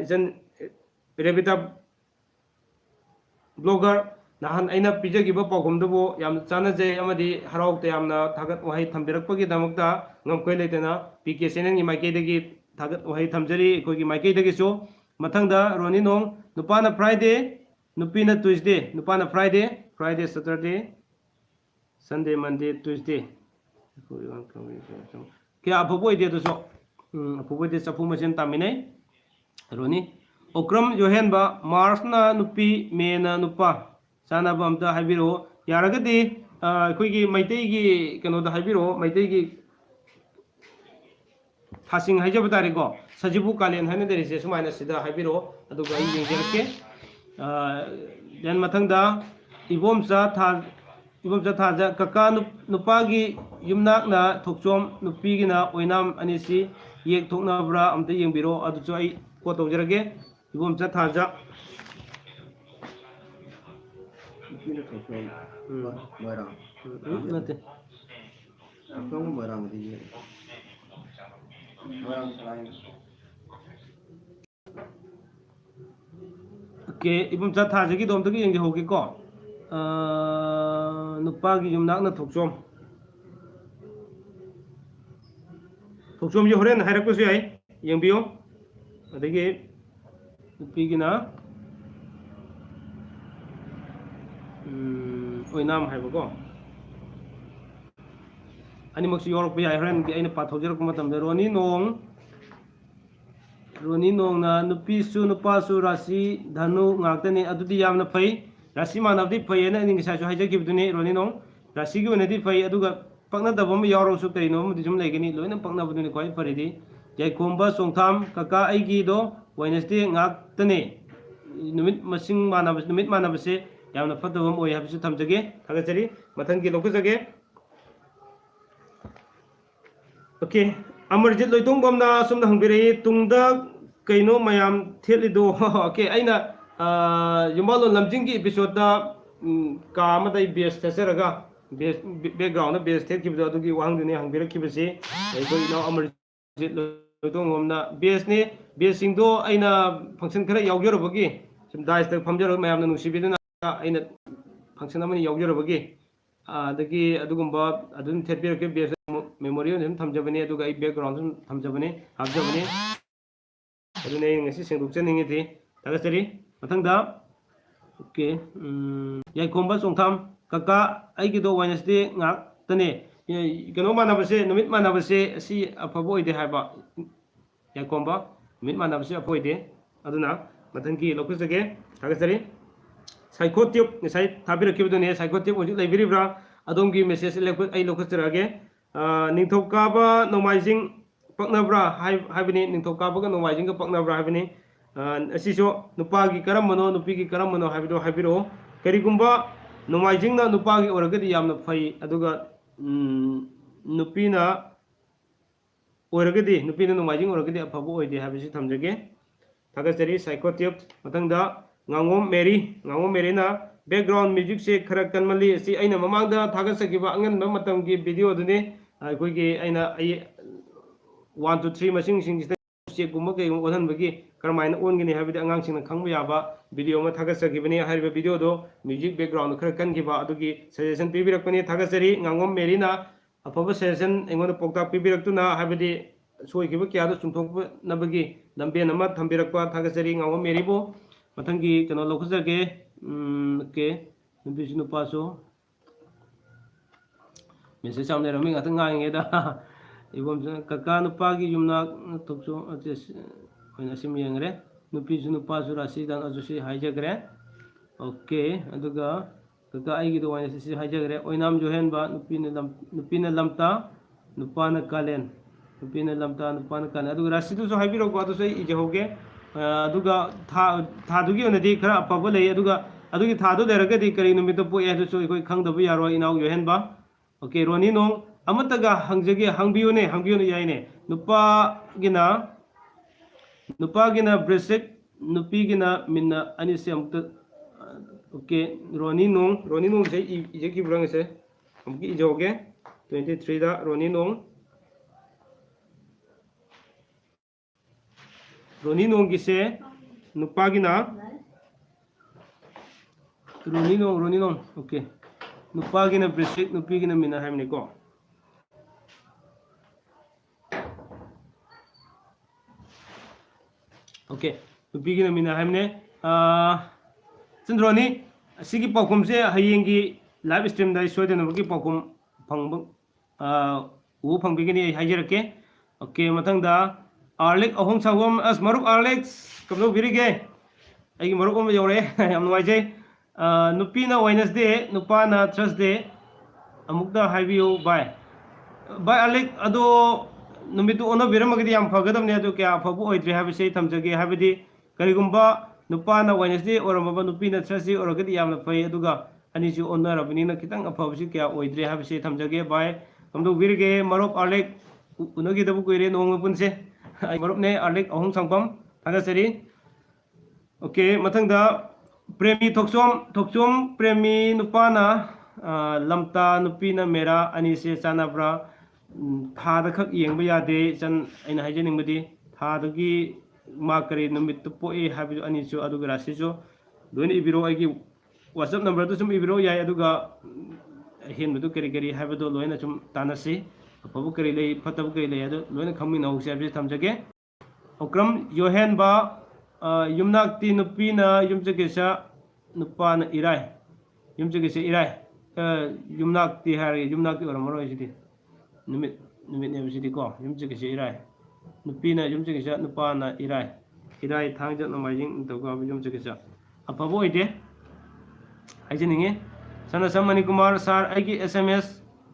ijan revita blogger nahan aina pijagi ba Paokhum dubo yam chana jai amadi harau te yamna thagat wahai thambirakpagi damakta ngamkoi leitena PK channel ni maike dagi thagat wahai thamjari kogi maike dagi so mathangda Roni Nong nupana Friday nupina Tuesday nupana Friday Saturday Sunday Monday Tuesday kaya apaboi dia tu so apaboi dia sapu macam tamine Roni okram johen ba Mars na nupi me na nupa sana ba amta habiro yaragadi koigi maitei gi kano da habiro maitei gi thasing haija batari ko sajibu kalen hane deri se sumaina sida habiro aduga ai yengjerke dan mathangda ibomsa thaja kaka nupagi yumnak na thokchom nupigi na oinam anisi yek thokna bra amte yengbiro adu chu ai ko tawjarage ibomsa thaja Ini thokchom moirang nate thokchom moirang di moirang selain ke ibomsa thaja gi dom tagi yengje hoki ko nupagi yumnak na thokchom ji horen hairakku su ai yengbiyo adagi nupigi na oinam haiba ko animak su yorok bi ai horen gi aina pathojar ko matam Roni Nong na nupi su nupa su rasi dhanu ngaktani adudi yamna phai rasi manabdi phai ena ning sa su haijakibduni Roni Nong rasi gi onadi phai aduga pakna dabam yaro su kaino mudi jum legini loina pakna buduni koi faridi jaikomba songtham kaka aigi do Wednesday ngaktani numit manabase yamna phatabam oi habisu thamjage thagachari mathangi lokujage okay amarjit loitong na sumna hangbirei tungda kaino mayam thelido okay aina yumalo lamjingi episode da ka amadai base theseraga base background na base thekibdo adugi wangduni hangbirakibase aikoi na amarjit loitong na base ne base singdo aina function khara yaugyorobagi sum dice ta famjaro mayam na nusibiduna aina function amani yaugyorobagi adagi adugumba adun thepirake base memory on thamjabani aduga ai background sum thamjabani habjabani adune ngasi sengdukchaningi thi tagasari mathangda okay yaikomba songtham kaka aigi do Wednesday ngak tane kano manabase numit manabase si afabo ide haiba yaikomba numit manabase apoide aduna mathangi lokujage tagasari psychotip ngai thabirakibdune psychotip oju laibiribra adongi message ai lokujrage ningthokaba nomaijing ꯄꯛꯅꯕ꯭ꯔꯥ ꯍꯥꯏꯕꯅꯤ ꯅꯤꯡꯊꯧꯀꯥꯕꯒ ꯅꯣꯡꯃꯥꯏꯖꯤꯡꯒ ꯄꯛꯅꯕ꯭ꯔꯥ ꯍꯥꯏꯕꯅꯤ ꯑꯁꯤꯁꯨ ꯅꯨꯄꯥꯒꯤ ꯀꯔꯝꯕꯅꯣ ꯅꯨꯄꯤꯒꯤ ꯀꯔꯝꯕꯅꯣ ꯍꯥꯏꯕꯗꯣ ꯍꯥꯏꯕꯤꯔꯛꯑꯣ ꯀꯔꯤꯒꯨꯝꯕ ꯅꯣꯡꯃꯥꯏꯖꯤꯡꯅ ꯅꯨꯄꯥꯒꯤ ꯑꯣꯏꯔꯒꯗꯤ ꯌꯥꯝꯅ ꯐꯩ ꯑꯗꯨꯒ ꯅꯨꯄꯤꯅ ꯅꯨꯄꯤꯅ ꯅꯣꯡꯃꯥꯏꯖꯤꯡ ꯑꯣꯏꯔꯒꯗꯤ ꯑꯐꯕ ꯑꯣꯏꯗꯦ ꯍꯥꯏꯕꯁꯤ ꯊꯝꯖꯒꯦ ꯊꯥꯒꯠꯆꯔꯤ ꯁꯥꯏꯀꯣꯇꯤꯞ ꯃꯊꯪꯗ ꯉꯥꯉꯣꯝ ꯃꯦꯔꯤꯅ ꯕꯦꯛꯒ꯭ꯔꯥꯎꯟ ꯃ꯭ꯌꯨꯖꯤꯛꯁꯦ ꯈꯔ ꯀꯟꯃꯜꯂꯤ ꯑꯁꯤ ꯑꯩꯅ ꯃꯃꯥꯡꯗ ꯊꯥꯒꯠꯆꯈꯤꯕ ꯑꯉꯟꯕ ꯃꯇꯝꯒꯤ ꯚꯤꯗꯤꯑꯣꯗꯨꯅꯤ ꯑꯩꯈꯣꯏꯒꯤ ꯑꯩ 1 2 3 ꯃꯁꯤꯡꯁꯤꯡꯁꯤꯗ ꯎꯆꯦꯛꯀꯨꯝꯕ ꯀꯩꯒꯨꯝꯕ ꯑꯣꯜꯍꯟꯕꯒꯤ ꯀꯔꯝꯍꯥꯏꯅ ꯑꯣꯟꯒꯅꯤ ꯍꯥꯏꯕꯗꯤ ꯑꯉꯥꯡꯁꯤꯡꯅ ꯈꯪꯕ ꯌꯥꯕ ꯚꯤꯗꯤꯑꯣ ꯑꯃ ꯊꯥꯒꯠꯆꯈꯤꯕꯅꯤ ꯍꯥꯏꯔꯤꯕ ꯚꯤꯗꯤꯑꯣꯗꯣ ꯃ꯭ꯌꯨꯖꯤꯛ ꯕꯦꯛꯒ꯭ꯔꯥꯎꯟꯗ ꯈꯔ ꯀꯟꯈꯤꯕ ꯑꯗꯨꯒꯤ ꯁꯖꯦꯁꯟ ꯄꯤꯕꯤꯔꯛꯄꯅꯤ ꯊꯥꯒꯠꯆꯔꯤ ꯉꯥꯉꯣꯝ ꯃꯦꯔꯤꯅ ꯑꯐꯕ ꯁꯖꯦꯁꯟ ꯑꯩꯉꯣꯟꯗ ꯄꯥꯎꯇꯥꯛ ꯄꯤꯕꯤꯔꯛꯇꯨꯅ ꯍꯥꯏꯕꯗꯤ ꯁꯣꯏꯈꯤꯕ ꯀꯌꯥꯗꯣ ꯆꯨꯝꯊꯣꯛꯅꯕꯒꯤ ꯂꯝꯕꯦꯟ ꯑꯃ ꯊꯝꯕꯤꯔꯛꯄ ꯊꯥꯒꯠꯆꯔꯤ ꯉꯥꯉꯣꯝ ꯃꯦꯔꯤꯕꯨ ꯃꯊꯪꯒꯤ ꯀꯩꯅꯣ ꯂꯧꯈꯠꯆꯒꯦ ꯑꯣꯀꯦ ꯅꯨꯄꯤꯁꯨ ꯅꯨꯄꯥꯁꯨ ꯃꯦꯁꯦꯖ ꯌꯥꯝ ꯂꯩꯔꯝꯃꯤ ꯉꯥꯛꯇꯪ ꯉꯥꯡꯉꯤꯉꯩꯗ ꯏꯕꯣꯝꯁꯨ ꯀꯀꯥ ꯅꯨꯄꯥꯒꯤ ꯌꯨꯝꯅꯥꯛ ꯊꯣꯛꯁꯨ ꯑꯩꯈꯣꯏꯅ ꯁꯤꯝ ꯌꯦꯡꯈ꯭ꯔꯦ ꯅꯨꯄꯤꯁꯨ ꯅꯨꯄꯥꯁꯨ ꯔꯥꯁꯤꯗꯪ ꯑꯗꯨꯁꯨ ꯍꯥꯏꯖꯈ꯭ꯔꯦ ꯑꯣꯀꯦ ꯑꯗꯨꯒ ꯀꯀꯥ ꯑꯩꯒꯤꯗ ꯑꯣꯏꯅ ꯁꯤ ꯍꯥꯏꯖꯈ꯭ꯔꯦ ꯑꯣꯏꯅꯥꯝ ꯌꯣꯍꯦꯟꯕ ꯅꯨꯄꯤꯅ ꯂꯝꯇꯥ ꯅꯨꯄꯥꯅ ꯀꯥꯂꯦꯟ ꯅꯨꯄꯤꯅ ꯂꯝꯇꯥ ꯅꯨꯄꯥꯅ ꯀꯥꯂꯦꯟ ꯑꯗꯨꯒ ꯔꯥꯁꯤꯗꯨꯁꯨ ꯍꯥꯏꯕꯤꯔꯛꯄ ꯑꯗꯨꯁꯨ ꯑꯩ ꯏꯖꯍꯧꯒꯦ ꯑꯗꯨꯒ ꯊꯥꯗꯨꯒꯤ ꯑꯣꯏꯅꯗꯤ ꯈꯔ ꯑꯐꯕ ꯂꯩ ꯑꯗꯨꯒ ꯑꯗꯨꯒꯤ ꯊꯥꯗꯨ ꯂꯩꯔꯒꯗꯤ ꯀꯔꯤ ꯅꯨꯃꯤꯠꯇ ꯄꯣꯛꯑꯦ ꯍꯥꯏꯕꯁꯨ ꯑꯩꯈꯣꯏ ꯈꯪꯗꯕ ꯌꯥꯔꯣꯏ ꯏꯅꯥꯎ ꯌꯣꯍꯦꯟꯕ ꯑꯣꯀꯦ ꯔꯣꯅꯤ ꯅꯣꯡ ꯑꯃꯠꯇꯒ ꯍꯪꯕꯤꯌꯨꯅꯦ ꯌꯥꯏꯅꯦ ꯅꯨꯄꯥꯒꯤ나 ꯕ꯭ꯔꯦꯁꯂꯦꯠ ꯅꯨꯄꯤꯒꯤꯅ ꯃꯤꯟꯅ ꯑꯅꯤꯁꯦ ꯑꯃꯨꯛꯇ ओके रोनी नोंग से इजे की बुरंग से हम की इजोगे 23 दा रोनी नोंग की से नुपा की ना रोनी नोंग ओके नुपा की ना ब्रेसलेट नुपी की ना मिना है को ओके नुपी की ना मिना है चंद्रोनी सिगी पाउखुम से हयेंगी लाइव स्ट्रीम दा सोयदनबगी पाउखुम फंग उ फंगबिगनी हाइजरके ओके मथंग दा आर्लिक अहों सावम अस मरुक आर्लिक कबलो बिरिगे आई मरुक अम you're yam नुवाइजे नुपीना Wednesday नुपाना Thursday अमुक्ता हाइबियो bye आर्लिक अदो नुमितु ओनो बिरमगदी याम फगदमने अदो क्या फबु ओइद्रे हाबिसे थमजगे हाबिदि करिगुंबा नुपाना वेडनेसडे ओरमबा नुपीना थर्सडे ओरगदी यामना फै अदुगा अनिसु ओनरबनिना खितंग अफबसि क्या ओइद्रे हाबिसे थमजगे बाय कमदो बिरगे मरुक आर्लिक उनगी दबु कोइरे नोंग पुनसे आई मरुक ने आर्लिक अहों संगपम थागसरी ओके मथंगदा प्रेमी थोकसोम प्रेमी नुपाना लमता नुपीना मेरा अनिसे चानाब्रा थादा खक येंबा यादे चन अइना हाइजनिंगबदी थादगी मा करी नमित पोए हाबिदो अनिसु अदुगा रासिसु लोइन इबिरो आइगी WhatsApp नंबर तो सुम इबिरो याय अदुगा हेनबदु करी हाबिदो लोइन सुम तानसी अफबु करी लई फतबु करी लई अदु लोइन खमिना होसे हाबिस थमजगे ओक्रम योहेन बा युमनाक्ति नुपीना युमजगेसा नुपाना इराय युमजगेसे इराय युमनाक्ति हारे युमनाक्ति ओरमरो इसिदि निमित नेबसिदि को युमजगेसे इराय नुपीना युमजगेसा नुपाना इराय थांग नमाइजिंग तौगा युमजगेसा अफबो ओइदे हाइजनिंगे सना समनी कुमार सर आइगी SMS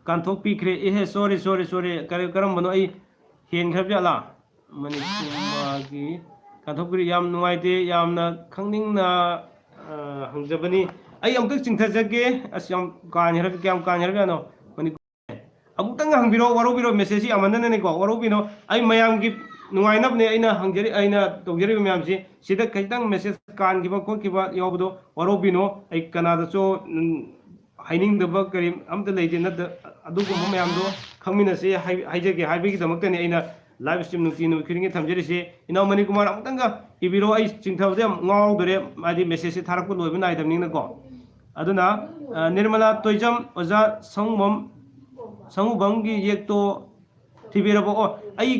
कांथोक पीखरे एहे सॉरी करम बनो आई हेन खरबला मनी कुमागी कांथोक पी याम नुवाइते यामना खंगनिंगना हंजबनी आई अमतक चिंथजगे अस याम कान्हरब क्याम कान्हरबनो मनी अमुतंग हंबिरो वरोबिरो मेसेज अमनने को वरोबिनो आई मयाम की नुवाइनबने अइना हंजरी अइना तौजरी म्यामसी सिदा खितंग मेसेज कानगिबा खोकिबा यावबदो वरोबिनो आई कनादसो हाइनिंगदबा करी अमत लेते नद अदुगुम म्यामदो खंगमिनसे हाइजगे हाइबिगी दमक्तने अइना लाइव स्ट्रीम नुती नु खिरिंगे थमजरिसे इनाव मनी कुमार अमतंग इबिरो आई चिंथबदे ngawdore मादी मेसेज थारकु लोइबा नाइदमनिंग को अदुना निर्मला तोइजम ओजा संगुबम की येक्तो थिबिरबो आई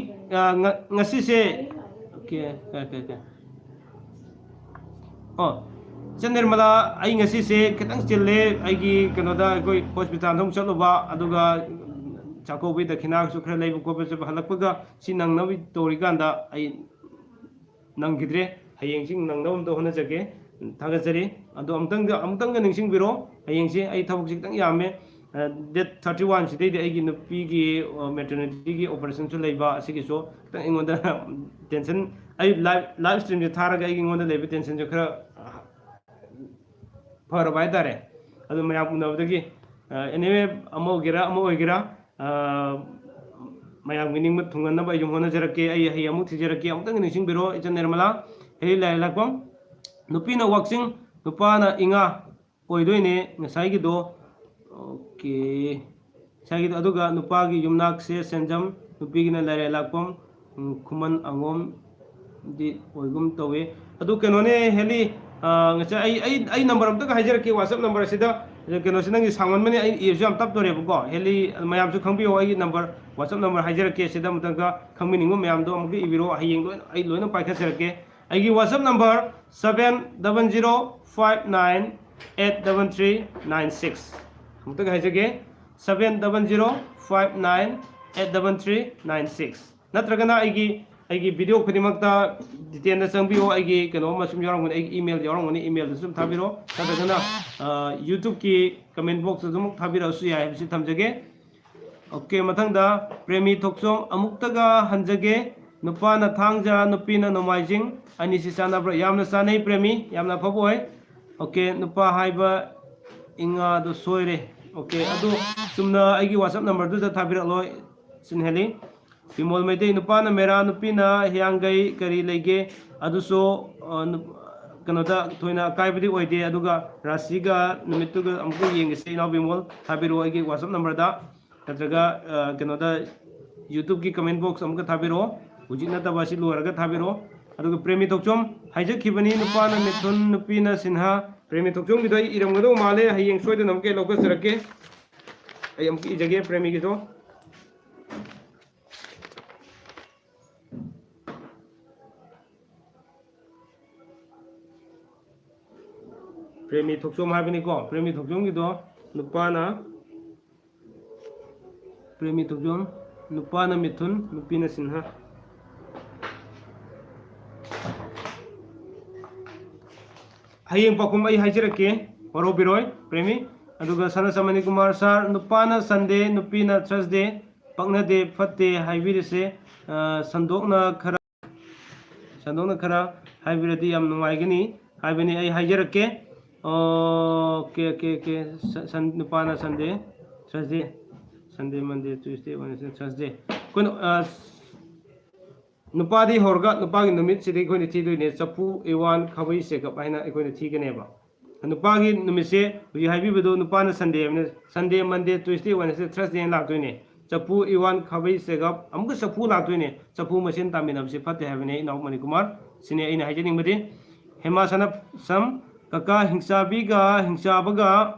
ngasi se ओके चंद्रमला आई ngasi se खितंग चिल्ले आईगी कनोदा कोई हॉस्पिटल थों चलुबा अदुगा चाकोबी दखिना सु खर लेब को बे हलकपगा सि नंगनबि तोरिकांदा आई नंगिद्रे हयेंसिंग नंगनबम दो होना जगे थागजरी अदो अमतंग निंगसिंग बिरो हयेंसि आई थबक सितंग यामे date 31 sidai ai gi nupi gi maternity gi operation su leiba asigi so ta ingonda tension ai live stream je tharaga ai ingonda leiba tension jo khara fara bai dare adu mayam unabdagi anyway amo gira mayam gining mat thungan ba yum hona jarake ai hi amu thijarake amtang ni sing biro icha nirmala hei lai lakpam nupi na waxing nupa na inga oidoine ngasai gi do okay sai gi aduga nupa gi yumnak se senjam nupi gi na lare lakpam khuman angom di oigum tawe adu kenone heli ngasa ai number am ta haijarake whatsapp number sida keno sinangi sangman mani ai exam tap dore ko heli mayam su khangbi ai number whatsapp number haijarake sida mutanga khangminingo mayam do amgi ibiro hayeng lo ai loina paikhaserake ai gi whatsapp number 7005983396 mutanga haijage 7005983396 natragana ai video khodimakta detail na sangbi ho ai keno masum yorang ai email yorang ni email sum thabiro natragana YouTube ki comment box sum thabiro su ya bisi thamjage okay mathangda premi thoksom amuktaga hanjage nupa na thangja nupi na nomaijing ani si sanabra yamna sanai premi yamna phoboi okay nupa haiba inga do soire okay adu sumna ai gi whatsapp number du thabira loi sinheli Pimol Mede nupa na mera nupi na hiyangai kari lege aduso kanoda thoina kaibadi oide aduga rasiga numituga amku yengse ina bimol thabiro ai whatsapp number da natraga kanoda YouTube ki comment box amka thabiro hujina tabasi luaraga thabiro aduga premi tokchom haija khibani nupa na mithun nupi na sinha premi tokchom gi doi iramgado male hayeng soida namke loka sarake ai amki ijage premi gi do Premi thoksom habini ko premi thoksom gi do nupana premi thoksom nupana mithun nupina sinha hayeng pakum ai haijarake waro biroi premi aduga sana samani kumar sar nupana sunday nupina thursday pakna de fatte haibirise sandokna khara haibiradi yam numaigani haibini ai haijarake okay nupana Sunday Thursday Sunday Monday Tuesday Wednesday Thursday kun nupadi horga nupagi numit sidi koi thi doi ne chapu ewan khabai se ka baina koi thi gane ba nupagi numit se wi haibi bedo nupana Sunday Monday Tuesday Wednesday Thursday lak doi ne chapu ewan khabai se ga amku chapu lak doi ne chapu masin taminam se fatte habine inau mani kumar sine aina haijening badi hema sanap sam kaka hingsabaga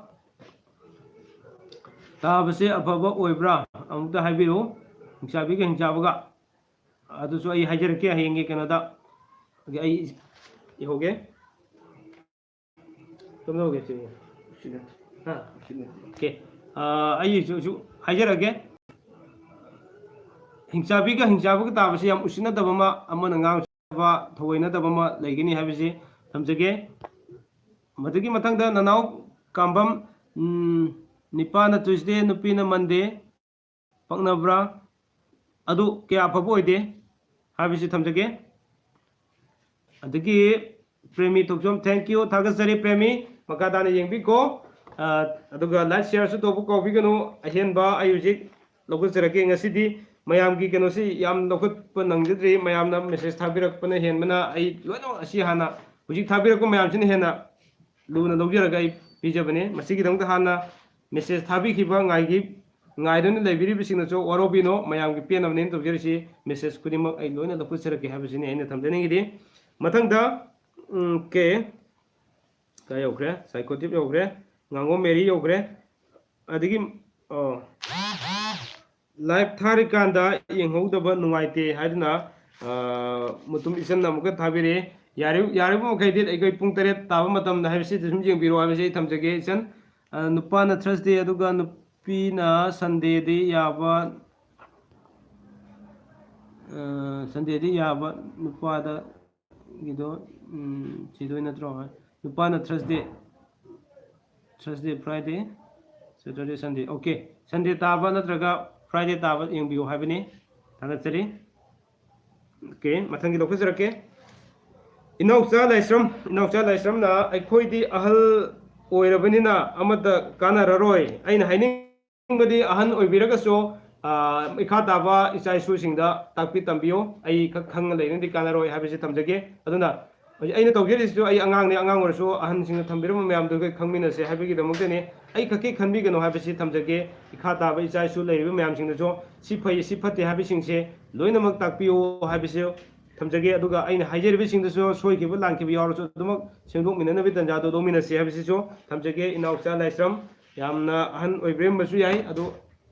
tabase afaba oibra amukta haibiru hingsabaga adusu ai haijarake hayenge kanada ai ihoge tumnoge che ha okay ai ju haijarage hingsabaga tabase yam usina dabama amana ngang ba thoina dabama leigini habisi thamjage madagi mathangda nanau kambam nipana Tuesday nupina Monday paknabra adu kya phabo ide habisi thamjage adagi premi thokjom thank you thagasari premi makadana yengbi ko aduga like share su tobu ko biganu ahenba ayujik lokusarake ngasidi mayam gi keno si yam lokut panangdri mayam na message thabirak pana henbana ai loino asi hana hujik thabirak ko mayam sin hena luna lojaraga pijabane masigi dong hana message thabi khiba ngaidon leibiri bising so warobino mayam gi pen amne to jerisi message kunima ai loina loku sarake habisini aina thamdane gi mathangda ke kay yogre psychotic yogre ngango meri yogre adigi live thari kanda yenghogdaba nungaite haiduna mutum isan namuka thabire yaribu mokhaidi ai pung tare taba matam da habisi sum jeng biro habisi thamjage isan nupa na Thursday aduga nupi na Sunday di yaba nupa da gido chidoi na tro nupa na Thursday Friday Saturday Sunday okay Sunday taba natraga Friday taba yengbiyo haibani thagatsari okay mathangi lokazarake inaucha laisram na aikhoidi ahal oirabanina amada kanararoi aina hainingbadi ahan oibiragaso ikha taba icha isu singda takpi tambiyo ai khang leingdi kanaroi habisi thamjage aduna aina tawjerisu ai angang ne angang orasu ahan singna thambirama mayam dugai khangminase habigi damogdene ai khaki khanbigano habisi thamjage ikha taba icha isu leiriba mayam singna jo si phai si phate habisingse loinamak takpiyo habisi thamjage aduga aina haijeribi singdasu soikiba langkiba yawrasu adumak sengdok minanabi tanjado dominase habisi jo thamjage inaucha laisram yamna ahan oibrembasu yai adu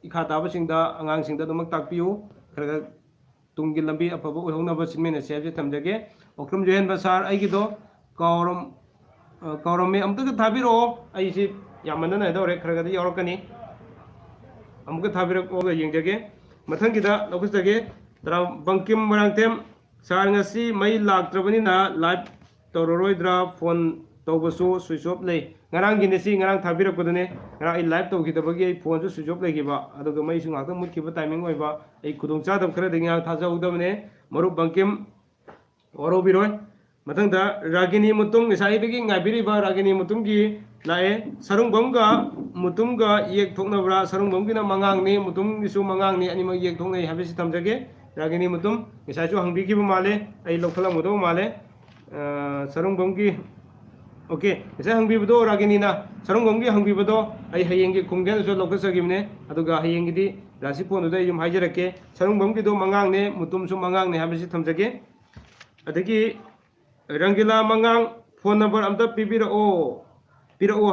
ikha taba singda angang singda adumak takpiyo khara tunggi lambi afaba oihognaba sinmenase habisi thamjage Paokhum johen basar aigido kauram me amtaga thabiro aisi yamandana dore kharaga yawrakani amuka thabiro oga yengjage mathangida lokusage tara bankim marangtem sar ngasi mai laktrabani na live toroidra phone tawbasu switch off lei ngarang ginesi ngarang thabirakudane ngarang ai live tawgidabagi ai phone su switch off leigiba aduga mai su ngakta mutkiba timing oiba ai khudong chadam khara dinga thajaudabane maru bankim Oro biroi matangda ragini mutung ngisai bigi ngabiri ba ragini mutungi lae sarungbamga mutumga yek thoknabra sarungbamgina mangang ni mutum isu mangang ni anima yek thoknai habisi tamjage ragini mutum ngisai chu hangbigi ba male ai lokhala mudo male sarungbamgi okay ngisai hangbi budo ragini na sarungbamgi hangbi budo ai hayengi khungden so lokasagimne aduga hayengi di rasi phone da yum haijarake sarungbamgi do mangang ne mutum su mangang ne habisi tamjage adagi rangila mangang phone number amta pibiro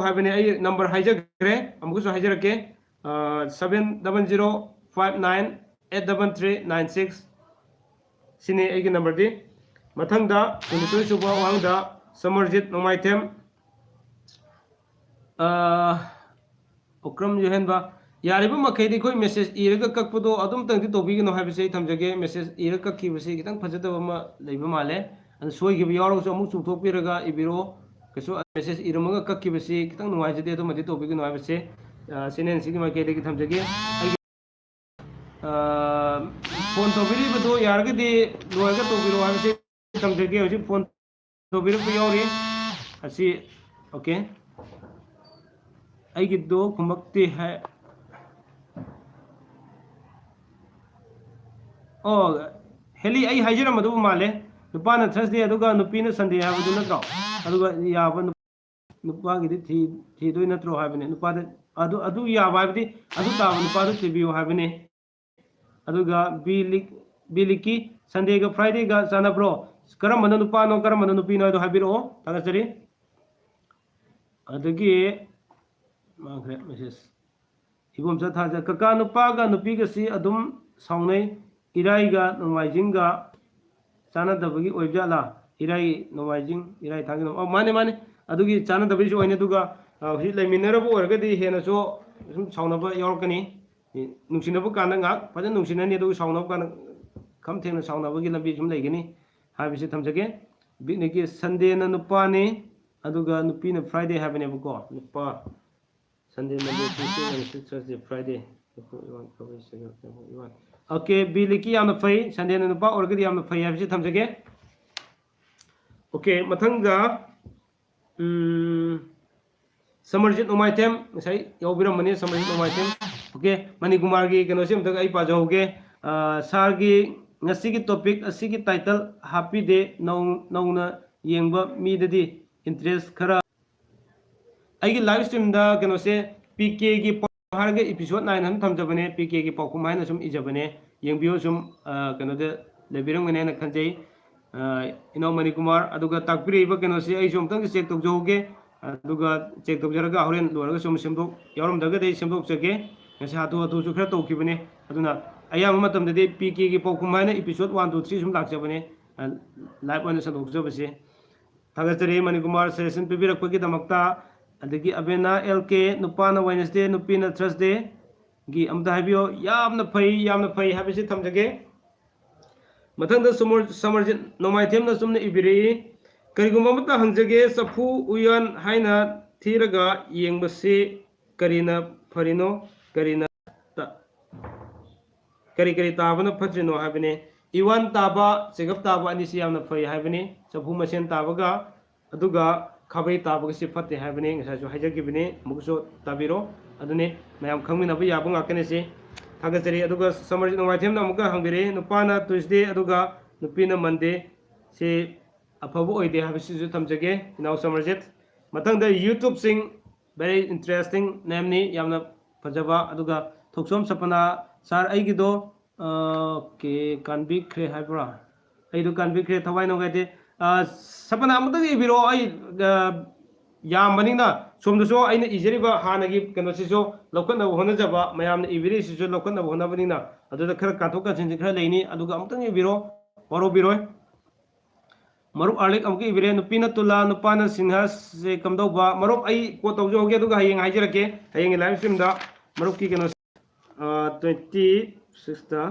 habane ai number haijagre amuso haijarake 7059833396 sine ai number di mathangda 22 suba wangda samarjit nomaitem okram johenba yariba makhaidi khoi message iraga kakpado adum tangdi tobigino habise thamjage message iraga kakkibase kitang phajadaba ma leiba male an soigiba yawrogso amu chumthokpiraga ibiro keso message iramaga kakkibase kitang nuwaijade adumadi tobigino habise sinen sigi makhaidi thamjage phone tobiribado yaragadi loiga tobiro habise thamjage hoji phone tobiro yawri asi okay aigiddo kumakti hai Oh, heli ai hajira madu male nupana Thursday aduga nupina Sunday habadu natro aduga yaba nupa gidi thi doi natro habine nupa adu yaba habdi adu ta nupa du tibiyo habine aduga biliki Sunday ga Friday ga sana bro karam manu nupa no karam manu nupi no adu habiro tagasari adugi mangre message ibom sa thaja kaka nupa ga nupi ga si adum saunai iraiga nomaijinga chana dabagi oibjala irai nomaijing irai thangi oh mane adugi chana dabagi so oine duga hi laiminarabu orgadi hena so sum saunaba yorkani nungsinabu kana ngak paja nungsinani du saunaba kana kham thengna saunabagi lambi sum leigani habisi thamjage bigneki Sunday na nupani aduga nupina Friday habane buko nupa Sunday na Tuesday Friday okay biliki yamna fai Sunday na nupa orgadi yamna fai habisi thamjage okay mathanga samarjit nomaitem sai yaubiram mani samarjit nomaitem okay mani kumar gi keno sim daga ai pajahoge sar gi ngasi gi topic asi gi title happy day nauna yengba mi dadi interest khara ai gi live stream da keno se pk gi harga episode 9 han thamjabane pk gi Paokhum haina sum ijabane yengbiyo sum keno de lebirang mene na khanjai ino mani kumar aduga takpiri ba keno se ai sum tang check tokjoge aduga check tokjaraga horen loraga sum semdok yaram daga dei semdok chege ngasi hatu su khara tokibane aduna ayam matam de pk gi Paokhum haina episode 1 2 3 sum lakjabane live on sadok jobase thagachari mani kumar session pibirakpagi damakta adagi abena lk nupana Wednesday nupina Thursday gi amda habio yamna phai habisi thamjage mathangda samarjit nomaithem na sumna ibiri karigumba mata hangjage safu uyan haina thiraga yengbase karina ꯐꯔꯤꯅꯣ ꯀꯔꯤꯅ ꯀꯔꯤ ꯇꯥꯕꯅ ꯐꯠꯇ꯭ꯔꯤꯅꯣ ꯍꯥꯏꯕꯅꯤ E1 ꯇꯥꯕ ꯆꯦꯒꯞ ꯇꯥꯕ ꯑꯅꯤꯁꯤ ꯌꯥꯝꯅ ꯐꯩ ꯍꯥꯏꯕꯅꯤ ꯆꯐꯨ ꯃꯁꯦꯟ ꯇꯥꯕꯒ ꯑꯗꯨꯒ ꯈꯥꯕꯩ ꯇꯥꯕꯒꯁꯤ ꯐꯠꯇꯦ ꯍꯥꯏꯕꯅꯤ ꯉꯁꯥꯏꯁꯨ ꯍꯥꯏꯖꯈꯤꯕꯅꯤ ꯑꯃꯨꯛꯁꯨ ꯇꯥꯕꯤꯔꯣ ꯑꯗꯨꯅꯤ ꯃꯌꯥꯝ ꯈꯪꯃꯤꯟꯅꯕ ꯌꯥꯕ ꯉꯥꯛꯇꯅꯤ ꯁꯤ ꯊꯥꯒꯠꯆꯔꯤ ꯑꯗꯨꯒ ꯁꯃꯔꯖꯤꯠ ꯅꯣꯡꯃꯥꯏꯊꯦꯝꯅ ꯑꯃꯨꯛꯀ ꯍꯪꯕꯤꯔꯛꯏ ꯅꯨꯄꯥꯅ ꯇꯨꯏꯁꯗꯦ ꯑꯗꯨꯒ ꯅꯨꯄꯤꯅ ꯃꯟꯗꯦ ꯁꯤ ꯑꯐꯕ ꯑꯣꯏꯗꯦ ꯍꯥꯏꯕꯁꯤꯁꯨ ꯊꯝꯖꯒꯦ ꯏꯅꯥꯎ ꯁꯃꯔꯖꯤꯠ ꯃꯊꯪꯗ ꯌꯨꯇꯨꯕꯁꯤꯡ ꯚꯦꯔꯤ ꯏꯟꯇꯔꯦꯁꯇꯤꯡ ꯅꯦꯝꯅꯤ ꯌꯥꯝꯅ ꯐꯖꯕ ꯑꯗꯨꯒ ꯊꯣꯛꯆꯣꯝ ꯁꯄꯅꯥ ꯁꯥꯔ ꯑꯩꯒꯤꯗꯣ ꯀꯥꯟꯕꯤꯈ꯭ꯔꯦ ꯍꯥꯏꯕ꯭ꯔꯥ ꯑꯩꯗꯣ ꯀꯥꯟꯕꯤꯈ꯭ꯔꯦ ꯊꯋꯥꯏ ꯅꯨꯡꯉꯥꯏꯇꯦ ꯁꯄꯅꯥ ꯑꯃꯇꯪ ꯏꯕꯤꯔꯛꯑꯣ ꯑꯩ ꯌꯥꯝꯕꯅꯤꯅ ꯁꯣꯝꯗꯁꯨ ꯑꯩꯅ ꯏꯖꯔꯤꯕ ꯍꯥꯟꯅꯒꯤ ꯀꯩꯅꯣꯁꯤꯁꯨ ꯂꯧꯈꯠꯅꯕ ꯍꯣꯠꯅꯖꯕ ꯃꯌꯥꯝꯅ ꯏꯕꯤꯔꯤꯁꯤꯁꯨ ꯂꯧꯈꯠꯅꯕ ꯍꯣꯠꯅꯕꯅꯤ나 ꯑꯗꯨꯗ ꯈꯔ ꯀꯥꯊꯣꯛ ꯀꯥꯁꯤꯟꯁꯤ ꯈꯔ ꯂꯩꯅꯤ ꯑꯗꯨꯒ ꯑꯃꯨꯛꯇꯪ ꯏꯕꯤꯔꯣ ꯋꯥꯔꯧꯕꯤꯔꯣꯏ ꯃꯔꯨꯞ ꯑꯥꯔꯂꯤꯛ ꯑꯃꯨꯛꯀ ꯏꯕꯤꯔꯦ ꯅꯨꯄꯤꯅ ꯇꯨꯂꯥ ꯅꯨꯄꯥꯅ ꯁꯤꯡꯍꯁꯦ ꯀꯝꯗꯧꯕ ꯃꯔꯨꯞ ꯑꯩ ꯀꯣꯠ ꯇꯧꯖꯍꯧꯒꯦ ꯑꯗꯨꯒ ꯍꯌꯦꯡ ꯍꯥꯏꯖꯔꯛꯀꯦ ꯍꯌꯦꯡꯒꯤ ꯂꯥꯏꯚ ꯁ꯭ꯇ꯭ꯔꯤꯝꯗ ꯃꯔꯨꯞꯀꯤ ꯀꯩꯅꯣ 26ꯇ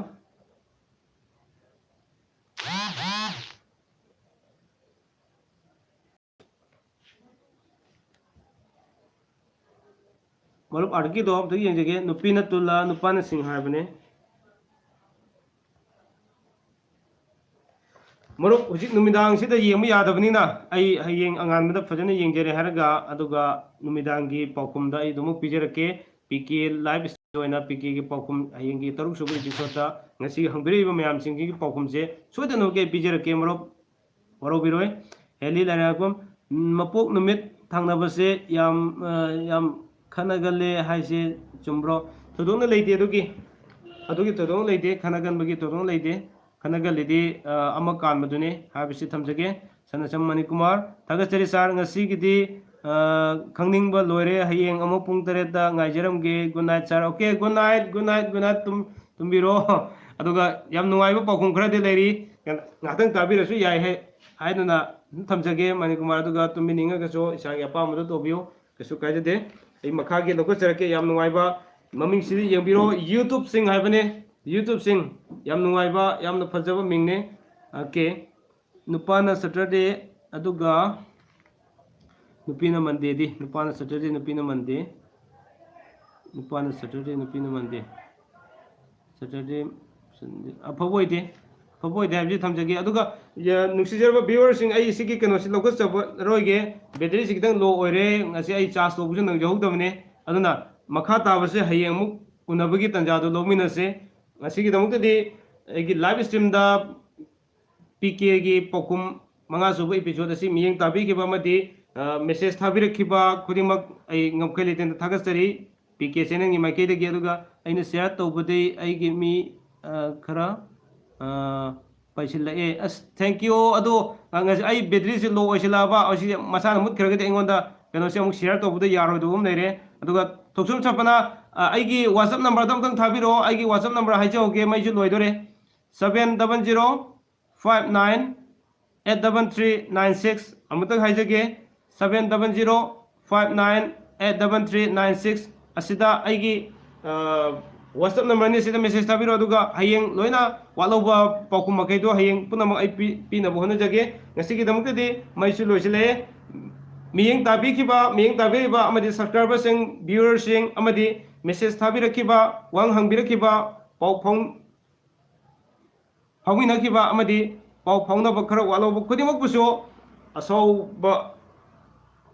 मरुप आर्की दो अब येंगे नुपीना तुला नुपाना सिंह हाबने मरुप हुजिक नुमिदांग सिदा येंबा यादबनिना आई हयेंग अंगानबदा फजना येंगजेरे हरगा अदुगा नुमिदांगी पाउखुमदा आई दुमुक पिजरके पीके लाइव स्ट्रीम पीके की पाउखुम हयेंगी तरुक सुबु एपिसोडता ngasi hangbireiba mayam singgi पाउखुमसे सोदनो के पिजरके मरुप वरोबिरोय हेली लाराकुम मपोक नुमित थांगनाबसे याम खनगले हाइसे चुम्ब्रो थोदोंना लेते अदुगी थोदोंना लेते खनगनबगी थोदोंना लेते खनगलेदि अमा कानबदुने हाबिसि थमजगे सनसम मणिकुमार थागचरी सार ngasiगidi खंगनिंगबा लोरे हयेंग अमो पुंग तरेता ngaijरमगे good night sir okay good night तुम्बिरो अदुगा याम नुंगाइबा पाउखुम खरदि लेरी ngатang ताबिरसु याय है हाइदुना थमजगे मणिकुमार अदुगा तुम्बिनिंगगसो इसागी अपामदो तोबियो कसु कायजदे आई मखागे लौकचरके याम नुंगाइबा ममिंग सिदि येंबिरो यूट्यूब सिंग हाइबने यूट्यूब सिंग याम नुंगाइबा यामना फजबा मिंगने ओके नुपाना सैटरडे अदुगा नुपीना मंडे दी नुपाना सैटरडे नुपीना मंडे सैटरडे संडे अफबोइदे हाबजी थमजगे अदुगा नुसिजरबा व्यूअर्स सिंग आई सिगी कनोसि लौकचब रोइगे बैटरी सि खितंग लो ओइरे ngasi आई चार्ज तोबुजु नंग जहौदबने अदुना मखा ताबसे हयेंग अमुक उनबगी तंजादो लोमिनसे ngasi gi दमुक्तदि एगी लाइव स्ट्रीम दा पीके की पाउखुम मंगा सुबु एपिसोड असि मियेंग ताबिखिबा मदि मेसेज थाबिरखिबा खुदिमक आई ngमखैलेतेन थागसरी पीके चैनल की माइकेदगी अदुगा अइना शेयर तौबदि आइगी मी खरा पैसिल्लाए अस थैंक यू अदो आई बैटरी से लो ओइसिलाबा ओसि मसाना मुतखरगदि अइंगोंदा कनोसे अमुक शेयर तौबदि यारोइदोम लेरे अदुगा थोक्सुम छपना आइगी WhatsApp नंबर दमतंग थाबिरो आइगी WhatsApp नंबर हाइजोगे मैजु लोइदोरे 70083396 अमुतंग हाइजगे 70083396 असिदा आइगी WhatsApp नंबर ने सिदा मेसेज थाबिरो अदुगा हयेंग लोइना वालोबा पाउखुम मखैदो हयेंग पुनमक आई पीनबो होनजगे ngasi दमुक्तदि मैसु लोइसले मियेंग ताबिरिबा अमदि सब्सक्राइबर सिंग व्यूअर सिंग अमदि मेसेज थाबिरखिबा वांग हंबिरखिबा पाउ फाउमिनखिबा अमदि पाउ फाउनबा खरा वालोबा खुदिमकपुसो असौबा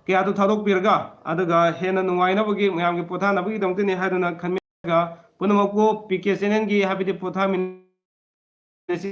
कयादु थादोकपिरगा अदुगा हेना नुंगाइनबगी मयामगी पोथानबगी दमुक्तनि हादुना खनमेगा पुनमको पीके चैनल की हाबिदि पोथामिनासि